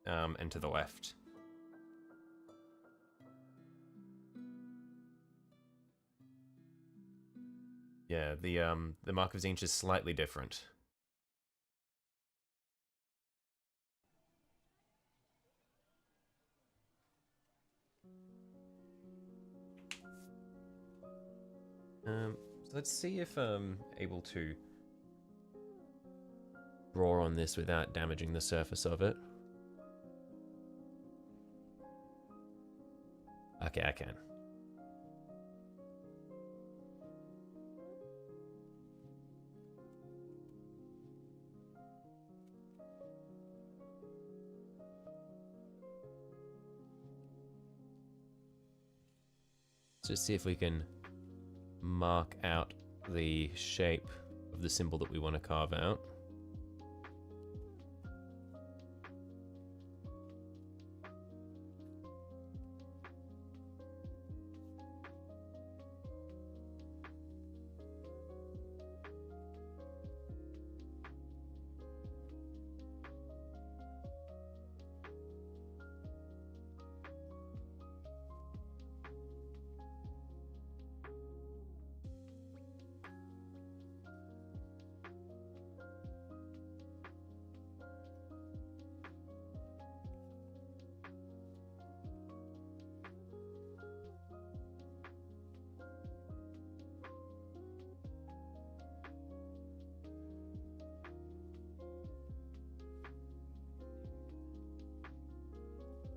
and to the left. Yeah, the mark of Zinch is slightly different. So let's see if I'm able to draw on this without damaging the surface of it. Okay, I can. Let's just see if we can mark out the shape of the symbol that we want to carve out.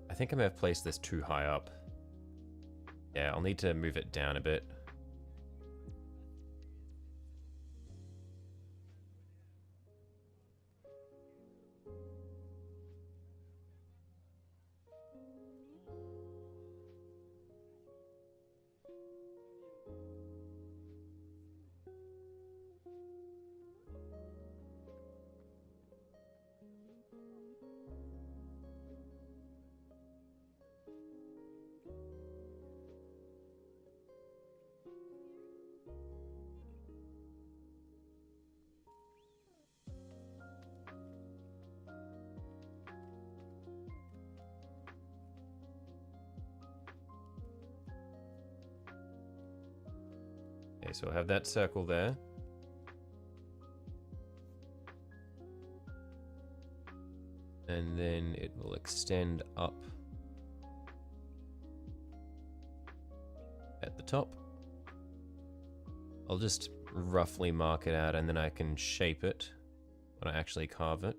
I think I may have placed this too high up. Yeah, I'll need to move it down a bit. Okay, so I'll have that circle there. And then it will extend up at the top. I'll just roughly mark it out, and then I can shape it when I actually carve it.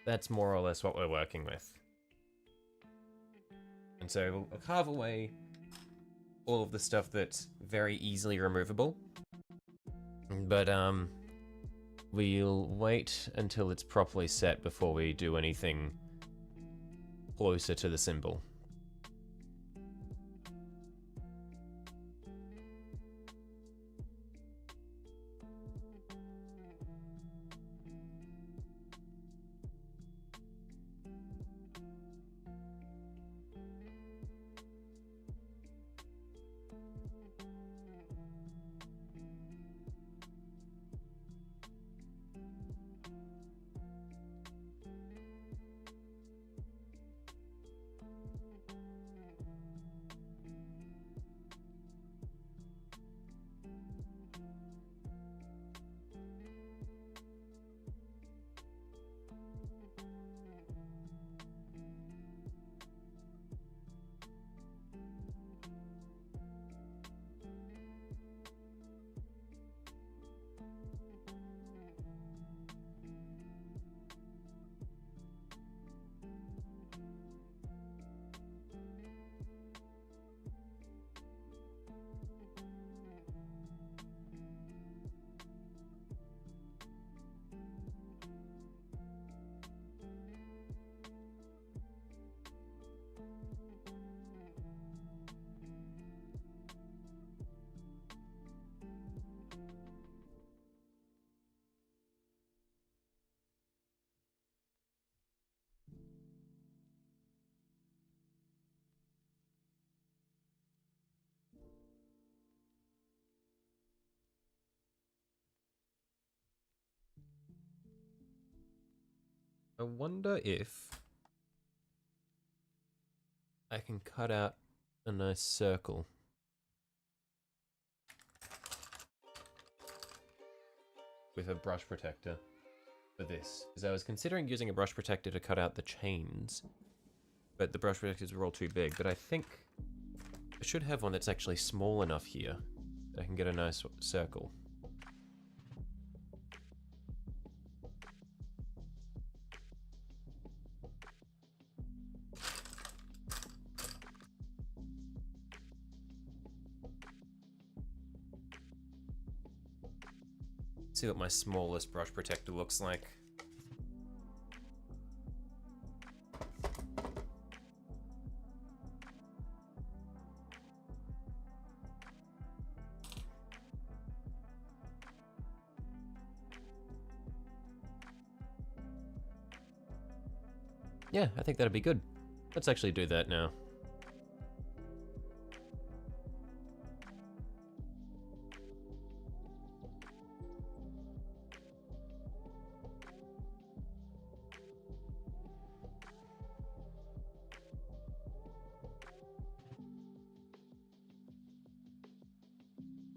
That's more or less what we're working with. And so I'll carve away all of the stuff that's very easily removable. But we'll wait until it's properly set before we do anything closer to the symbol. I wonder if I can cut out a nice circle with a brush protector for this. Because I was considering using a brush protector to cut out the chains, but the brush protectors were all too big. But I think I should have one that's actually small enough here that I can get a nice circle. See what my smallest brush protector looks like. Yeah, I think that'd be good. Let's actually do that now.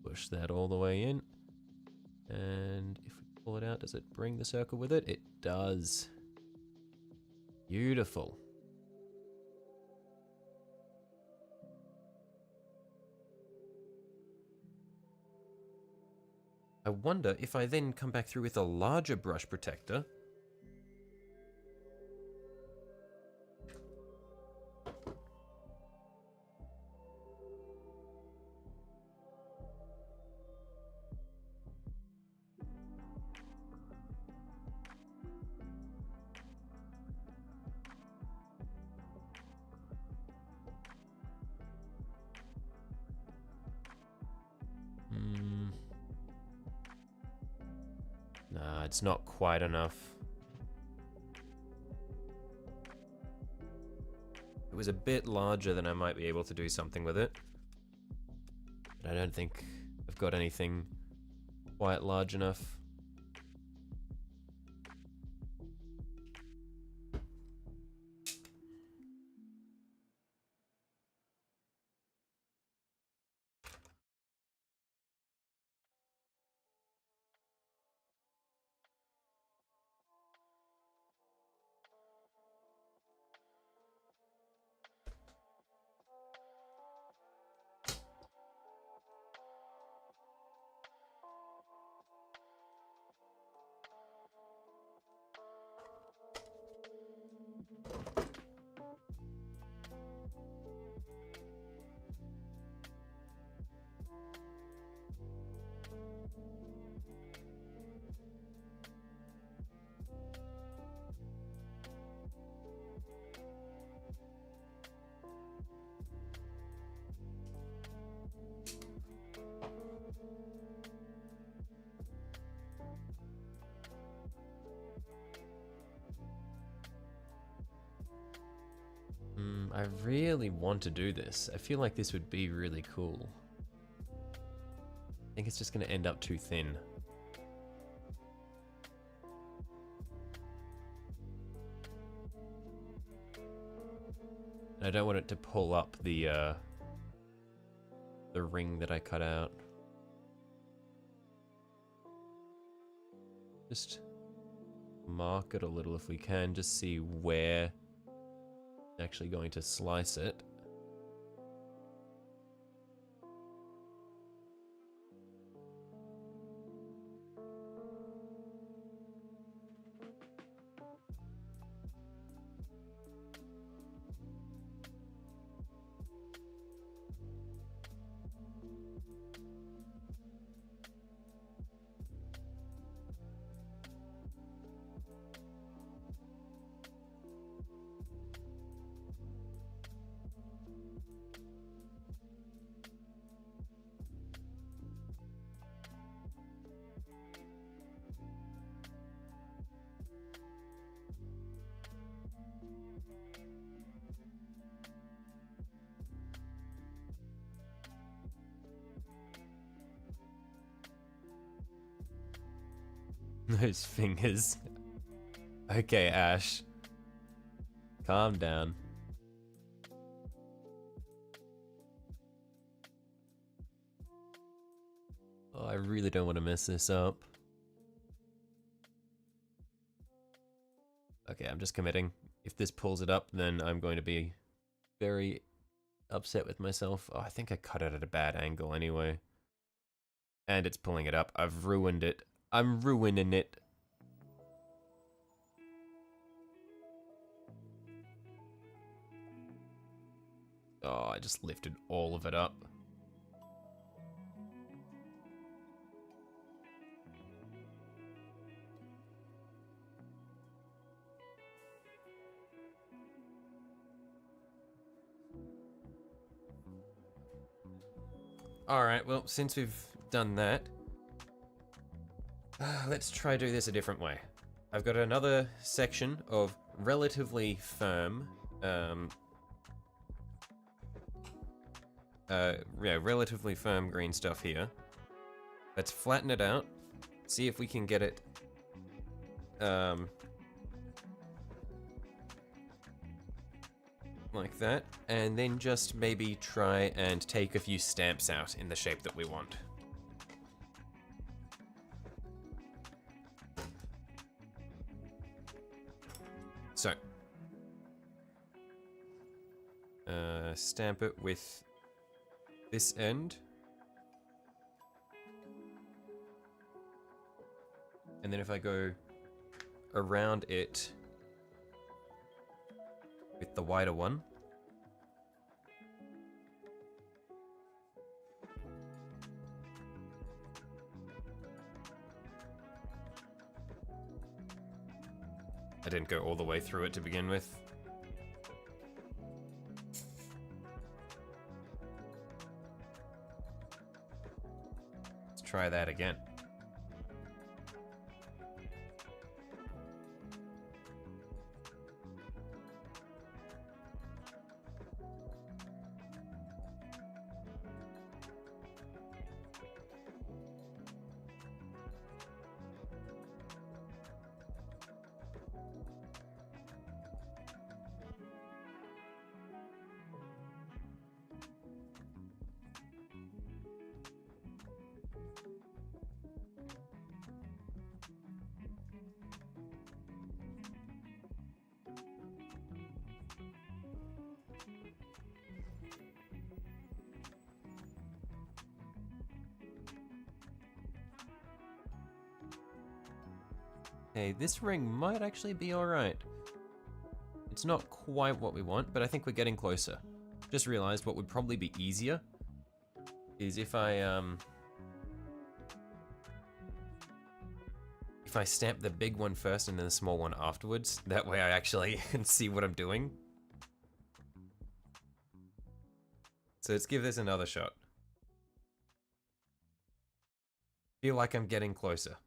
Push that all the way in. And if we pull it out, does it bring the circle with it? It does. Beautiful. I wonder if I then come back through with a larger brush protector. Nah, it's not quite enough. was a bit larger, then I might be able to do something with it. But I don't think I've got anything quite large enough. I really want to do this. I feel like this would be really cool. I think it's just going to end up too thin. And I don't want it to pull up the ring that I cut out. Just mark it a little if we can, just see where it's actually going to slice it. Those fingers. Okay, Ash. Calm down. Oh, I really don't want to mess this up. Okay, I'm just committing. If this pulls it up, then I'm going to be very upset with myself. Oh, I think I cut it at a bad angle anyway. And it's pulling it up. I've ruined it. I'm ruining it. Oh, I just lifted all of it up. Alright, well, since we've done that, let's try do this a different way. I've got another section of relatively firm, relatively firm green stuff here. Let's flatten it out, see if we can get it, like that, and then just maybe try and take a few stamps out in the shape that we want. So, stamp it with this end. And then if I go around it with the wider one, I didn't go all the way through it to begin with. Let's try that again. Okay, this ring might actually be alright. It's not quite what we want, but I think we're getting closer. Just realized what would probably be easier is if I stamp the big one first and then the small one afterwards. That way I actually can see what I'm doing. So let's give this another shot. Feel like I'm getting closer.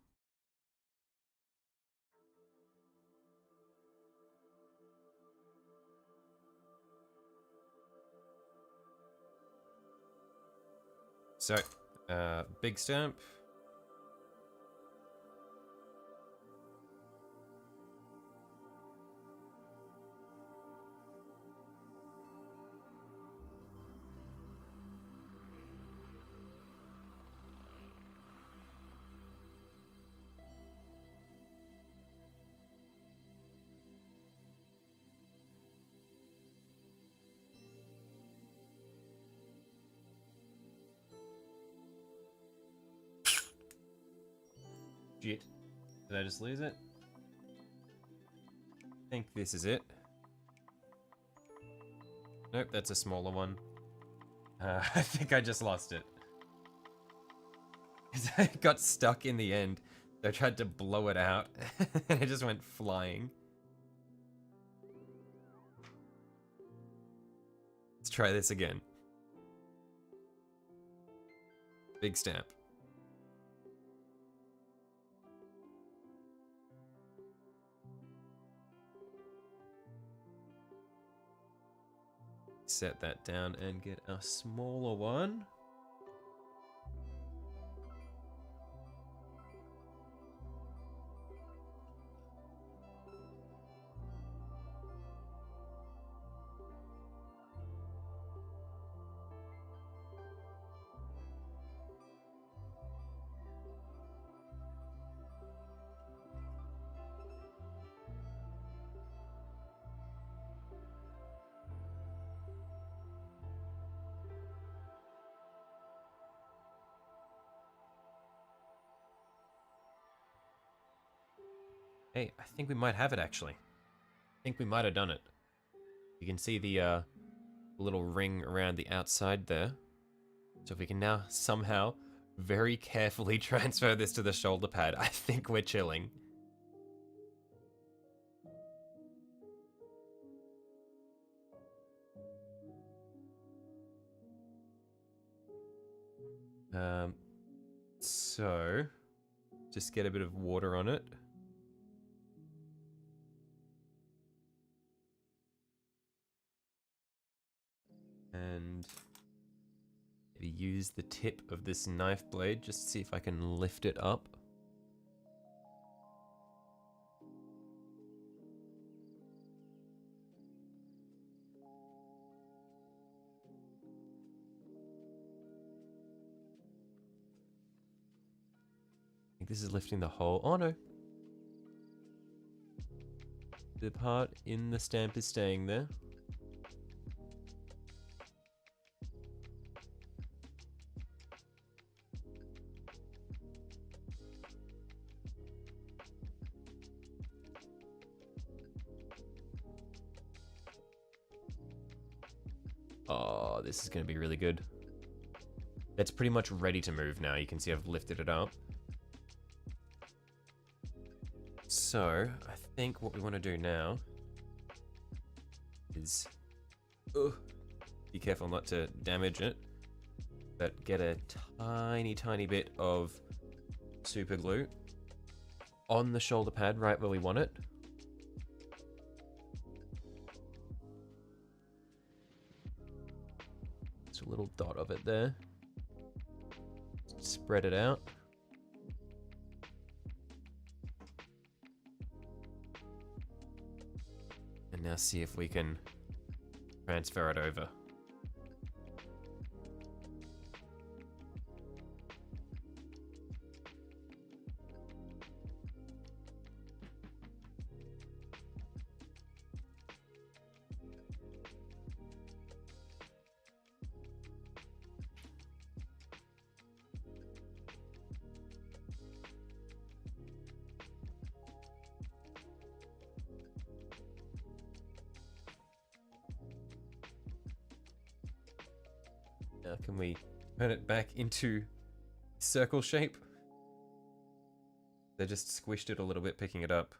So, big stamp. Shit. Did I just lose it? I think this is it. Nope, that's a smaller one. I think I just lost it. I got stuck in the end. I tried to blow it out, and it just went flying. Let's try this again. Big stamp. Set that down and get a smaller one. Hey, I think we might have it actually. I think we might have done it. You can see the little ring around the outside there. So if we can now somehow very carefully transfer this to the shoulder pad, I think we're chilling. So just get a bit of water on it. And maybe use the tip of this knife blade just to see if I can lift it up. I think this is lifting the whole... Oh no! The part in the stamp is staying there. Oh, this is going to be really good. That's pretty much ready to move now. You can see I've lifted it up. So, I think what we want to do now is be careful not to damage it, but get a tiny bit of super glue on the shoulder pad right where we want it. Just a little dot of it there. Spread it out. And now see if we can transfer it over. Now can we turn it back into circle shape? They just squished it a little bit picking it up.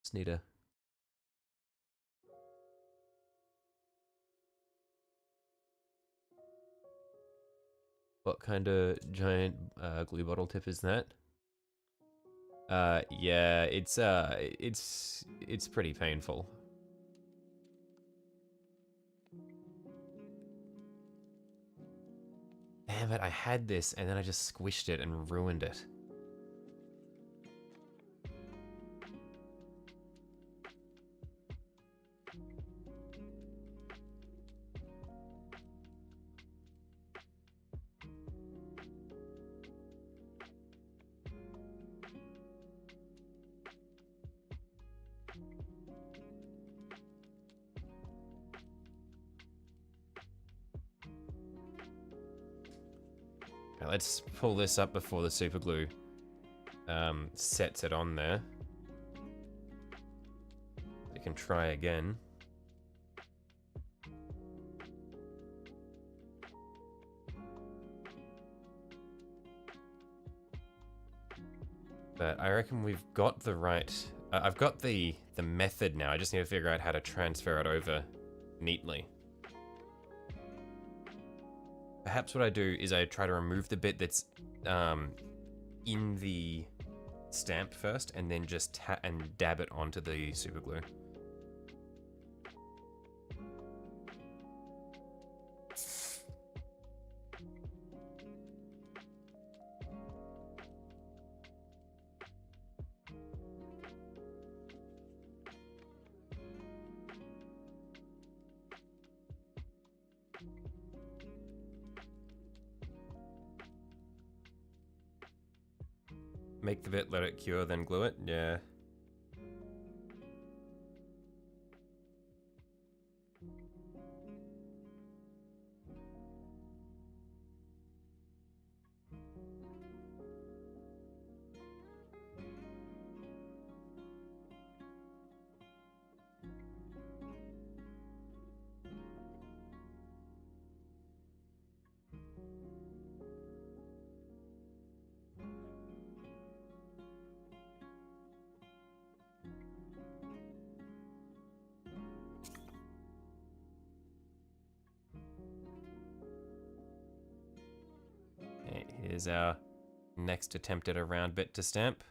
Just need a... What kind of giant glue bottle tip is that? Yeah, it's pretty painful. Damn it, I had this and then I just squished it and ruined it. Okay, let's pull this up before the super glue sets it on there. We can try again. But I reckon we've got the right... I've got the method now. I just need to figure out how to transfer it over neatly. Perhaps what I do is I try to remove the bit that's in the stamp first, and then just dab it onto the super glue. Make the bit, let it cure, then glue it? Yeah. Okay, here's our next attempt at a round bit to stamp.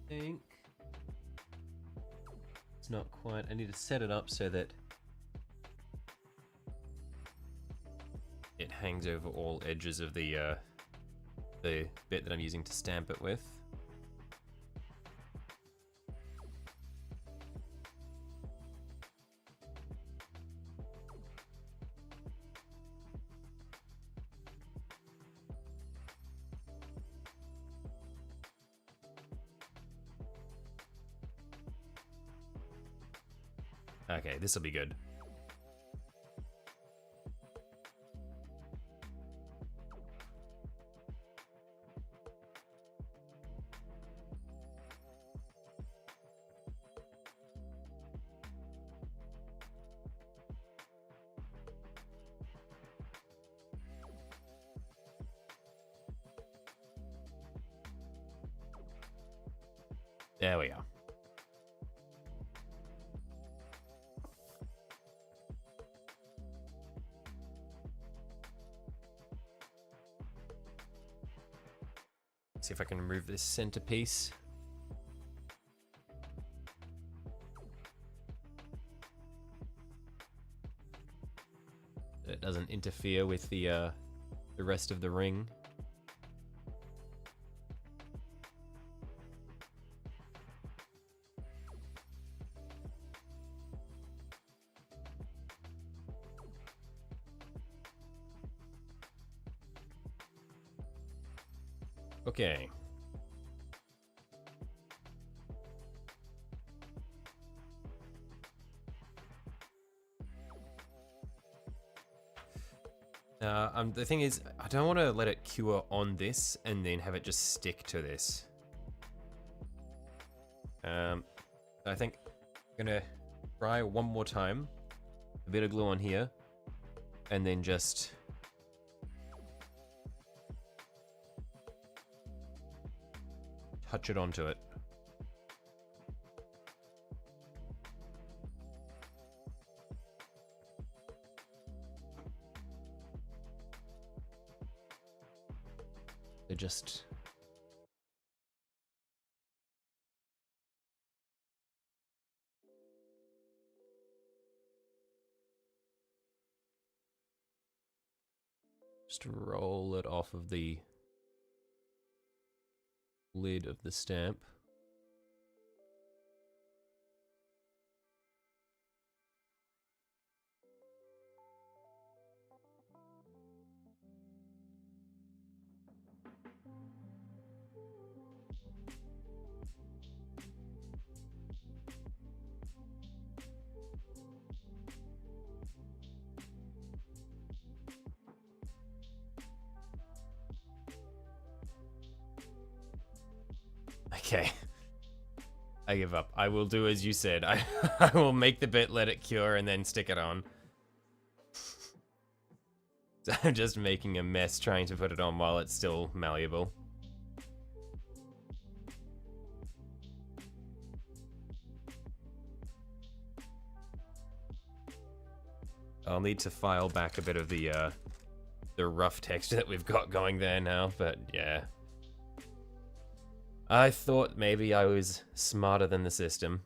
Think it's not quite. I need to set it up so that it hangs over all edges of the bit that I'm using to stamp it with. Okay, this will be good. There we are. See if I can remove this centerpiece. It doesn't interfere with the rest of the ring. Okay. The thing is, I don't want to let it cure on this and then have it just stick to this. I think I'm gonna try one more time, a bit of glue on here, and then just touch it onto it. Just roll it off of the lid of the stamp. Okay. I give up. I will do as you said. I will make the bit, let it cure, and then stick it on. So I'm just making a mess trying to put it on while it's still malleable. I'll need to file back a bit of the rough texture that we've got going there now, but yeah. I thought maybe I was smarter than the system.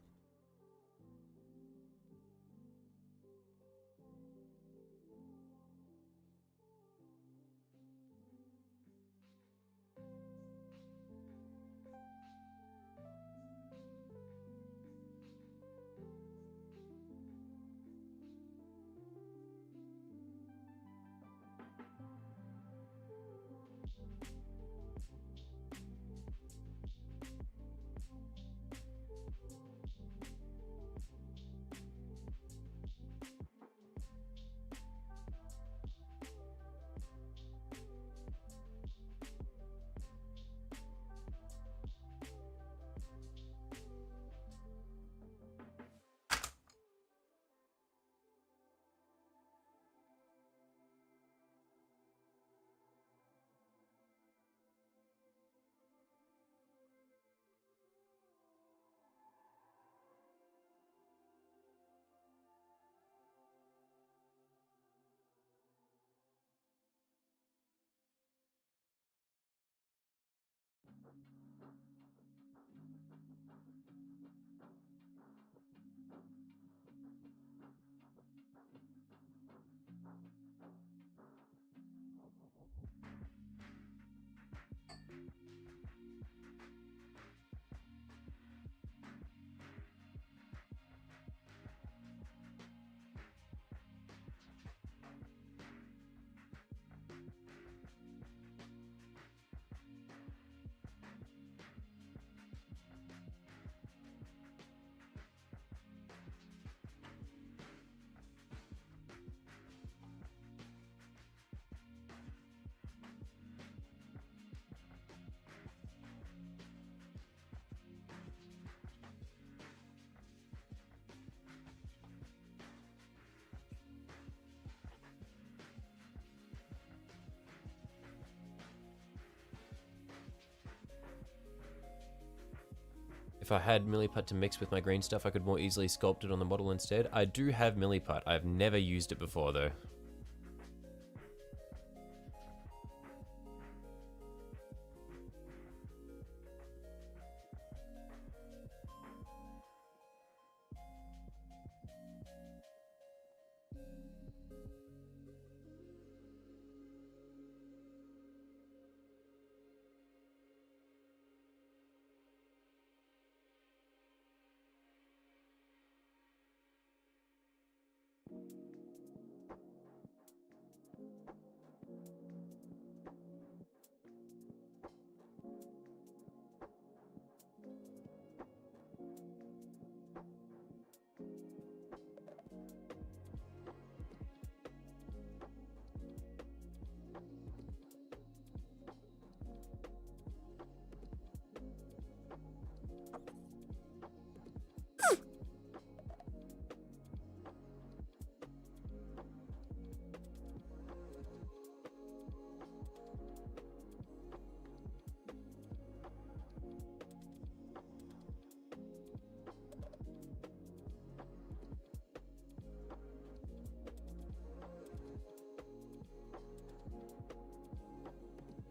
If I had Milliput to mix with my green stuff, I could more easily sculpt it on the model instead. I do have Milliput. I've never used it before, though.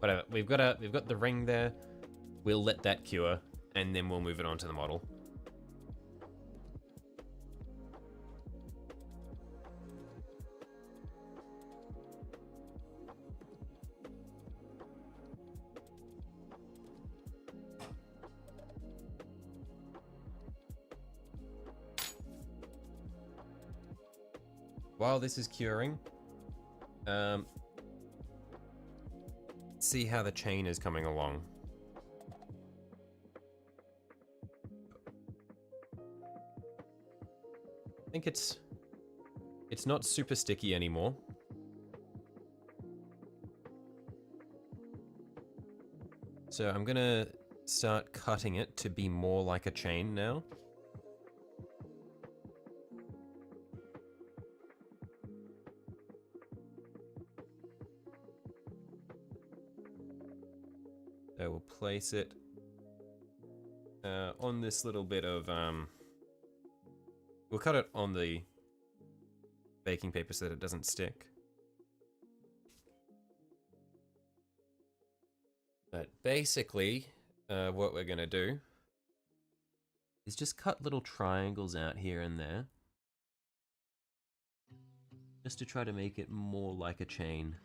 Whatever. We've got the ring there. We'll let that cure, and then we'll move it on to the model. While this is curing, see how the chain is coming along. I think it's not super sticky anymore. So I'm gonna start cutting it to be more like a chain now. So we'll place it on this little bit of, we'll cut it on the baking paper so that it doesn't stick. But basically, what we're gonna do is just cut little triangles out here and there, just to try to make it more like a chain.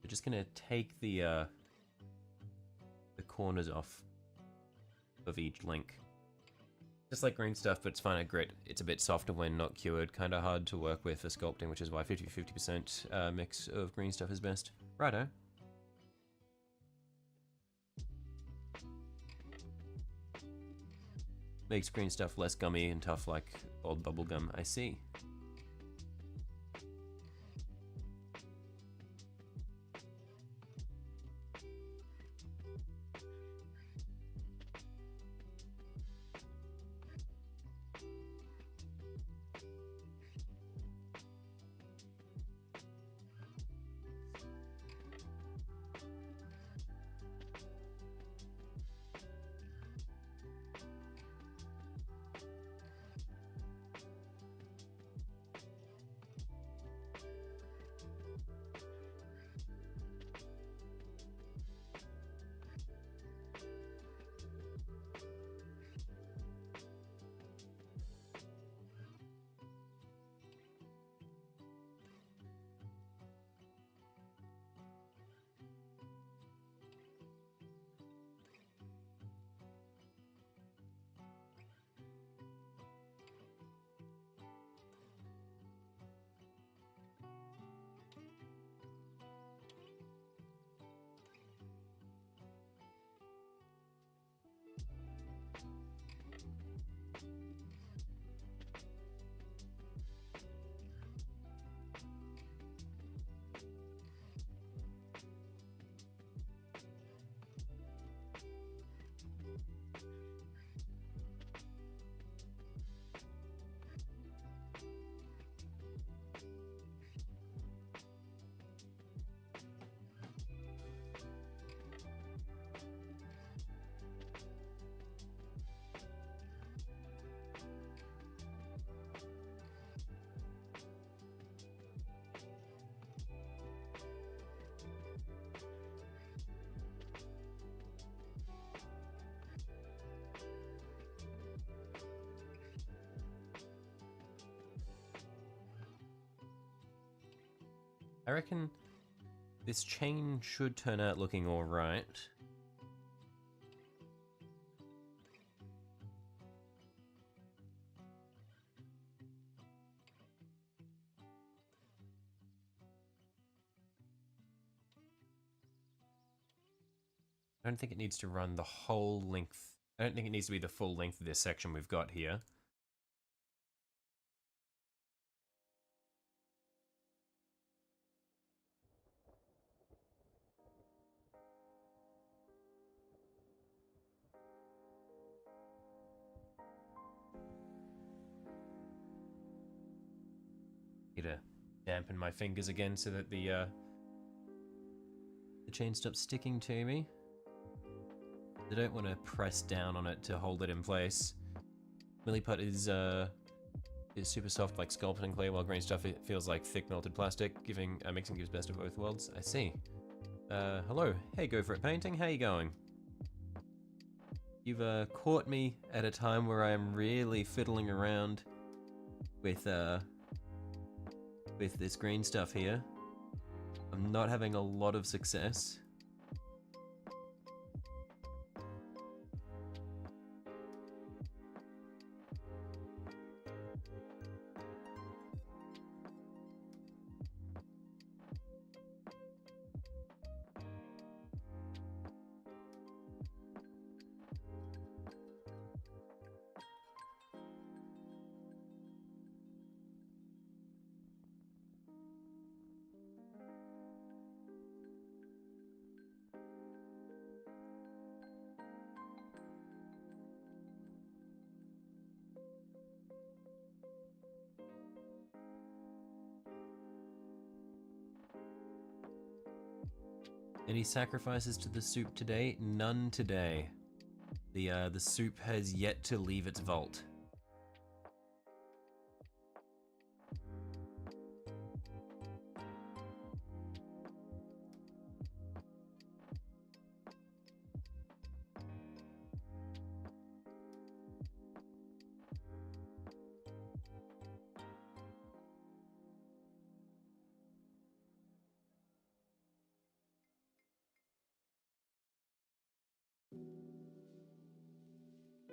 We're just gonna take the corners off of each link. Just like green stuff, but it's finer grit. It's a bit softer when not cured, kind of hard to work with for sculpting, which is why 50-50% mix of green stuff is best. Righto. Makes green stuff less gummy and tough like old bubblegum, I see. I reckon this chain should turn out looking alright. I don't think it needs to run the whole length. I don't think it needs to be the full length of this section we've got here. Need to dampen my fingers again so that the chain stops sticking to me. I don't want to press down on it to hold it in place. Milliput is is super soft like sculpting clay, while green stuff it feels like thick melted plastic, mixing gives best of both worlds. I see. Hello. Hey, Go For It Painting, how you going? You've caught me at a time where I am really fiddling around with this green stuff here. I'm not having a lot of success. Any sacrifices to the soup today? None today. The soup has yet to leave its vault.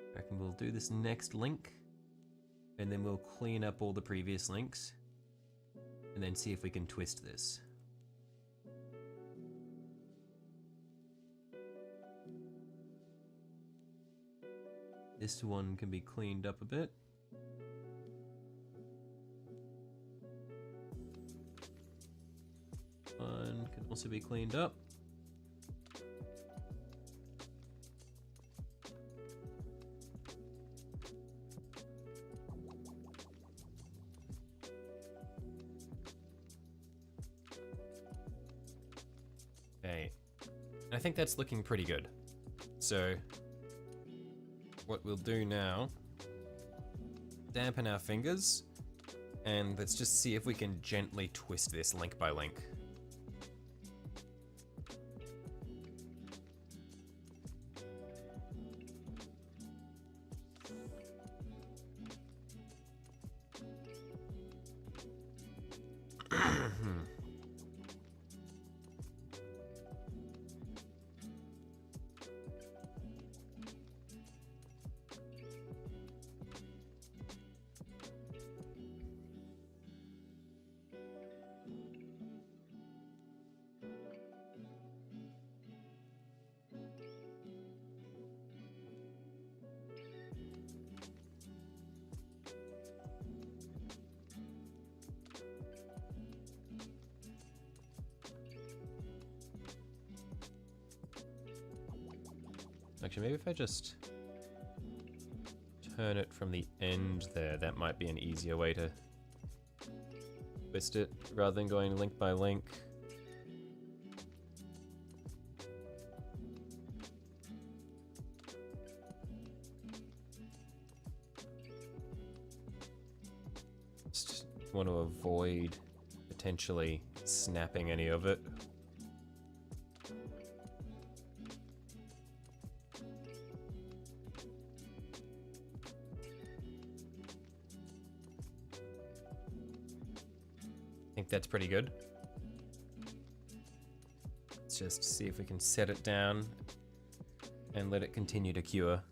I reckon we'll do this next link, and then we'll clean up all the previous links, and then see if we can twist this. This one can be cleaned up a bit. One can also be cleaned up. Okay, I think that's looking pretty good. So what we'll do now, dampen our fingers, and let's just see if we can gently twist this link by link. Actually, maybe if I just turn it from the end there, that might be an easier way to twist it, rather than going link by link. Just want to avoid potentially snapping any of it. I think that's pretty good. Let's just see if we can set it down and let it continue to cure.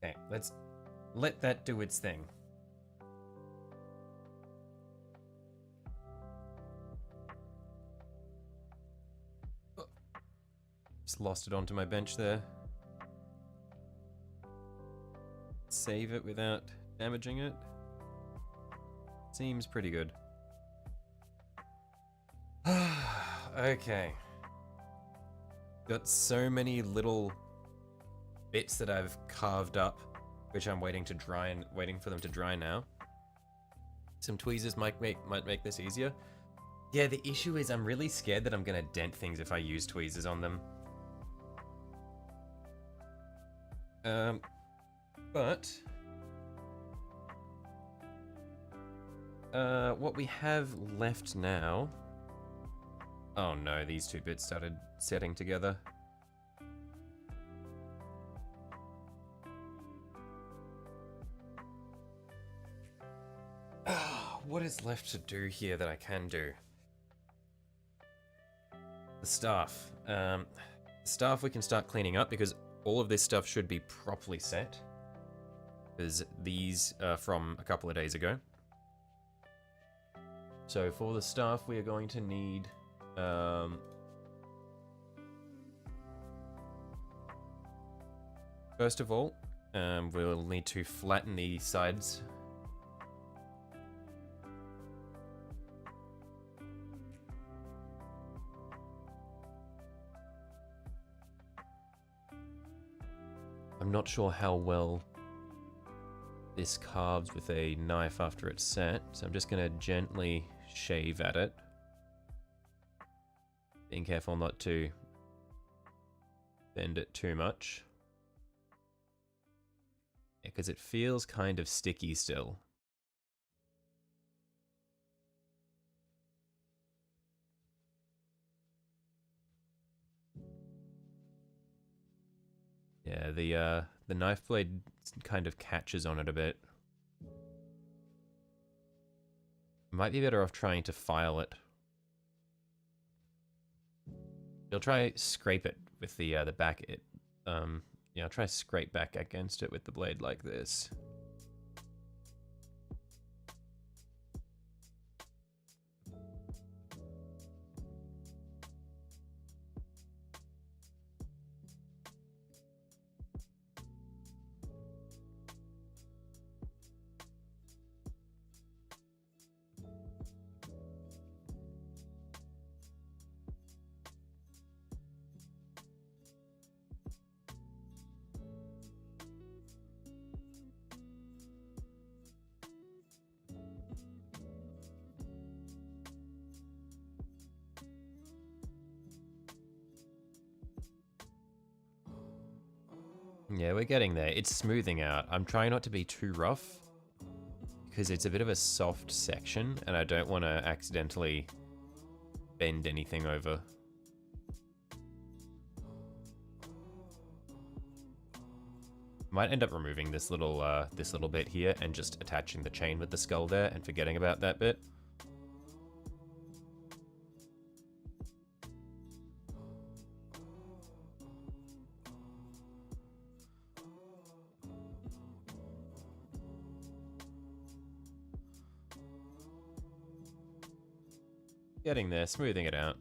Okay, let's let that do its thing. Just lost it onto my bench there. Save it without damaging it. Seems pretty good. Okay. Got so many little bits that I've carved up which I'm waiting to dry and waiting for them to dry now. Some tweezers might make this easier. Yeah, the issue is I'm really scared that I'm gonna dent things if I use tweezers on them. But what we have left now... Oh no, these two bits started setting together. What is left to do here that I can do? The staff. The staff we can start cleaning up because all of this stuff should be properly set. Because these are from a couple of days ago. So for the staff we are going to need... First of all, we'll need to flatten the sides. I'm not sure how well this carves with a knife after it's set, so I'm just going to gently shave at it. Being careful not to bend it too much. Because it feels kind of sticky still. Yeah, the knife blade kind of catches on it a bit. Might be better off trying to file it. You'll try scrape it with the back. Yeah, I'll try scrape back against it with the blade like this. Yeah, we're getting there. It's smoothing out. I'm trying not to be too rough because it's a bit of a soft section and I don't want to accidentally bend anything over. Might end up removing this little bit here and just attaching the chain with the skull there and forgetting about that bit. Getting there, smoothing it out.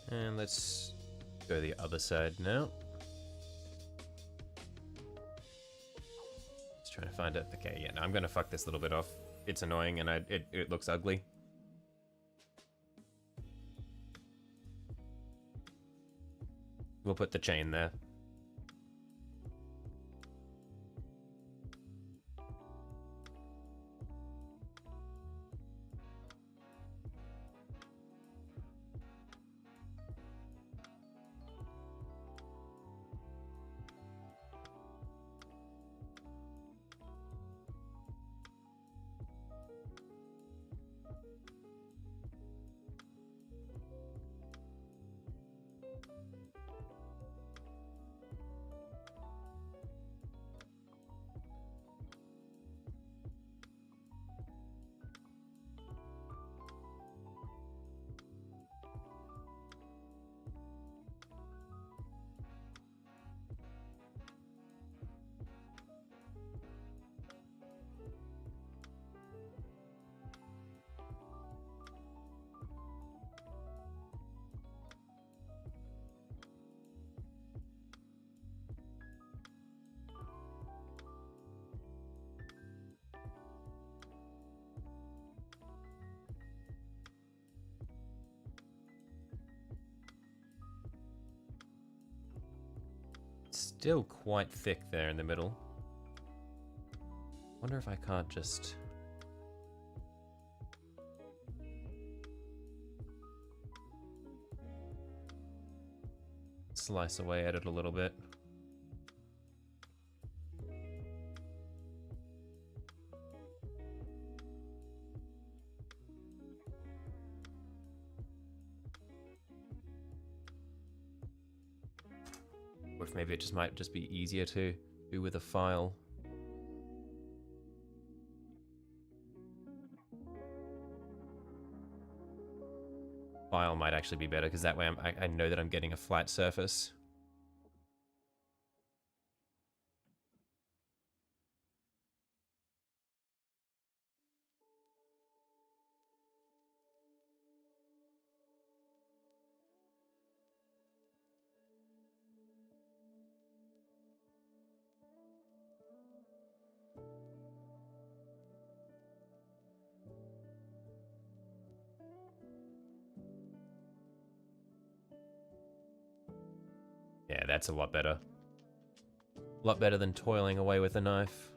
And let's go the other side now. Just trying to find it. Okay, yeah, no, I'm gonna fuck this little bit off. It's annoying and it looks ugly. We'll put the chain there. still quite thick there in the middle. Wonder if I can't just... slice away at it a little bit. Or if maybe it just might just be easier to do with a file. File might actually be better because that way I know that I'm getting a flat surface. Yeah, that's a lot better. A lot better than toiling away with a knife.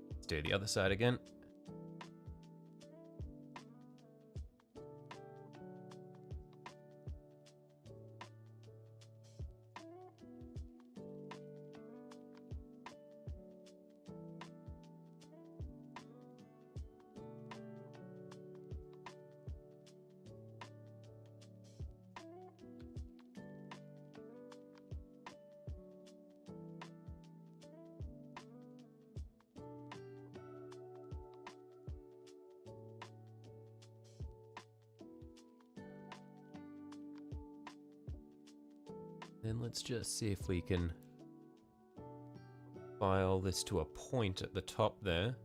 Let's do the other side again. Then let's just see if we can file this to a point at the top there.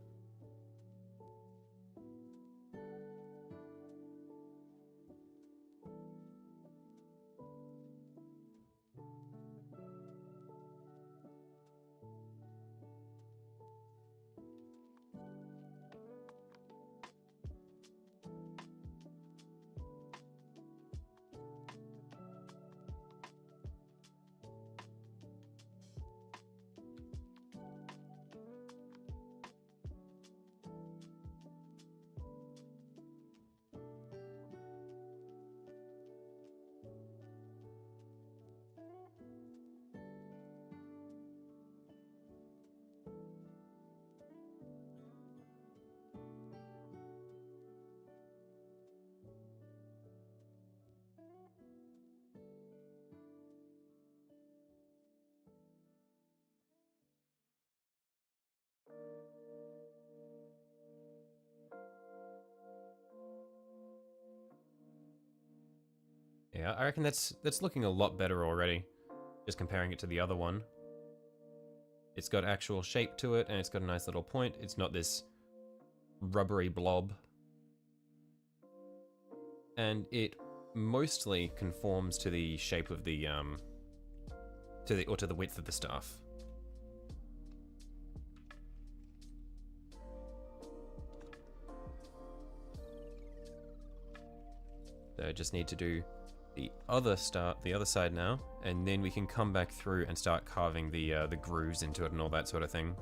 Yeah, I reckon that's looking a lot better already, just comparing it to the other one. It's got actual shape to it, and it's got a nice little point. It's not this rubbery blob. And it mostly conforms to the shape of the to the width of the staff. So I just need to do the other side now, and then we can come back through and start carving the grooves into it and all that sort of thing.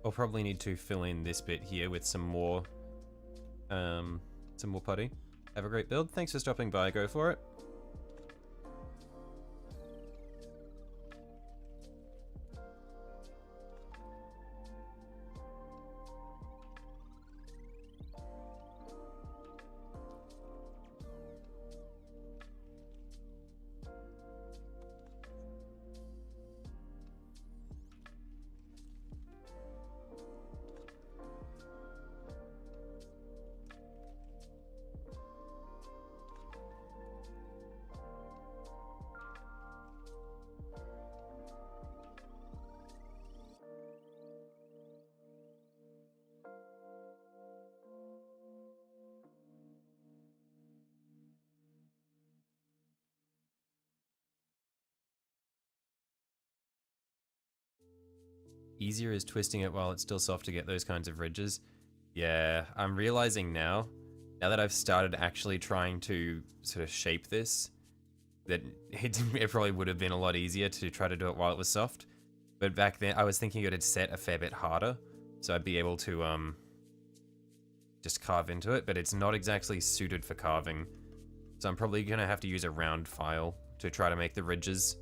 I'll probably need to fill in this bit here with some more putty. Have a great build. Thanks for stopping by. Go for it. easier is twisting it while it's still soft to get those kinds of ridges. Yeah, I'm realizing now that I've started actually trying to sort of shape this, that it probably would have been a lot easier to try to do it while it was soft. But back then, I was thinking it had set a fair bit harder, so I'd be able to just carve into it, but it's not exactly suited for carving. So I'm probably gonna have to use a round file to try to make the ridges.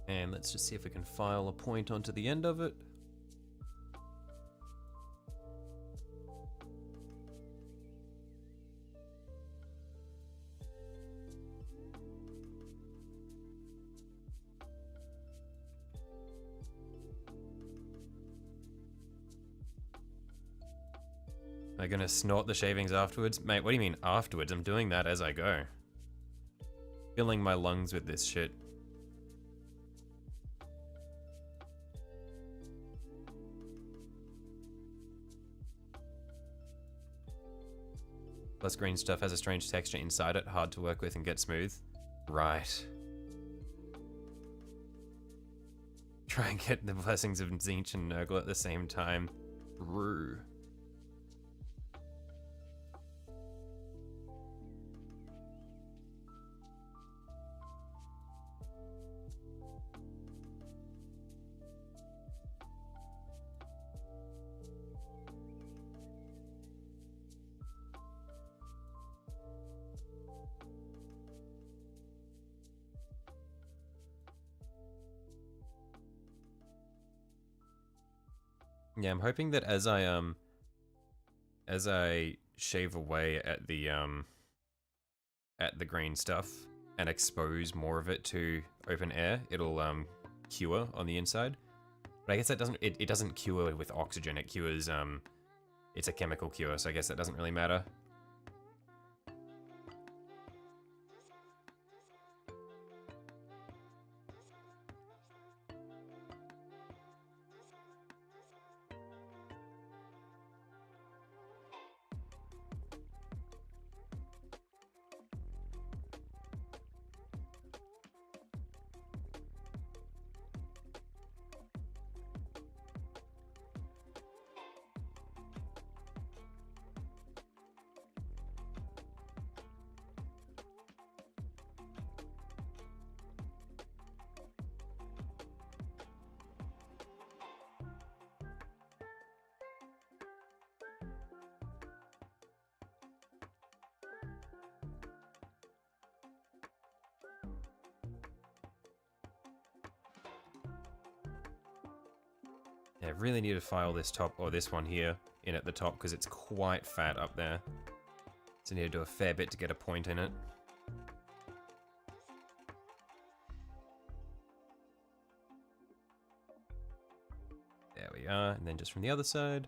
And let's just see if we can file a point onto the end of it. Am I gonna snort the shavings afterwards? Mate, what do you mean afterwards? I'm doing that as I go. Filling my lungs with this shit. Plus green stuff has a strange texture inside it, hard to work with and get smooth. Right. Try and get the blessings of Tzeentch and Nurgle at the same time. Rue. Yeah, I'm hoping that as I shave away at the green stuff and expose more of it to open air, it'll cure on the inside. But I guess that doesn't it doesn't cure with oxygen, it cures it's a chemical cure, so I guess that doesn't really matter. Yeah, I really need to file this top, or this one here, in at the top, because it's quite fat up there. So I need to do a fair bit to get a point in it. There we are, and then just from the other side.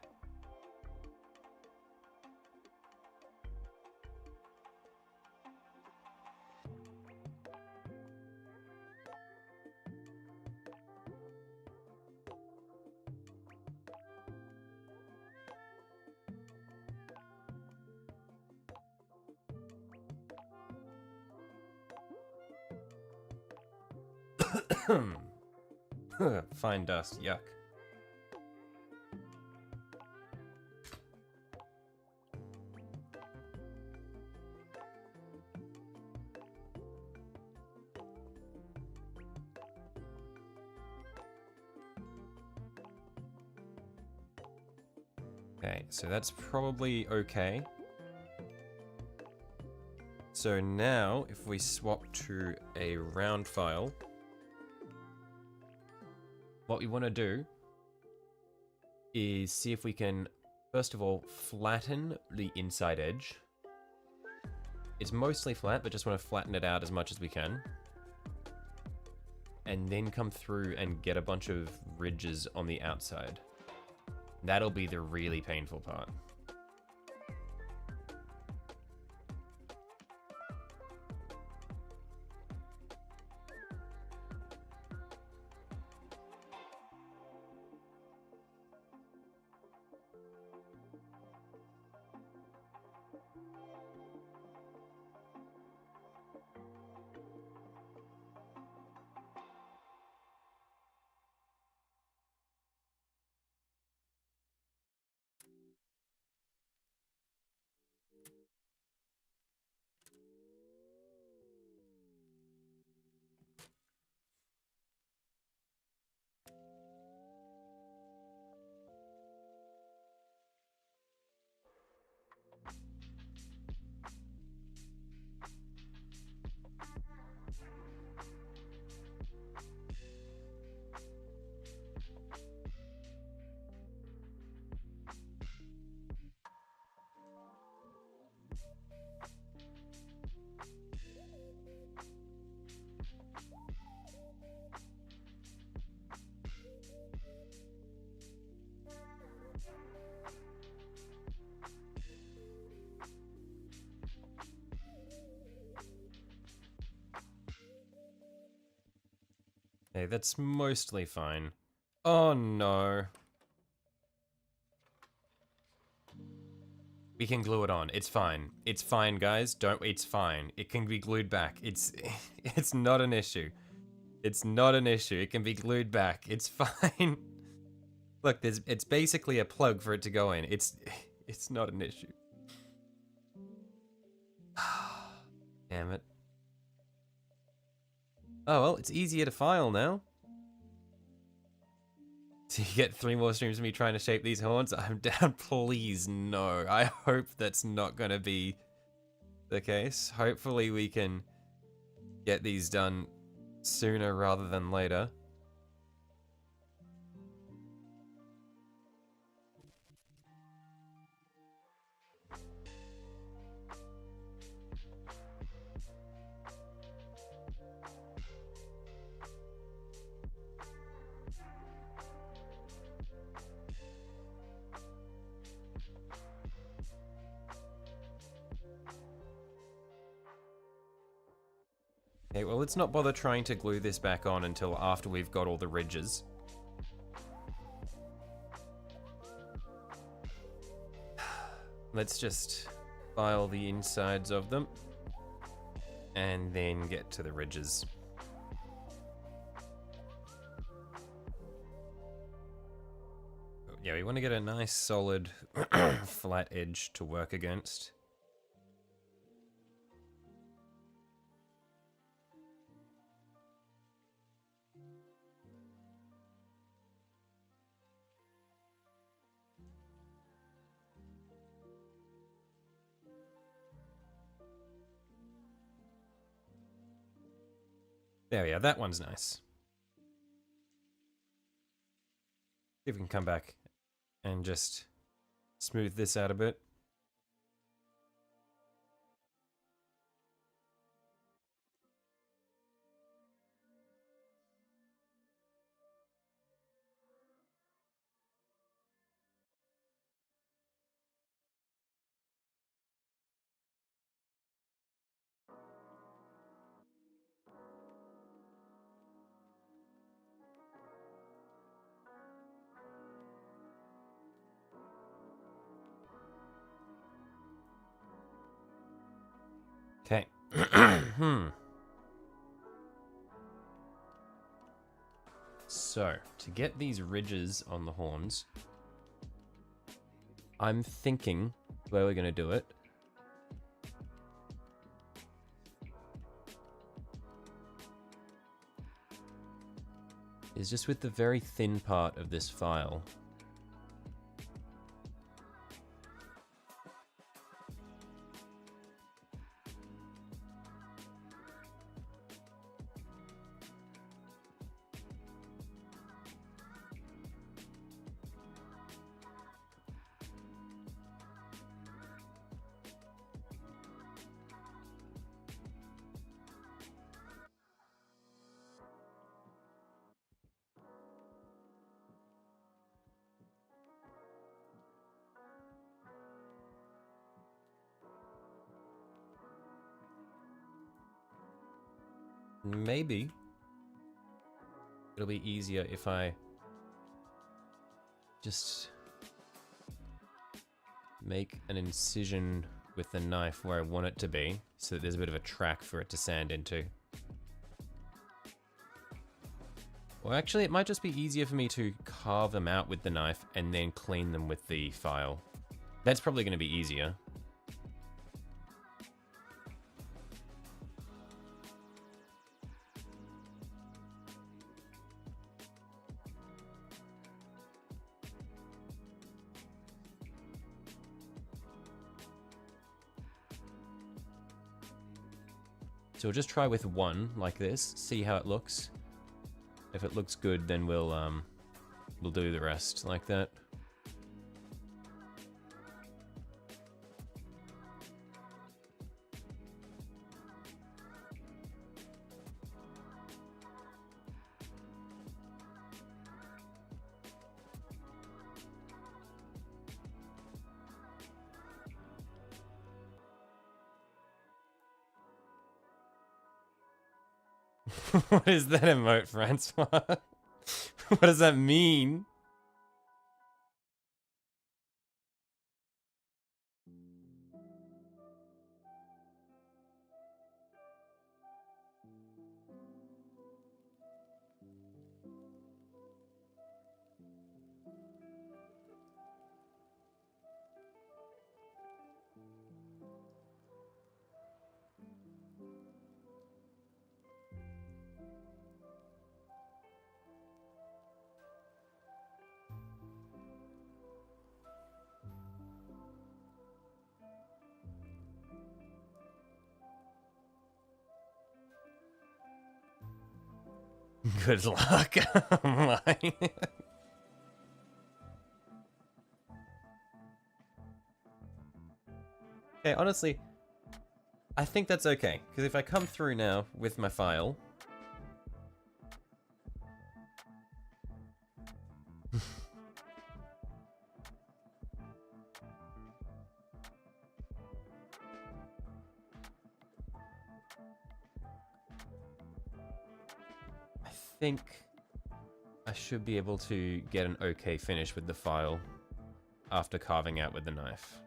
Fine dust, yuck. Okay, so that's probably okay. So now, if we swap to a round file, what we want to do is see if we can, first of all, flatten the inside edge. It's mostly flat, but just want to flatten it out as much as we can. And then come through and get a bunch of ridges on the outside. That'll be the really painful part. Okay, that's mostly fine. Oh no. We can glue it on. It's fine. It's fine, guys. It's fine. It can be glued back. It's not an issue. It's not an issue. It can be glued back. It's fine. Look, it's basically a plug for it to go in. It's not an issue. Damn it. Oh well, it's easier to file now. So you get 3 more streams of me trying to shape these horns? I'm down. Please, no. I hope that's not going to be the case. Hopefully we can get these done sooner rather than later. Okay, well, let's not bother trying to glue this back on until after we've got all the ridges. Let's just file the insides of them and then get to the ridges. Yeah, we want to get a nice solid flat edge to work against. There we are, that one's nice. See if we can come back and just smooth this out a bit. Okay. So, to get these ridges on the horns, I'm thinking the way we're going to do it is just with the very thin part of this file. Maybe it'll be easier if I just make an incision with the knife where I want it to be, so that there's a bit of a track for it to sand into. Or actually, it might just be easier for me to carve them out with the knife and then clean them with the file. That's probably going to be easier. So we'll just try with one like this, see how it looks. If it looks good, then we'll do the rest like that. What is that emote, Francois? What does that mean? Good luck. Oh my. Okay, honestly, I think that's okay. Because if I come through now with my file... I think I should be able to get an okay finish with the file after carving out with the knife.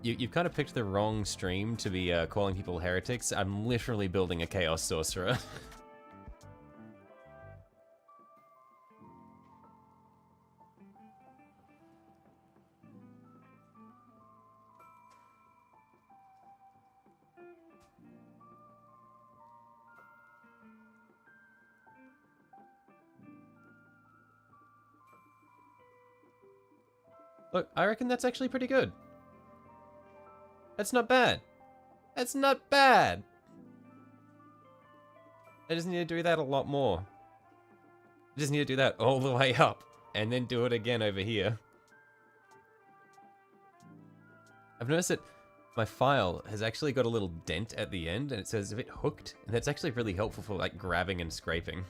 You've kind of picked the wrong stream to be calling people heretics. I'm literally building a Chaos Sorcerer. Look, I reckon that's actually pretty good. That's not bad. That's not bad. I just need to do that a lot more. I just need to do that all the way up and then do it again over here. I've noticed that my file has actually got a little dent at the end, and it says a bit hooked, and that's actually really helpful for like grabbing and scraping.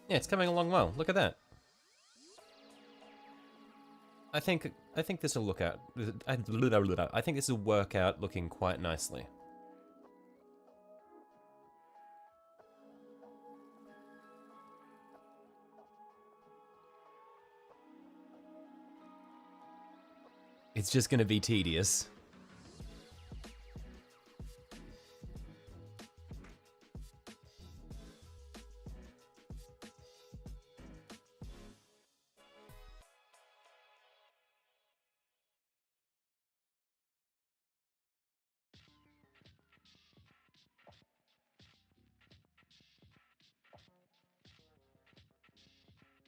Yeah, it's coming along well. Look at that. I think this will look out. I think this will work out looking quite nicely. It's just going to be tedious.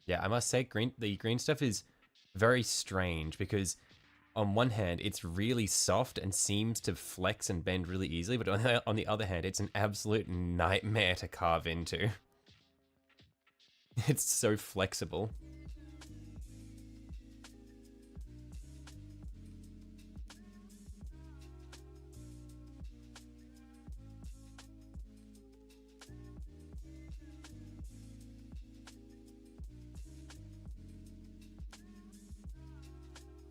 Yeah, I must say, the green stuff is very strange because on one hand, it's really soft and seems to flex and bend really easily, but on the other hand, it's an absolute nightmare to carve into. It's so flexible.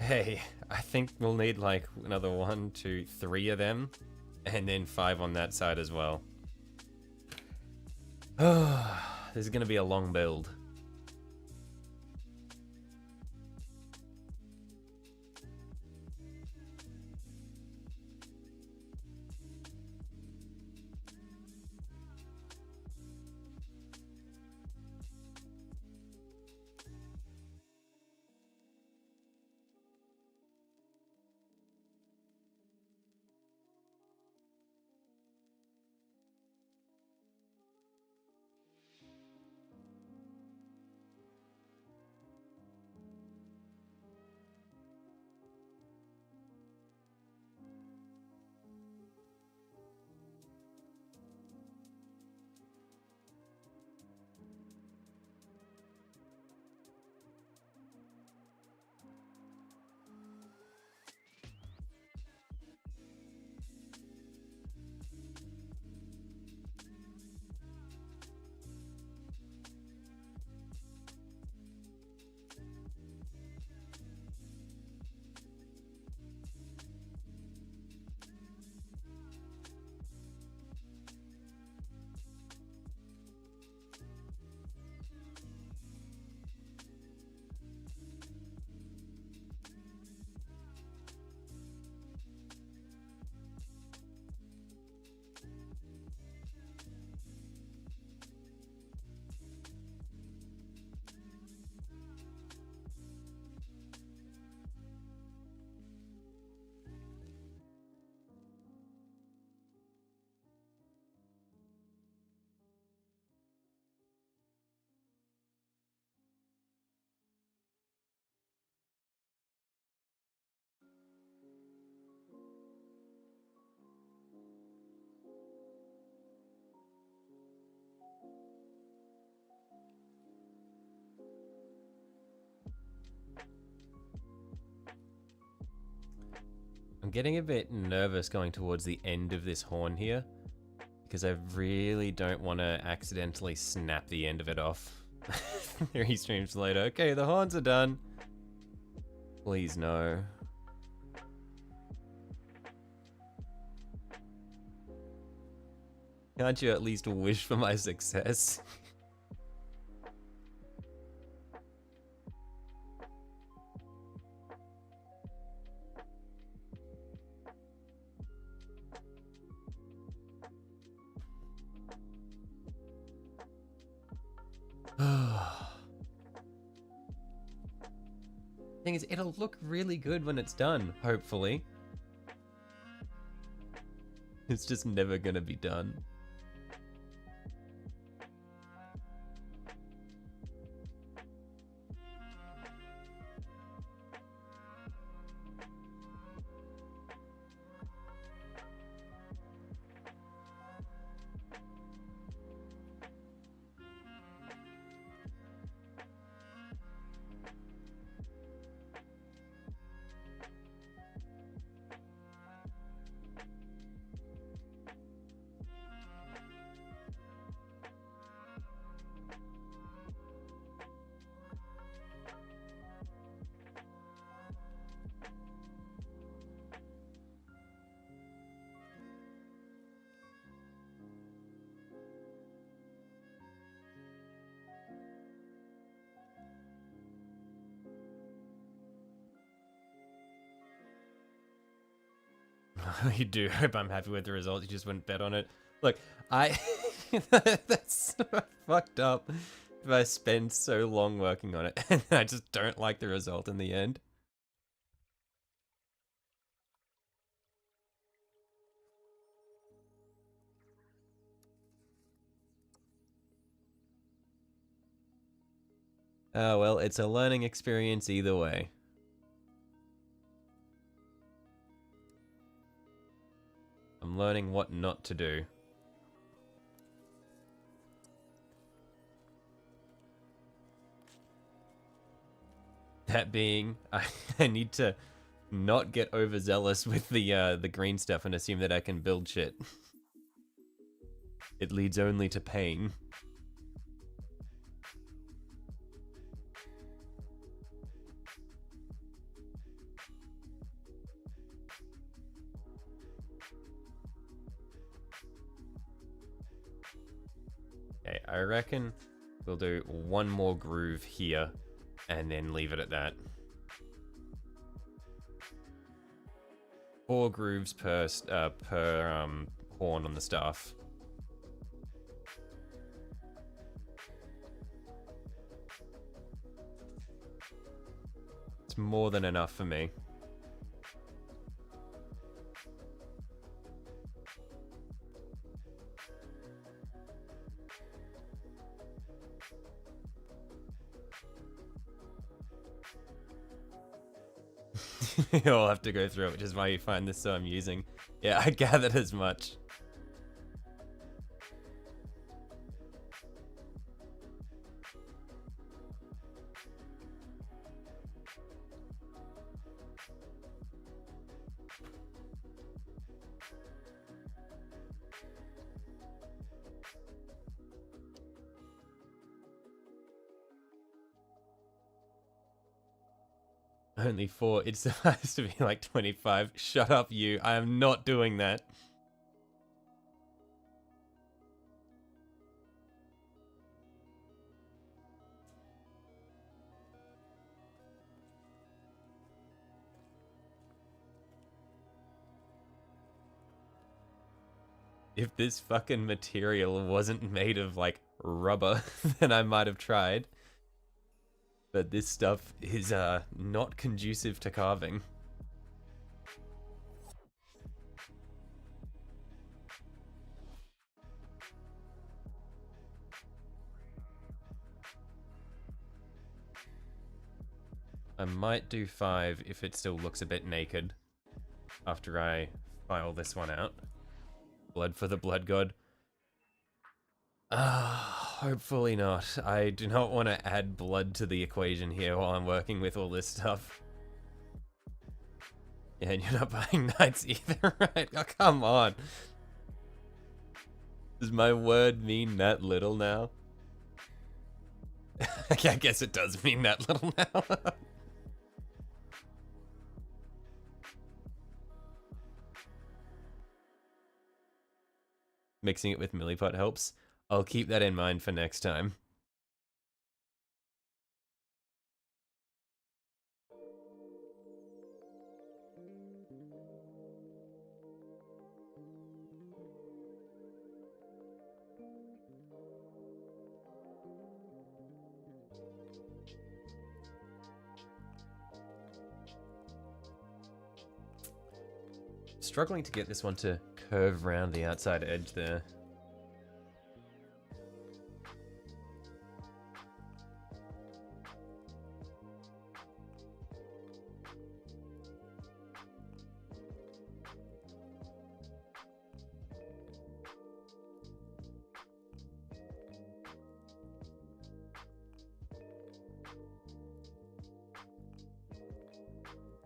Hey, I think we'll need like another 1, 2, 3 of them, and then 5 on that side as well. This is gonna be a long build. I'm getting a bit nervous going towards the end of this horn here, because I really don't want to accidentally snap the end of it off. 3 streams later. Okay, the horns are done. Please no. Can't you at least wish for my success? Thing is, it'll look really good when it's done, hopefully. It's just never gonna be done. You do hope I'm happy with the result. You just wouldn't bet on it. Look, that's so fucked up if I spend so long working on it and I just don't like the result in the end. Oh well, it's a learning experience either way. I'm learning what not to do. That being, I need to not get overzealous with the green stuff and assume that I can build shit. It leads only to pain. Okay, I reckon we'll do one more groove here and then leave it at that. 4 grooves per horn on the staff. It's more than enough for me. You'll have to go through it, which is why you find this so amusing. Yeah, I gathered as much. Only 4. It's supposed to be like 25. Shut up, you. I am not doing that. If this fucking material wasn't made of like rubber, then I might have tried. But this stuff is not conducive to carving. I might do 5 if it still looks a bit naked after I file this one out. Blood for the blood god. Hopefully not. I do not want to add blood to the equation here while I'm working with all this stuff. Yeah, and you're not buying knights either, right? Oh, come on. Does my word mean that little now? Okay, I guess it does mean that little now. Mixing it with milliput helps. I'll keep that in mind for next time. Struggling to get this one to curve around the outside edge there.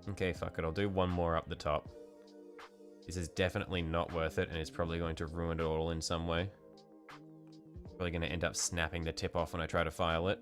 Okay, fuck it, I'll do one more up the top. This is definitely not worth it, and it's probably going to ruin it all in some way. Probably going to end up snapping the tip off when I try to file it.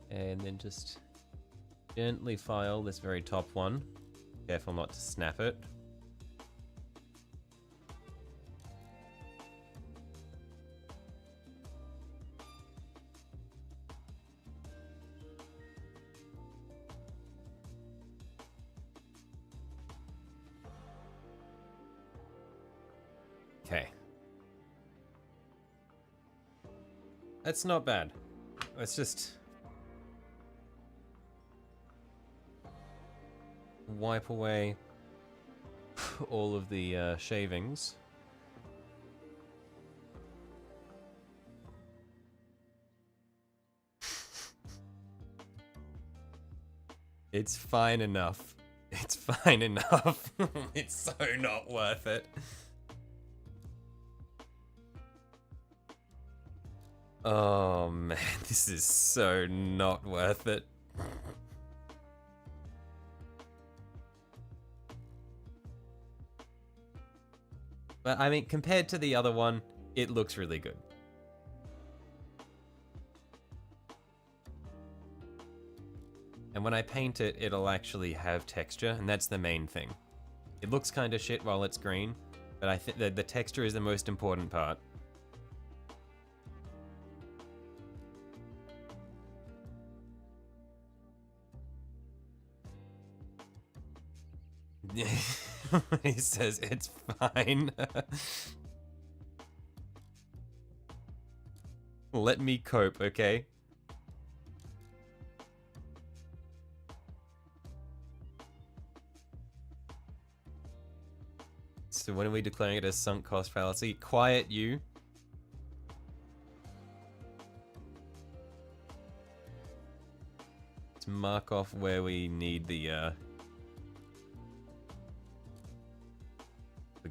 And then just gently file this very top one. Careful not to snap it. Okay. That's not bad. Let's just wipe away all of the shavings. It's fine enough. It's fine enough. It's so not worth it. Oh man, this is so not worth it. But I mean, compared to the other one, it looks really good. And when I paint it, it'll actually have texture, and that's the main thing. It looks kind of shit while it's green, but I think that the texture is the most important part. He says it's fine. Let me cope, okay? So when are we declaring it as sunk cost fallacy? Quiet you. Let's mark off where we need the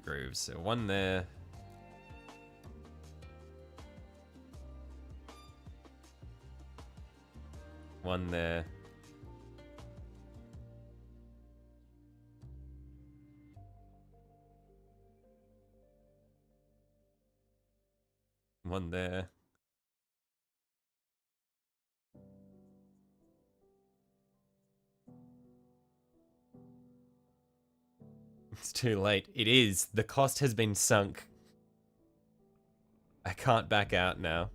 grooves. So one there. One there. One there. It's too late. It is. The cost has been sunk. I can't back out now.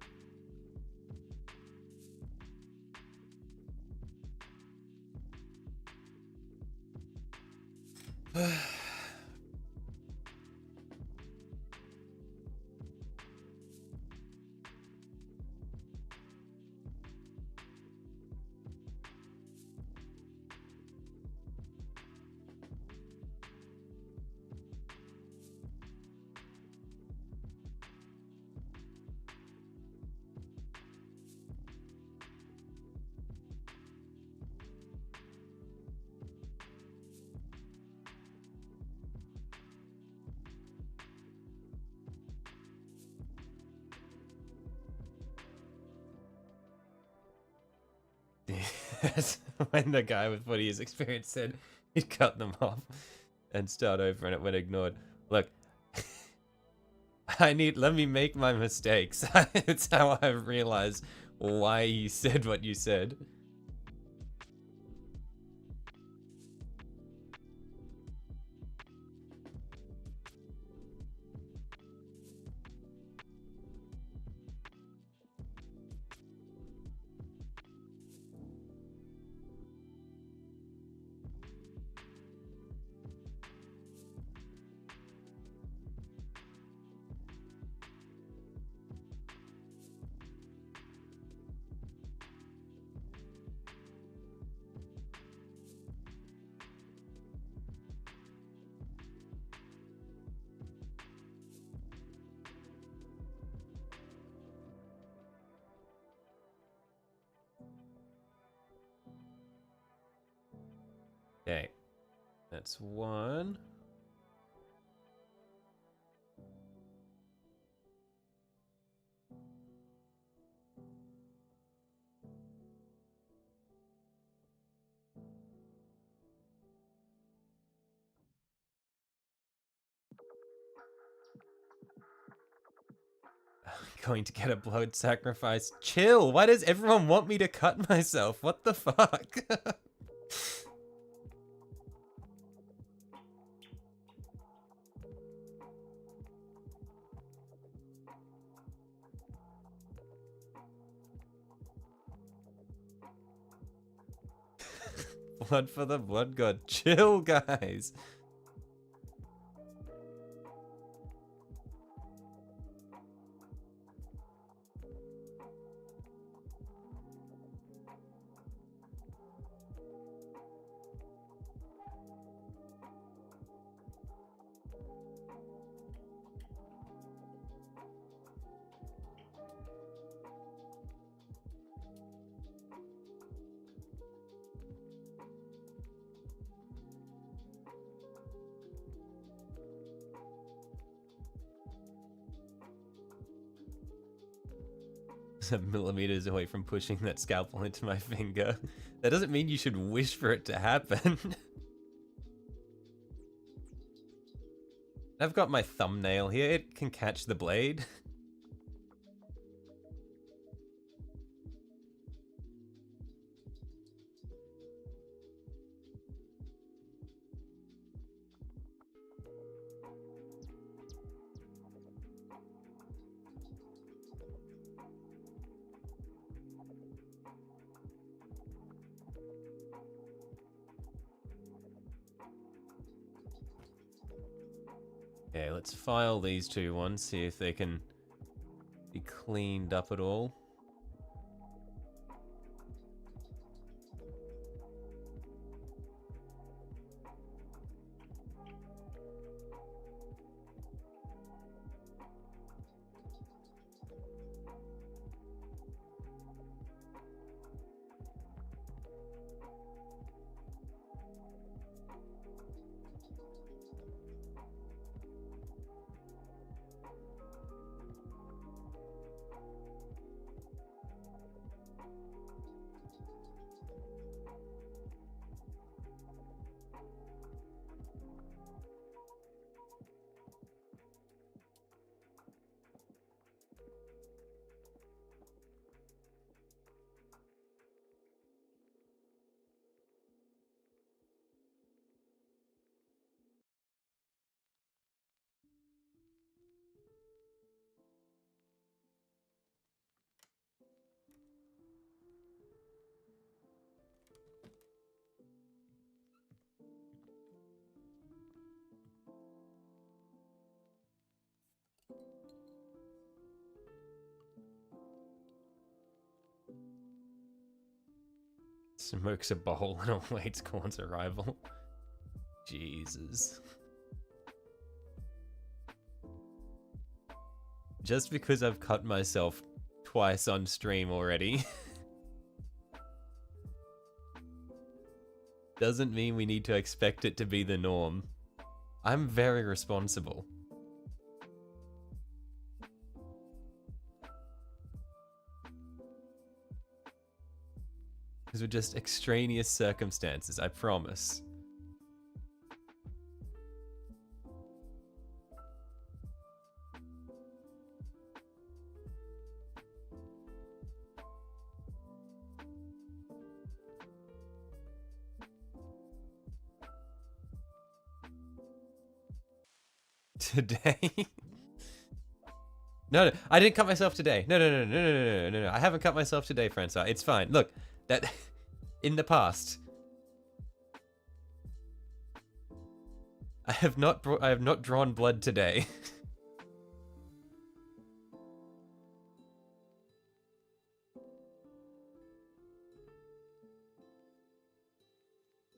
When the guy with 40 years experience said he'd cut them off and start over and it went ignored. Look, let me make my mistakes. It's how I realized why you said what you said. Okay, that's one. I'm going to get a blood sacrifice. Chill, why does everyone want me to cut myself? What the fuck? Blood for the blood god. Chill, guys. Millimeters away from pushing that scalpel into my finger. That doesn't mean you should wish for it to happen. I've got my thumbnail here. It can catch the blade. Okay, let's file these two ones, see if they can be cleaned up at all. Smokes a bowl and awaits Corn's arrival. Jesus. Just because I've cut myself twice on stream already doesn't mean we need to expect it to be the norm. I'm very responsible. These were just extraneous circumstances, I promise. Today? No, I didn't cut myself today. No. I haven't cut myself today, Francois. It's fine. Look, that in the past, I have not drawn blood today.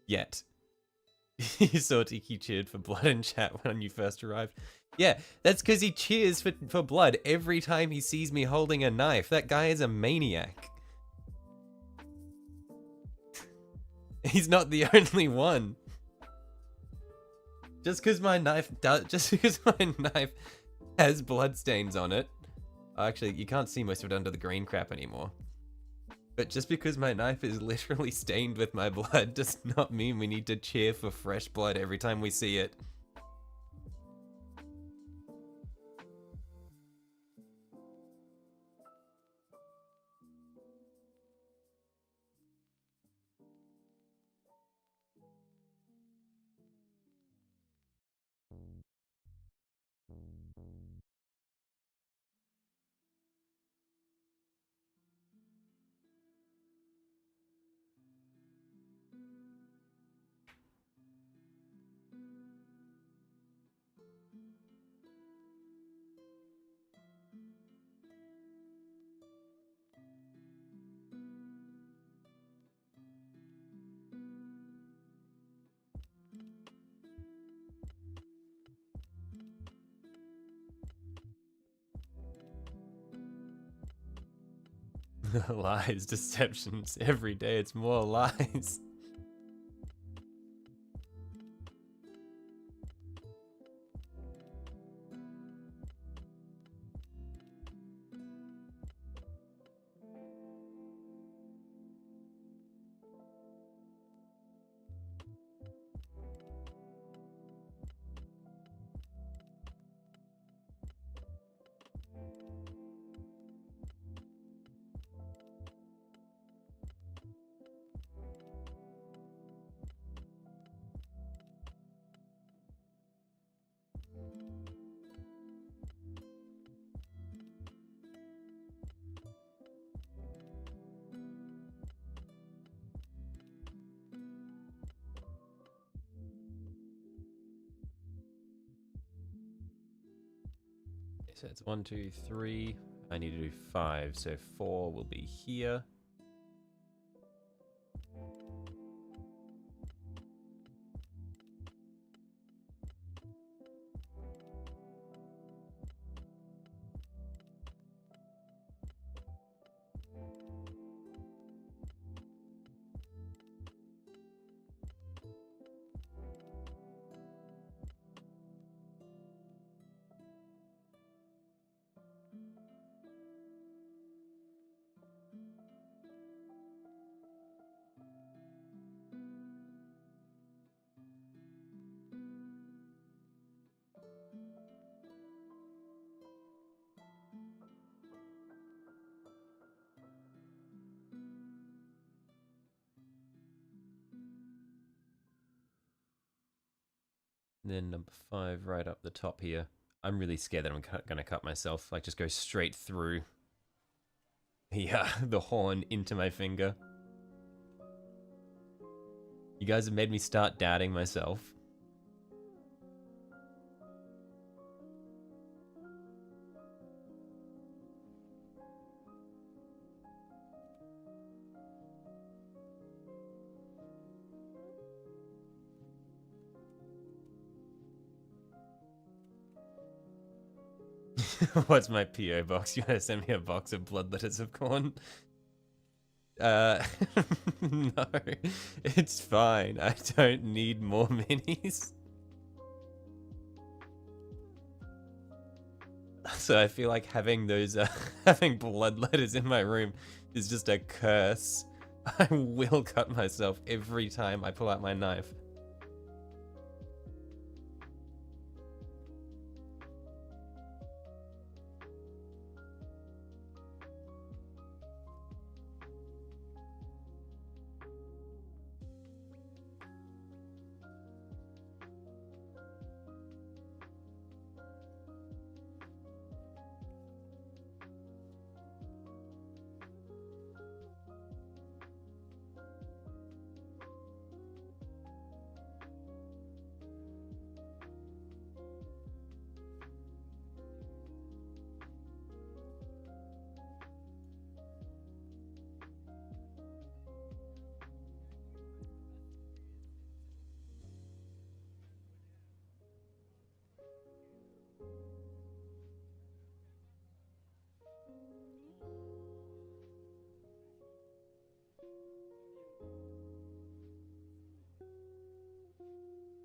Yet. You saw Tiki cheered for blood in chat when you first arrived. Yeah, that's because he cheers for blood every time he sees me holding a knife. That guy is a maniac. He's not the only one. Just because my knife has bloodstains on it. Actually, you can't see most of it under the green crap anymore. But just because my knife is literally stained with my blood does not mean we need to cheer for fresh blood every time we see it. Lies, deceptions, every day it's more lies. So it's 1, 2, 3. I need to do 5, so 4 will be here. And then number 5 right up the top here. I'm really scared that I'm gonna cut myself. Like, just go straight through the horn into my finger. You guys have made me start doubting myself. What's my PO box? You gotta send me a box of blood letters of corn. No, it's fine. I don't need more minis. So I feel like having those, having blood letters in my room is just a curse. I will cut myself every time I pull out my knife.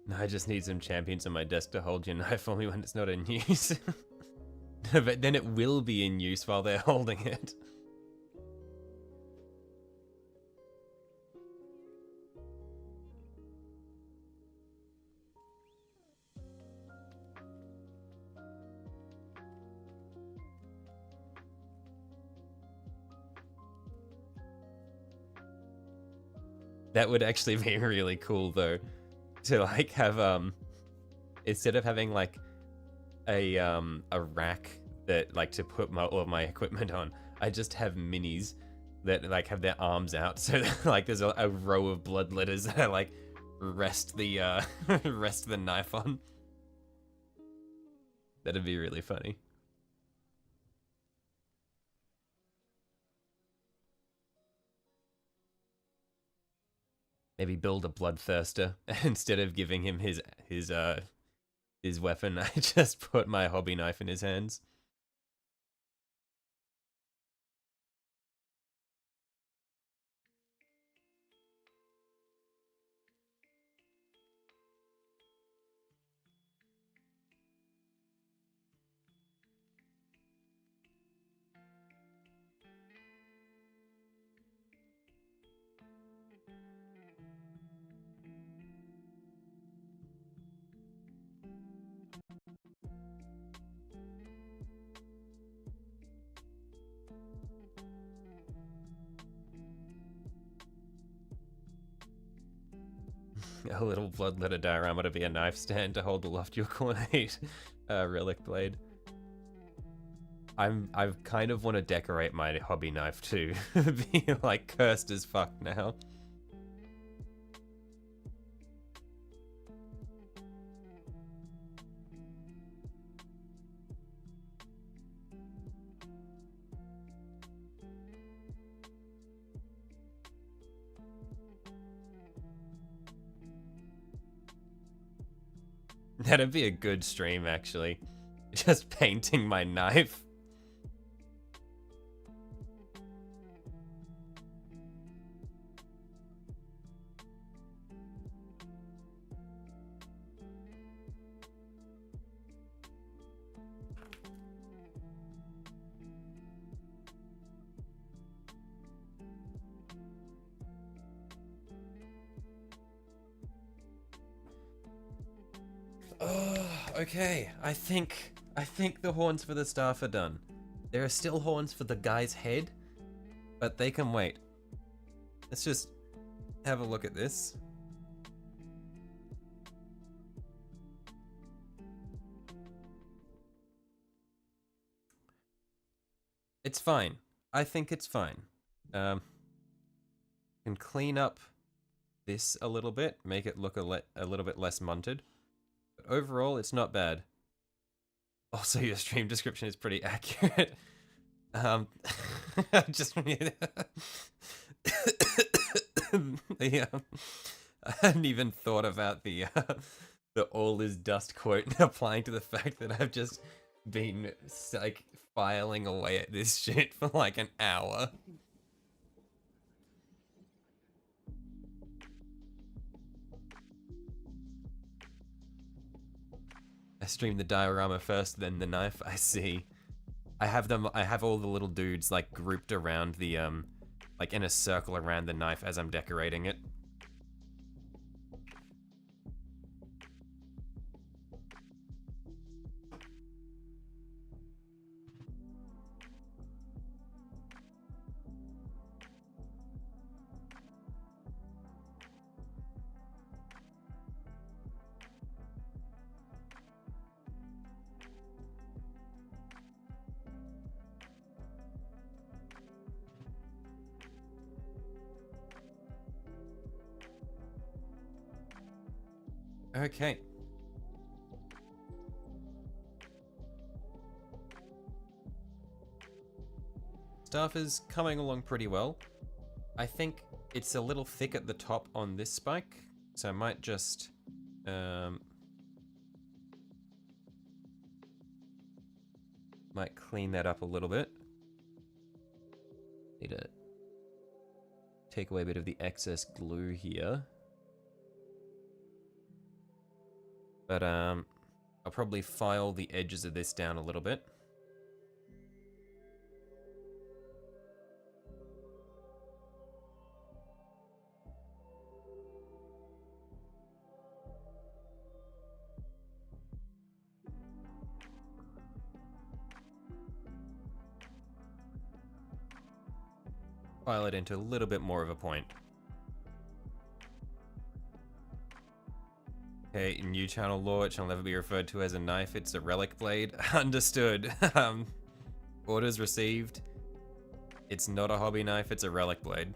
No, I just need some champions on my desk to hold your knife for me when it's not in use. But then it will be in use while they're holding it. That would actually be really cool though. To like have instead of having like a rack that like to put all of my equipment on, I just have minis that like have their arms out, so like there's a row of blood letters that I like rest the rest the knife on. That'd be really funny. Maybe build a bloodthirster. Instead of giving him his weapon, I just put my hobby knife in his hands. A little blood letter diorama to be a knife stand to hold the loftier cornate relic blade. I kind of want to decorate my hobby knife too. Be like cursed as fuck now. That'd be a good stream, actually. Just painting my knife. Okay, I think the horns for the staff are done. There are still horns for the guy's head, but they can wait. Let's just have a look at this. It's fine. I think it's fine. Can clean up this a little bit, make it look a little bit less munted. But overall, it's not bad. Also, your stream description is pretty accurate. Just yeah, I hadn't even thought about the all is dust quote applying to the fact that I've just been like filing away at this shit for like an hour. I stream the diorama first, then the knife. I see. I have all the little dudes like grouped around the like in a circle around the knife as I'm decorating it. Okay. Stuff is coming along pretty well. I think it's a little thick at the top on this spike, so I might just might clean that up a little bit. Need to take away a bit of the excess glue here. But I'll probably file the edges of this down a little bit. File it into a little bit more of a point. Okay, new channel lore, it shall never be referred to as a knife, it's a relic blade. Understood. Orders received. It's not a hobby knife, it's a relic blade.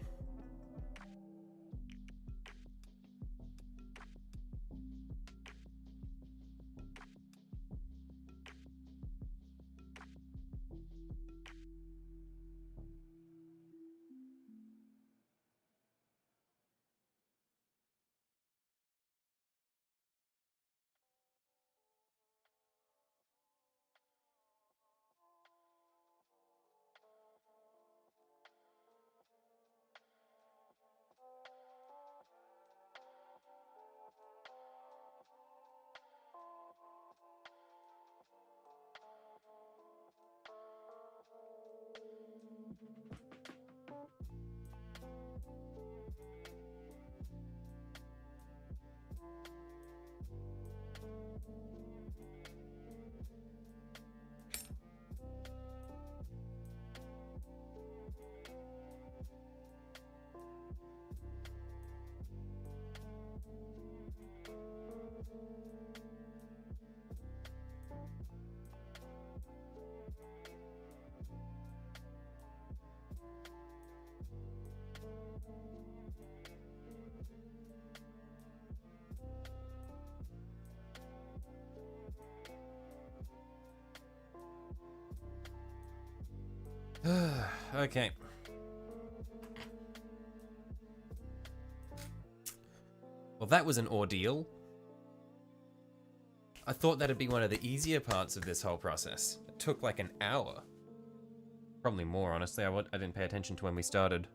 Okay. Well, that was an ordeal. I thought that'd be one of the easier parts of this whole process. It took like an hour. Probably more, honestly. I didn't pay attention to when we started.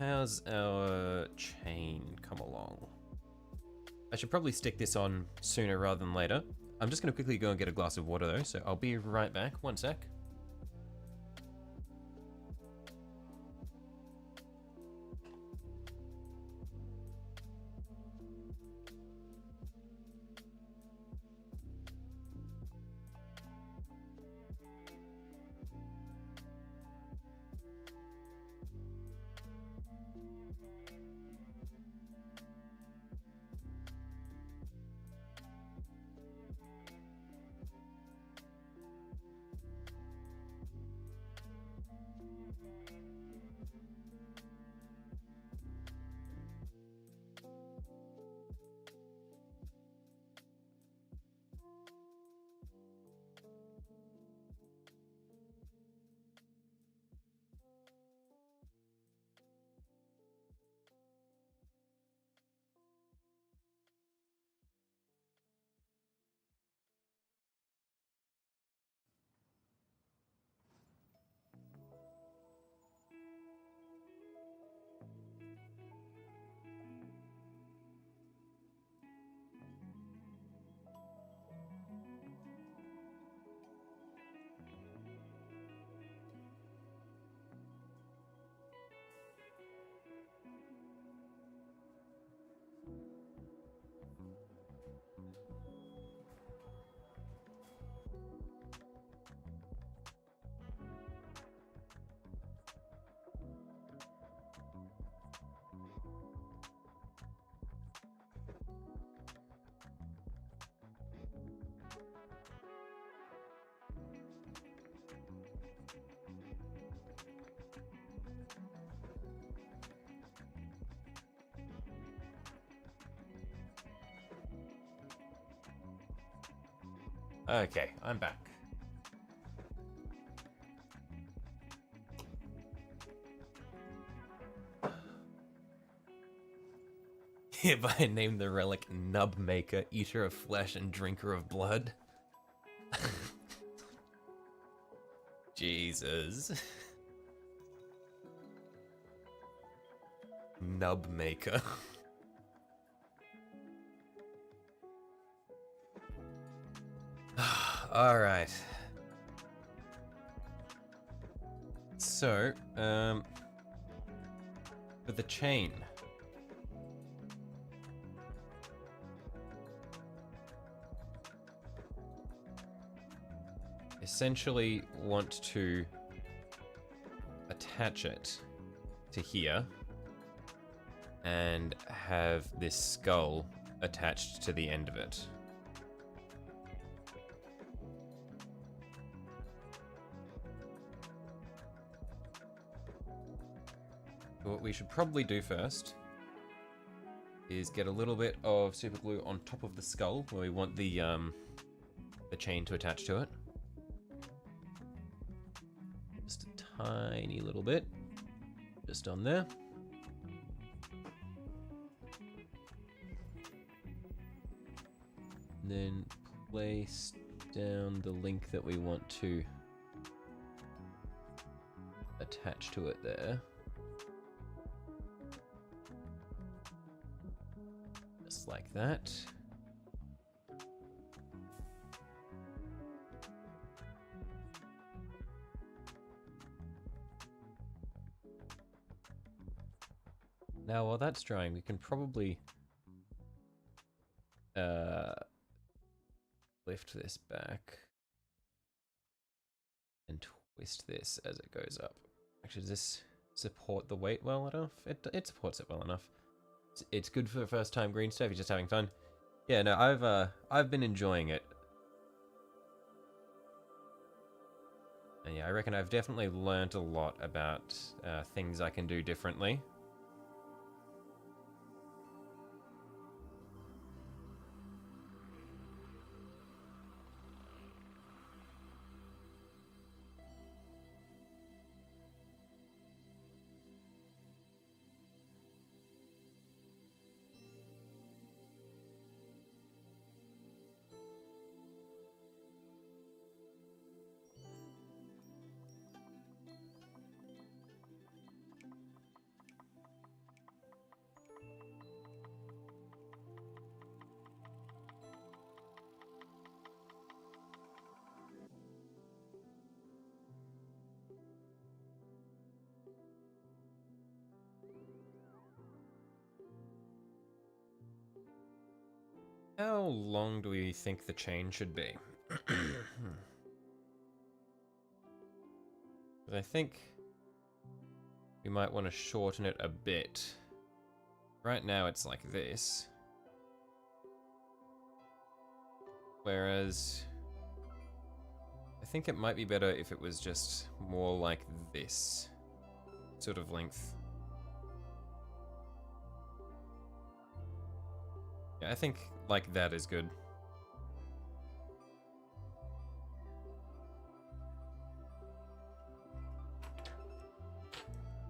How's our chain come along? I should probably stick this on sooner rather than later. I'm just going to quickly go and get a glass of water though, so I'll be right back. One sec. Okay, I'm back. Hereby name the relic Nub Maker, Eater of Flesh and Drinker of Blood. Jesus. Nub Maker. Alright. So, for the chain. Essentially want to attach it to here and have this skull attached to the end of it. What we should probably do first is get a little bit of super glue on top of the skull where we want the chain to attach to it. Just a tiny little bit, just on there. And then place down the link that we want to attach to it there. Just like that. Now, while that's drying, we can probably lift this back and twist this as it goes up. Actually, does this support the weight well enough? It supports it well enough. It's good for the first time green stuff. You're just having fun. Yeah, no, I've been enjoying it. And yeah, I reckon I've definitely learnt a lot about things I can do differently. How long do we think the chain should be? I think we might want to shorten it a bit. Right now it's like this. Whereas I think it might be better if it was just more like this sort of length. Yeah, I think like that is good.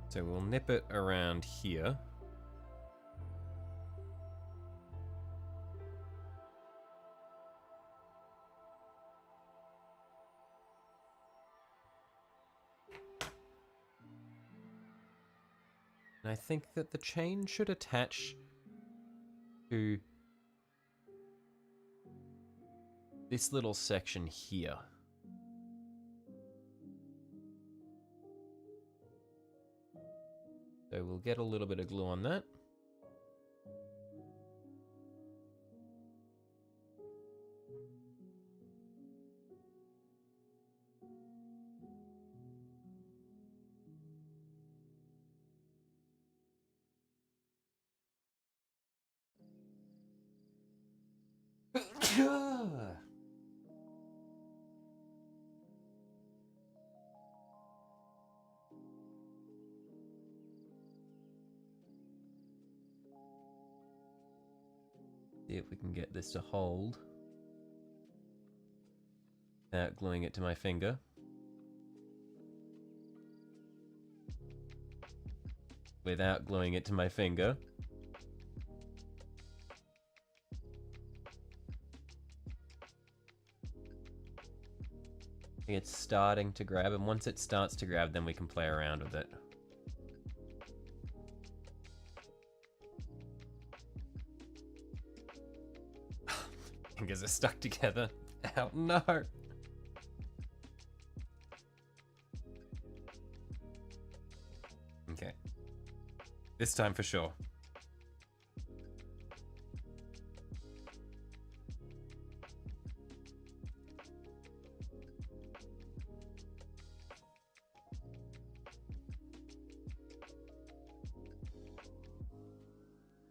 So we'll nip it around here. And I think that the chain should attach to this little section here. So we'll get a little bit of glue on that. See if we can get this to hold. without gluing it to my finger. Without gluing it to my finger. It's starting to grab, and once it starts to grab, then we can play around with it. Fingers are stuck together. Ow, no! Okay. This time for sure.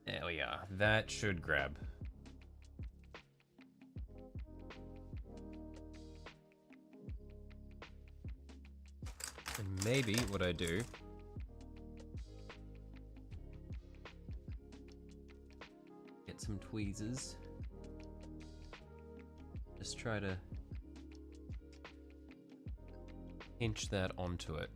There we are. That should grab. And maybe what I do get some tweezers. Just try to pinch that onto it.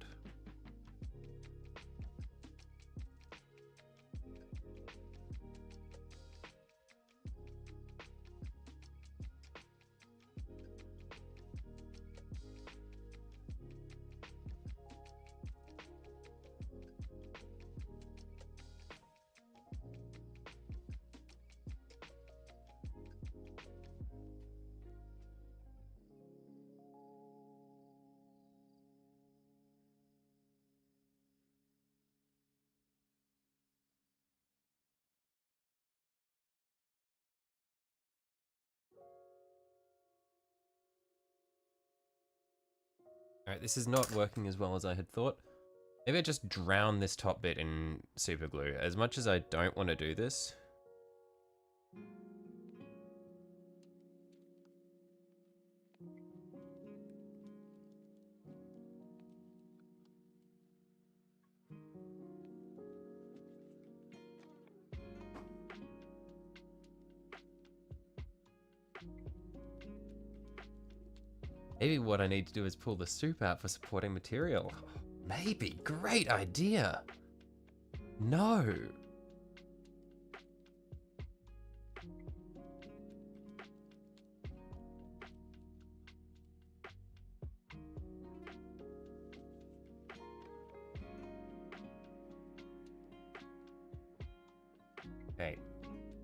Alright, this is not working as well as I had thought. Maybe I just drown this top bit in super glue. As much as I don't want to do this. Maybe what I need to do is pull the soup out for supporting material. Maybe. Great idea. No. Okay.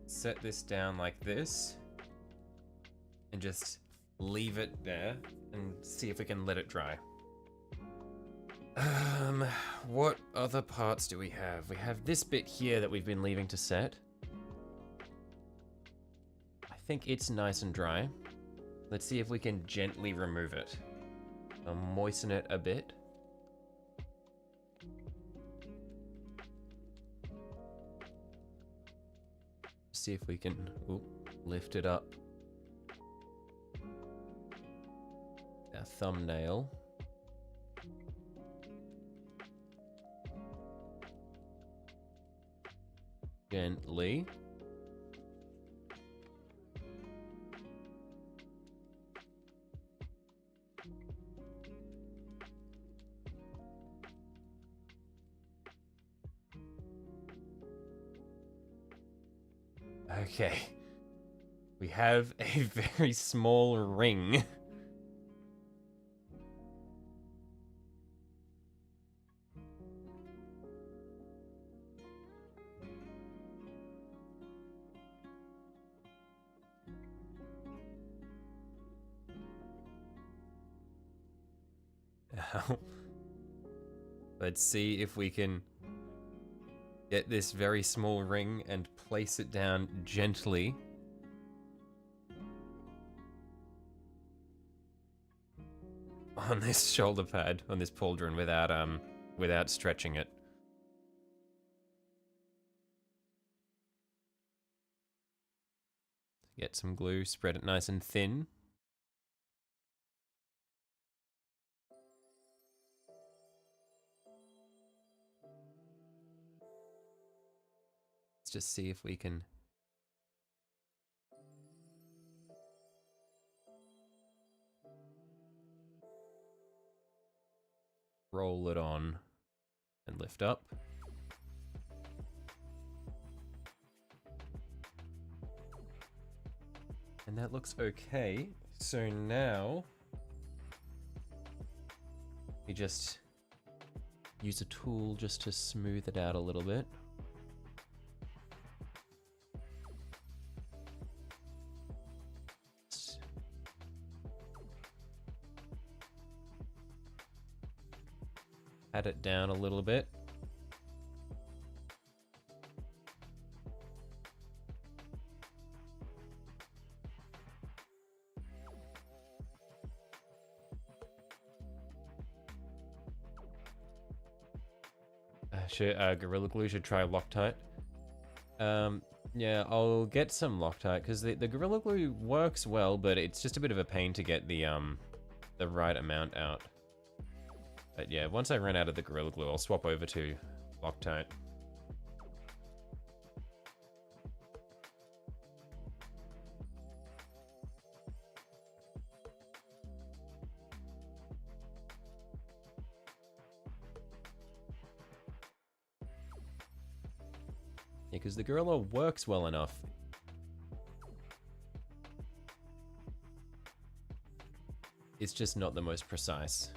Set this down like this. And just leave it there and see if we can let it dry. What other parts do we have? We have this bit here that we've been leaving to set. I think it's nice and dry. Let's see if we can gently remove it. I'll moisten it a bit. See if we can lift it up. Our thumbnail. Gently. Okay. We have a very small ring. Let's see if we can get this very small ring and place it down gently. On this shoulder pad, on this pauldron, without stretching it. Get some glue, spread it nice and thin. Let's just see if we can roll it on and lift up. And that looks okay. So now we just use a tool just to smooth it out a little bit. Pat it down a little bit. Gorilla Glue should try Loctite. Yeah, I'll get some Loctite because the Gorilla Glue works well, but it's just a bit of a pain to get the right amount out. But yeah, once I run out of the Gorilla Glue, I'll swap over to Loctite. Yeah, because the Gorilla works well enough. It's just not the most precise.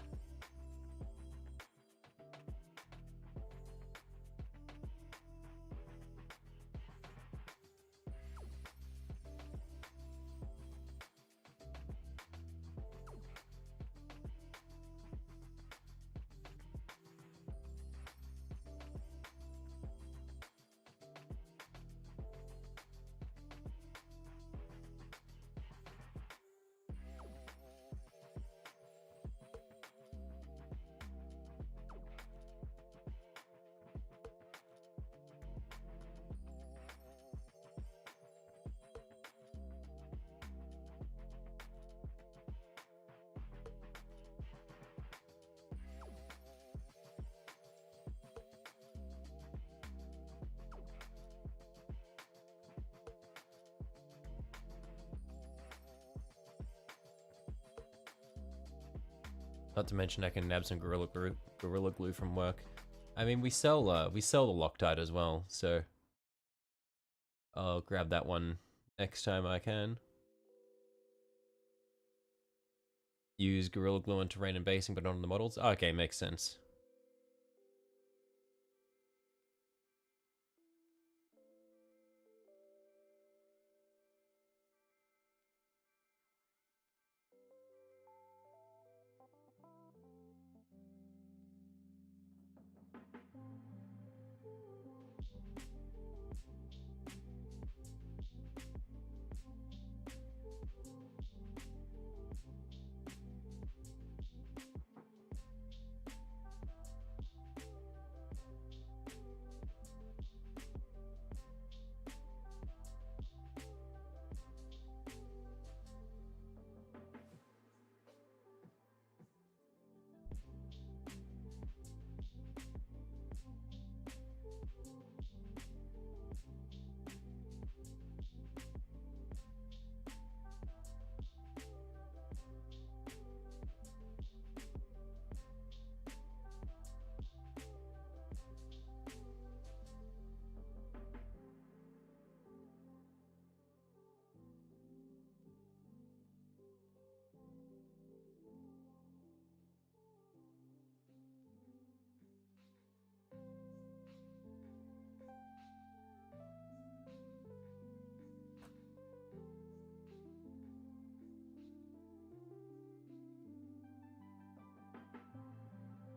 Not to mention I can nab some Gorilla Glue from work. I mean, we sell the Loctite as well, so I'll grab that one next time I can. Use Gorilla Glue on terrain and basing, but not on the models. Okay, makes sense.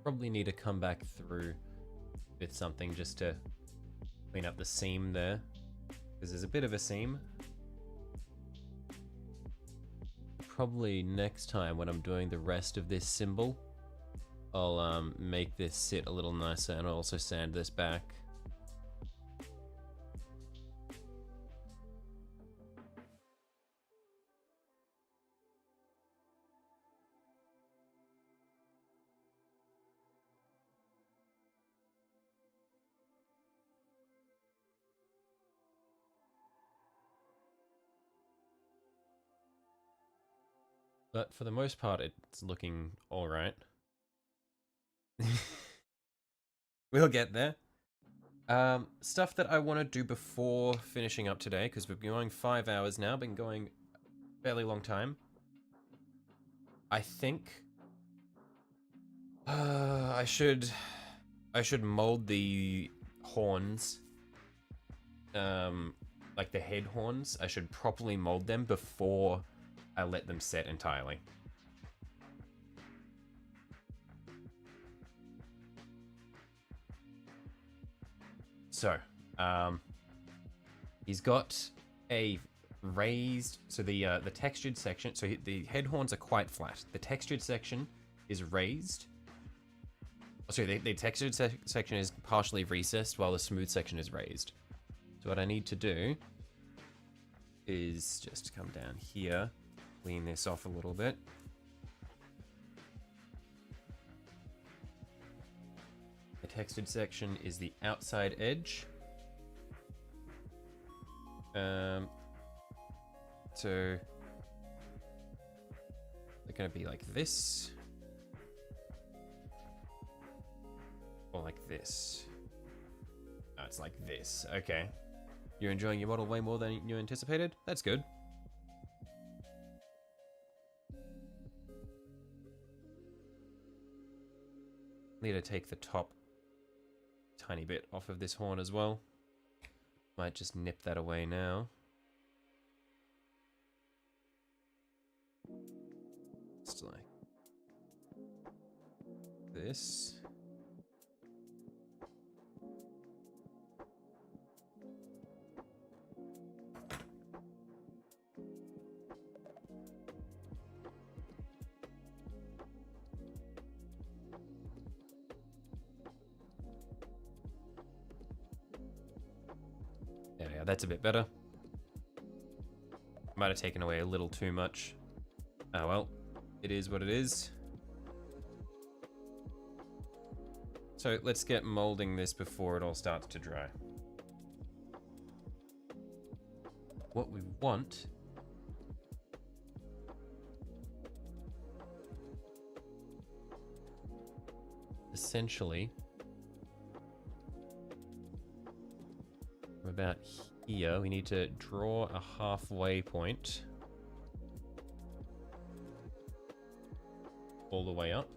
Probably need to come back through with something just to clean up the seam there, because there's a bit of a seam. Probably next time when I'm doing the rest of this symbol, I'll make this sit a little nicer, and I'll also sand this back. But for the most part, it's looking alright. We'll get there. Stuff that I want to do before finishing up today, because we've been going 5 hours now, been going a fairly long time. I think I should mold the horns, like the head horns. I should properly mold them before I let them set entirely. So, he's got a raised, so the textured section, so the head horns are quite flat. The textured section is raised. Oh, sorry, the textured section is partially recessed while the smooth section is raised. So what I need to do is just come down here, clean this off a little bit. The textured section is the outside edge. So they're going to be like this, or like this. No, it's like this. Okay. You're enjoying your model way more than you anticipated? That's good. Need to take the top tiny bit off of this horn as well. Might just nip that away now. Just like this. There we go, that's a bit better. Might have taken away a little too much. Oh well, it is what it is. So let's get molding this before it all starts to dry. What we want essentially from about here, we need to draw a halfway point all the way up.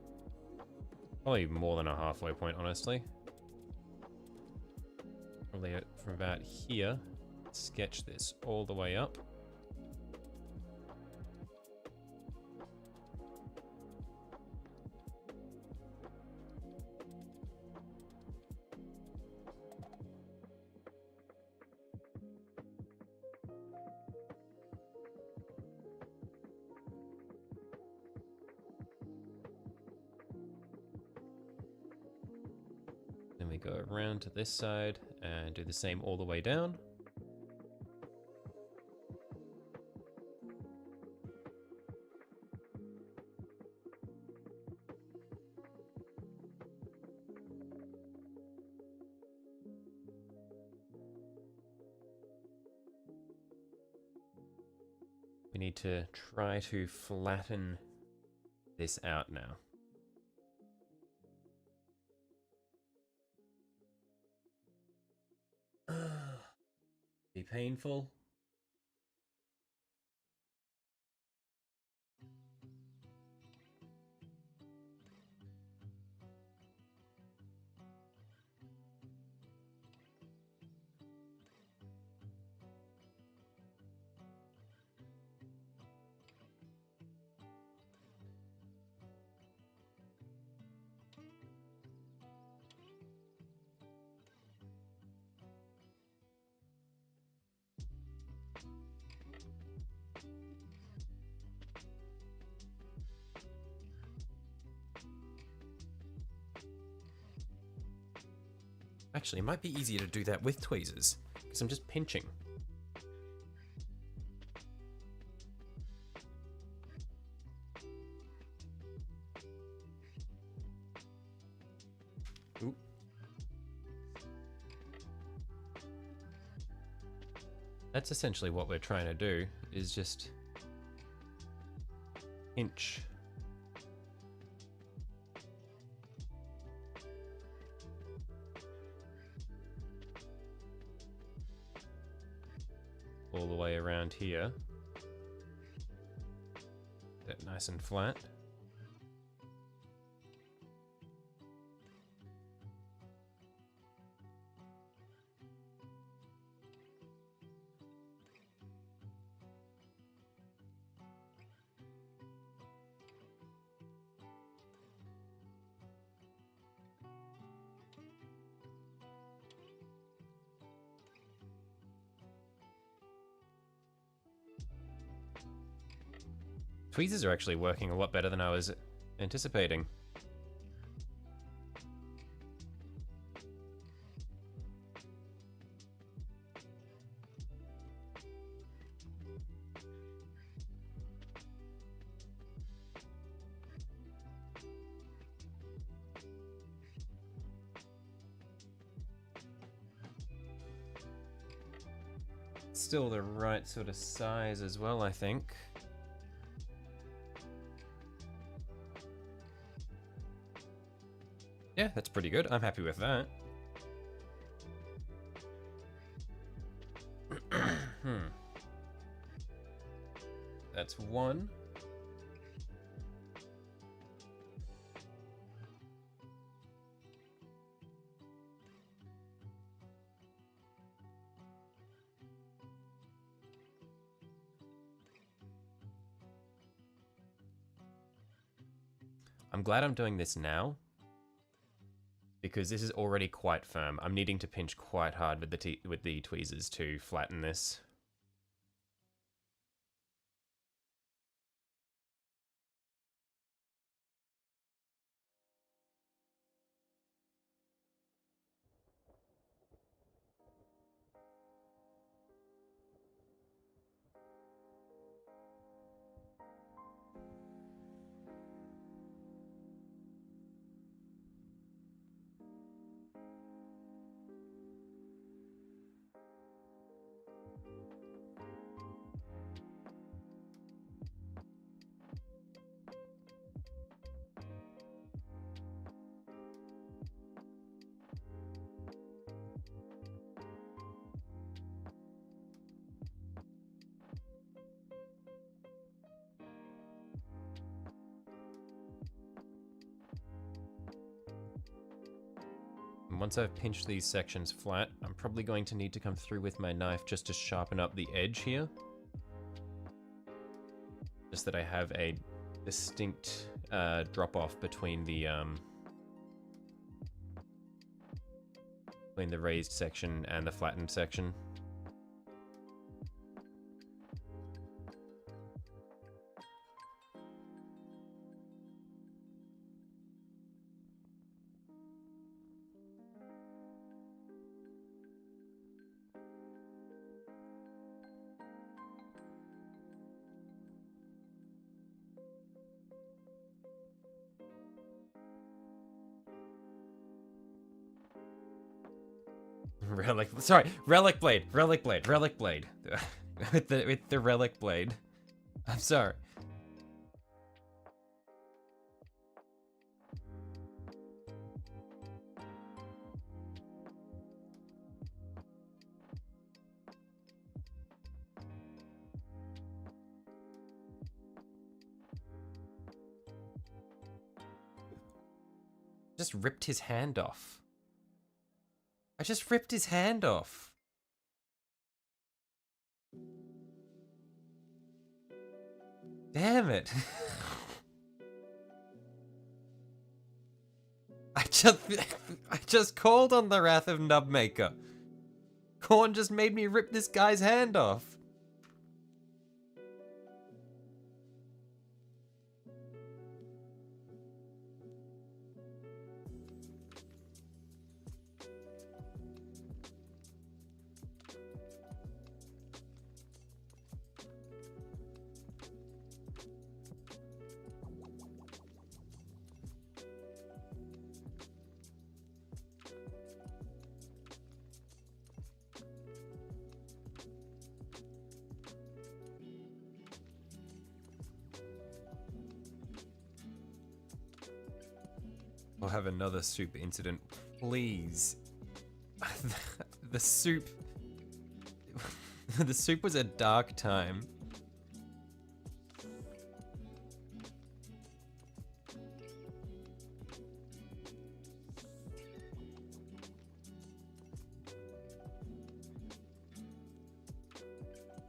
Probably more than a halfway point, honestly. Probably from about here, sketch this all the way up. Then we go around to this side and do the same all the way down. We need to try to flatten this out now. Be painful. Actually, it might be easier to do that with tweezers, because I'm just pinching. Oop. That's essentially what we're trying to do, is just pinch. all the way around here. That nice and flat. Tweezers are actually working a lot better than I was anticipating. Still the right sort of size as well, I think. Yeah, that's pretty good. I'm happy with that. That's one. I'm glad I'm doing this now, because this is already quite firm. I'm needing to pinch quite hard with the tweezers to flatten this. And once I've pinched these sections flat, I'm probably going to need to come through with my knife just to sharpen up the edge here. Just that I have a distinct drop off between the raised section and the flattened section. Relic blade. with the relic blade. I'm sorry. Just ripped his hand off. I just ripped his hand off. Damn it. I just called on the wrath of Nubmaker. Corn just made me rip this guy's hand off. We'll have another soup incident, please. The soup... The soup was a dark time.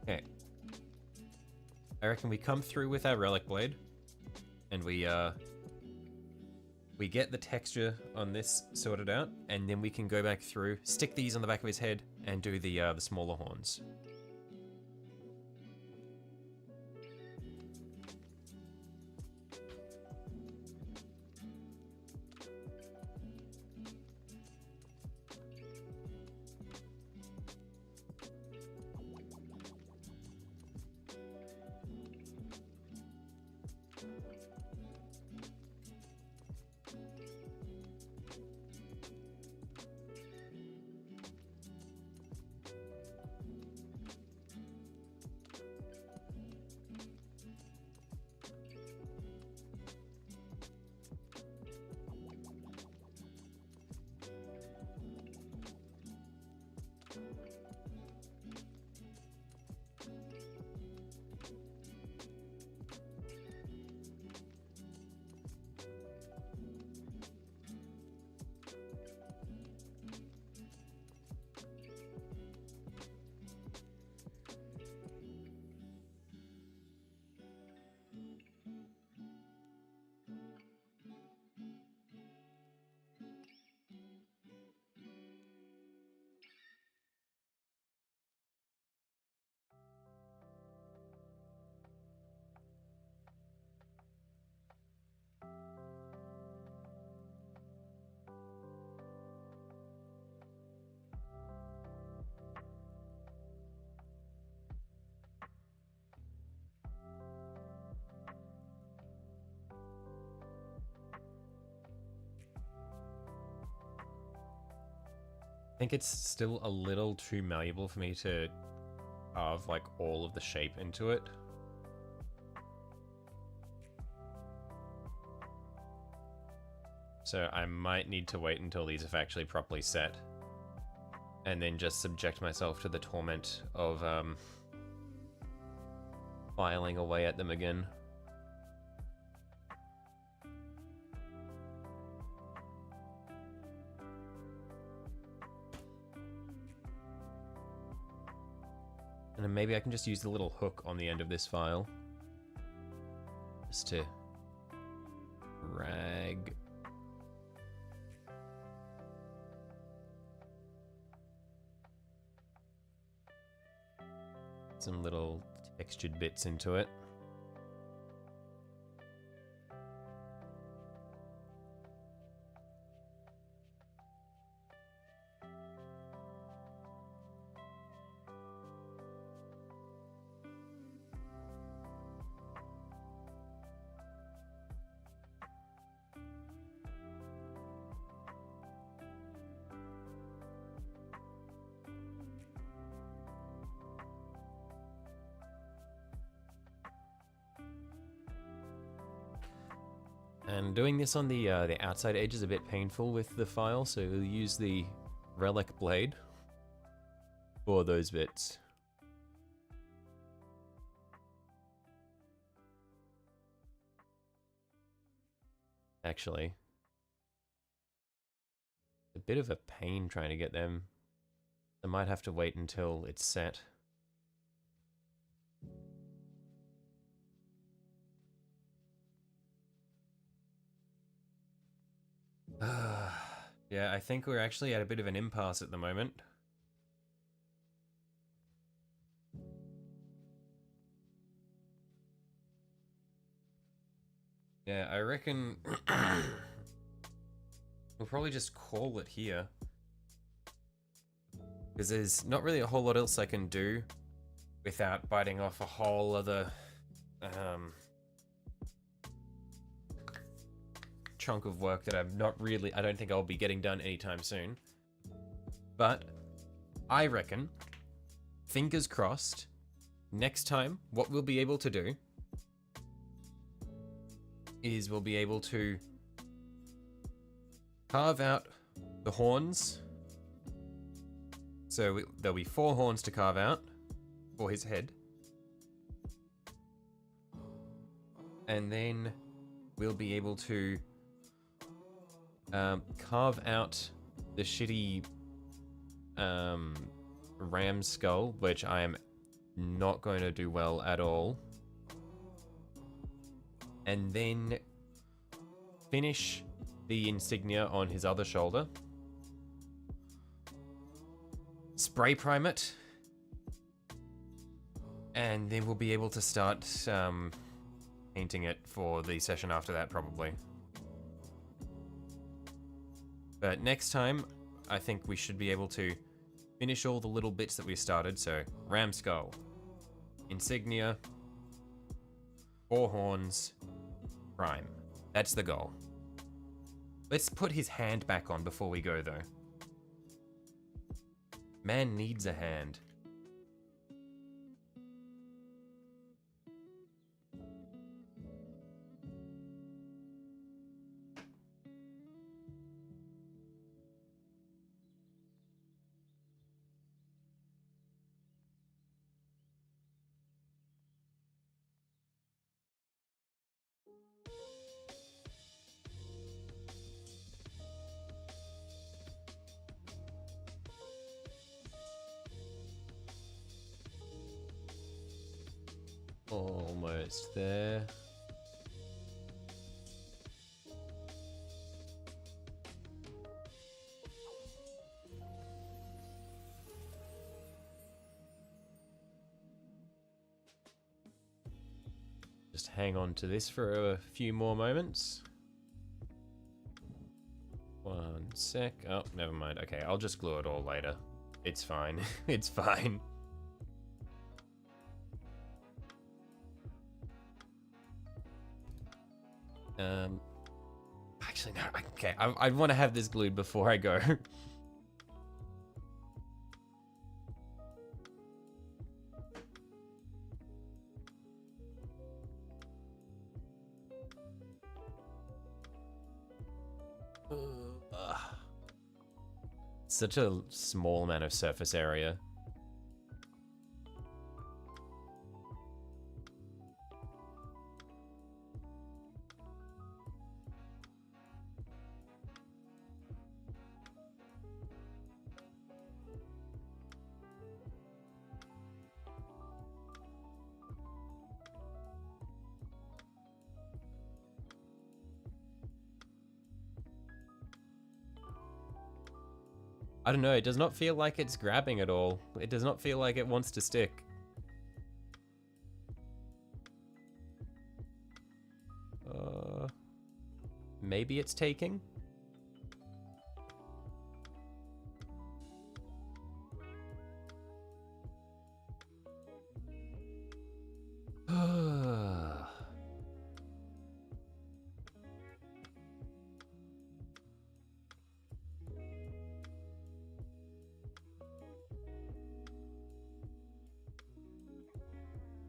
Okay. I reckon we come through with our relic blade, and we get the texture on this sorted out, and then we can go back through, stick these on the back of his head, and do the smaller horns. I think it's still a little too malleable for me to carve like all of the shape into it. So I might need to wait until these have actually properly set, and then just subject myself to the torment of filing away at them again. And then maybe I can just use the little hook on the end of this file just to drag some little textured bits into it. And doing this on the outside edge is a bit painful with the file, so we'll use the relic blade for those bits. Actually, a bit of a pain trying to get them. I might have to wait until it's set. Yeah, I think we're actually at a bit of an impasse at the moment. Yeah, I reckon we'll probably just call it here, because there's not really a whole lot else I can do without biting off a whole other chunk of work that I don't think I'll be getting done anytime soon. But I reckon, fingers crossed, next time what we'll be able to do is we'll be able to carve out the horns. So there'll be 4 horns to carve out, for his head. And then we'll be able to carve out the shitty ram skull, which I am not going to do well at all. And then finish the insignia on his other shoulder. Spray prime it. And then we'll be able to start painting it for the session after that, probably. But next time, I think we should be able to finish all the little bits that we started. So, ram skull, insignia, 4 horns, prime. That's the goal. Let's put his hand back on before we go, though. Man needs a hand. Almost there. Just hang on to this for a few more moments. 1 sec. Oh, never mind. Okay, I'll just glue it all later. It's fine. It's fine. Actually, no. Okay, I want to have this glued before I go. Such a small amount of surface area. I don't know, it does not feel like it's grabbing at all. It does not feel like it wants to stick. Maybe it's taking?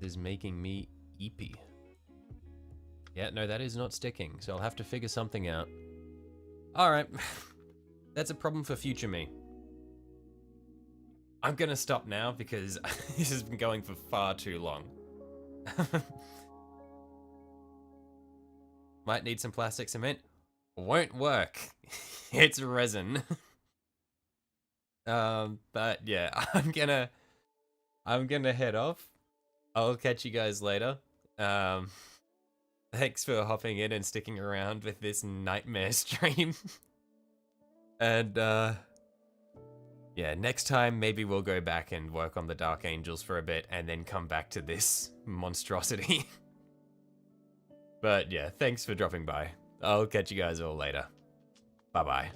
Is making me eepy. Yeah, no, that is not sticking, so I'll have to figure something out. Alright. That's a problem for future me. I'm gonna stop now because this has been going for far too long. Might need some plastic cement. Won't work. It's resin. But yeah, I'm gonna head off. I'll catch you guys later. Thanks for hopping in and sticking around with this nightmare stream. And yeah, next time maybe we'll go back and work on the Dark Angels for a bit and then come back to this monstrosity. But yeah, thanks for dropping by. I'll catch you guys all later. Bye-bye.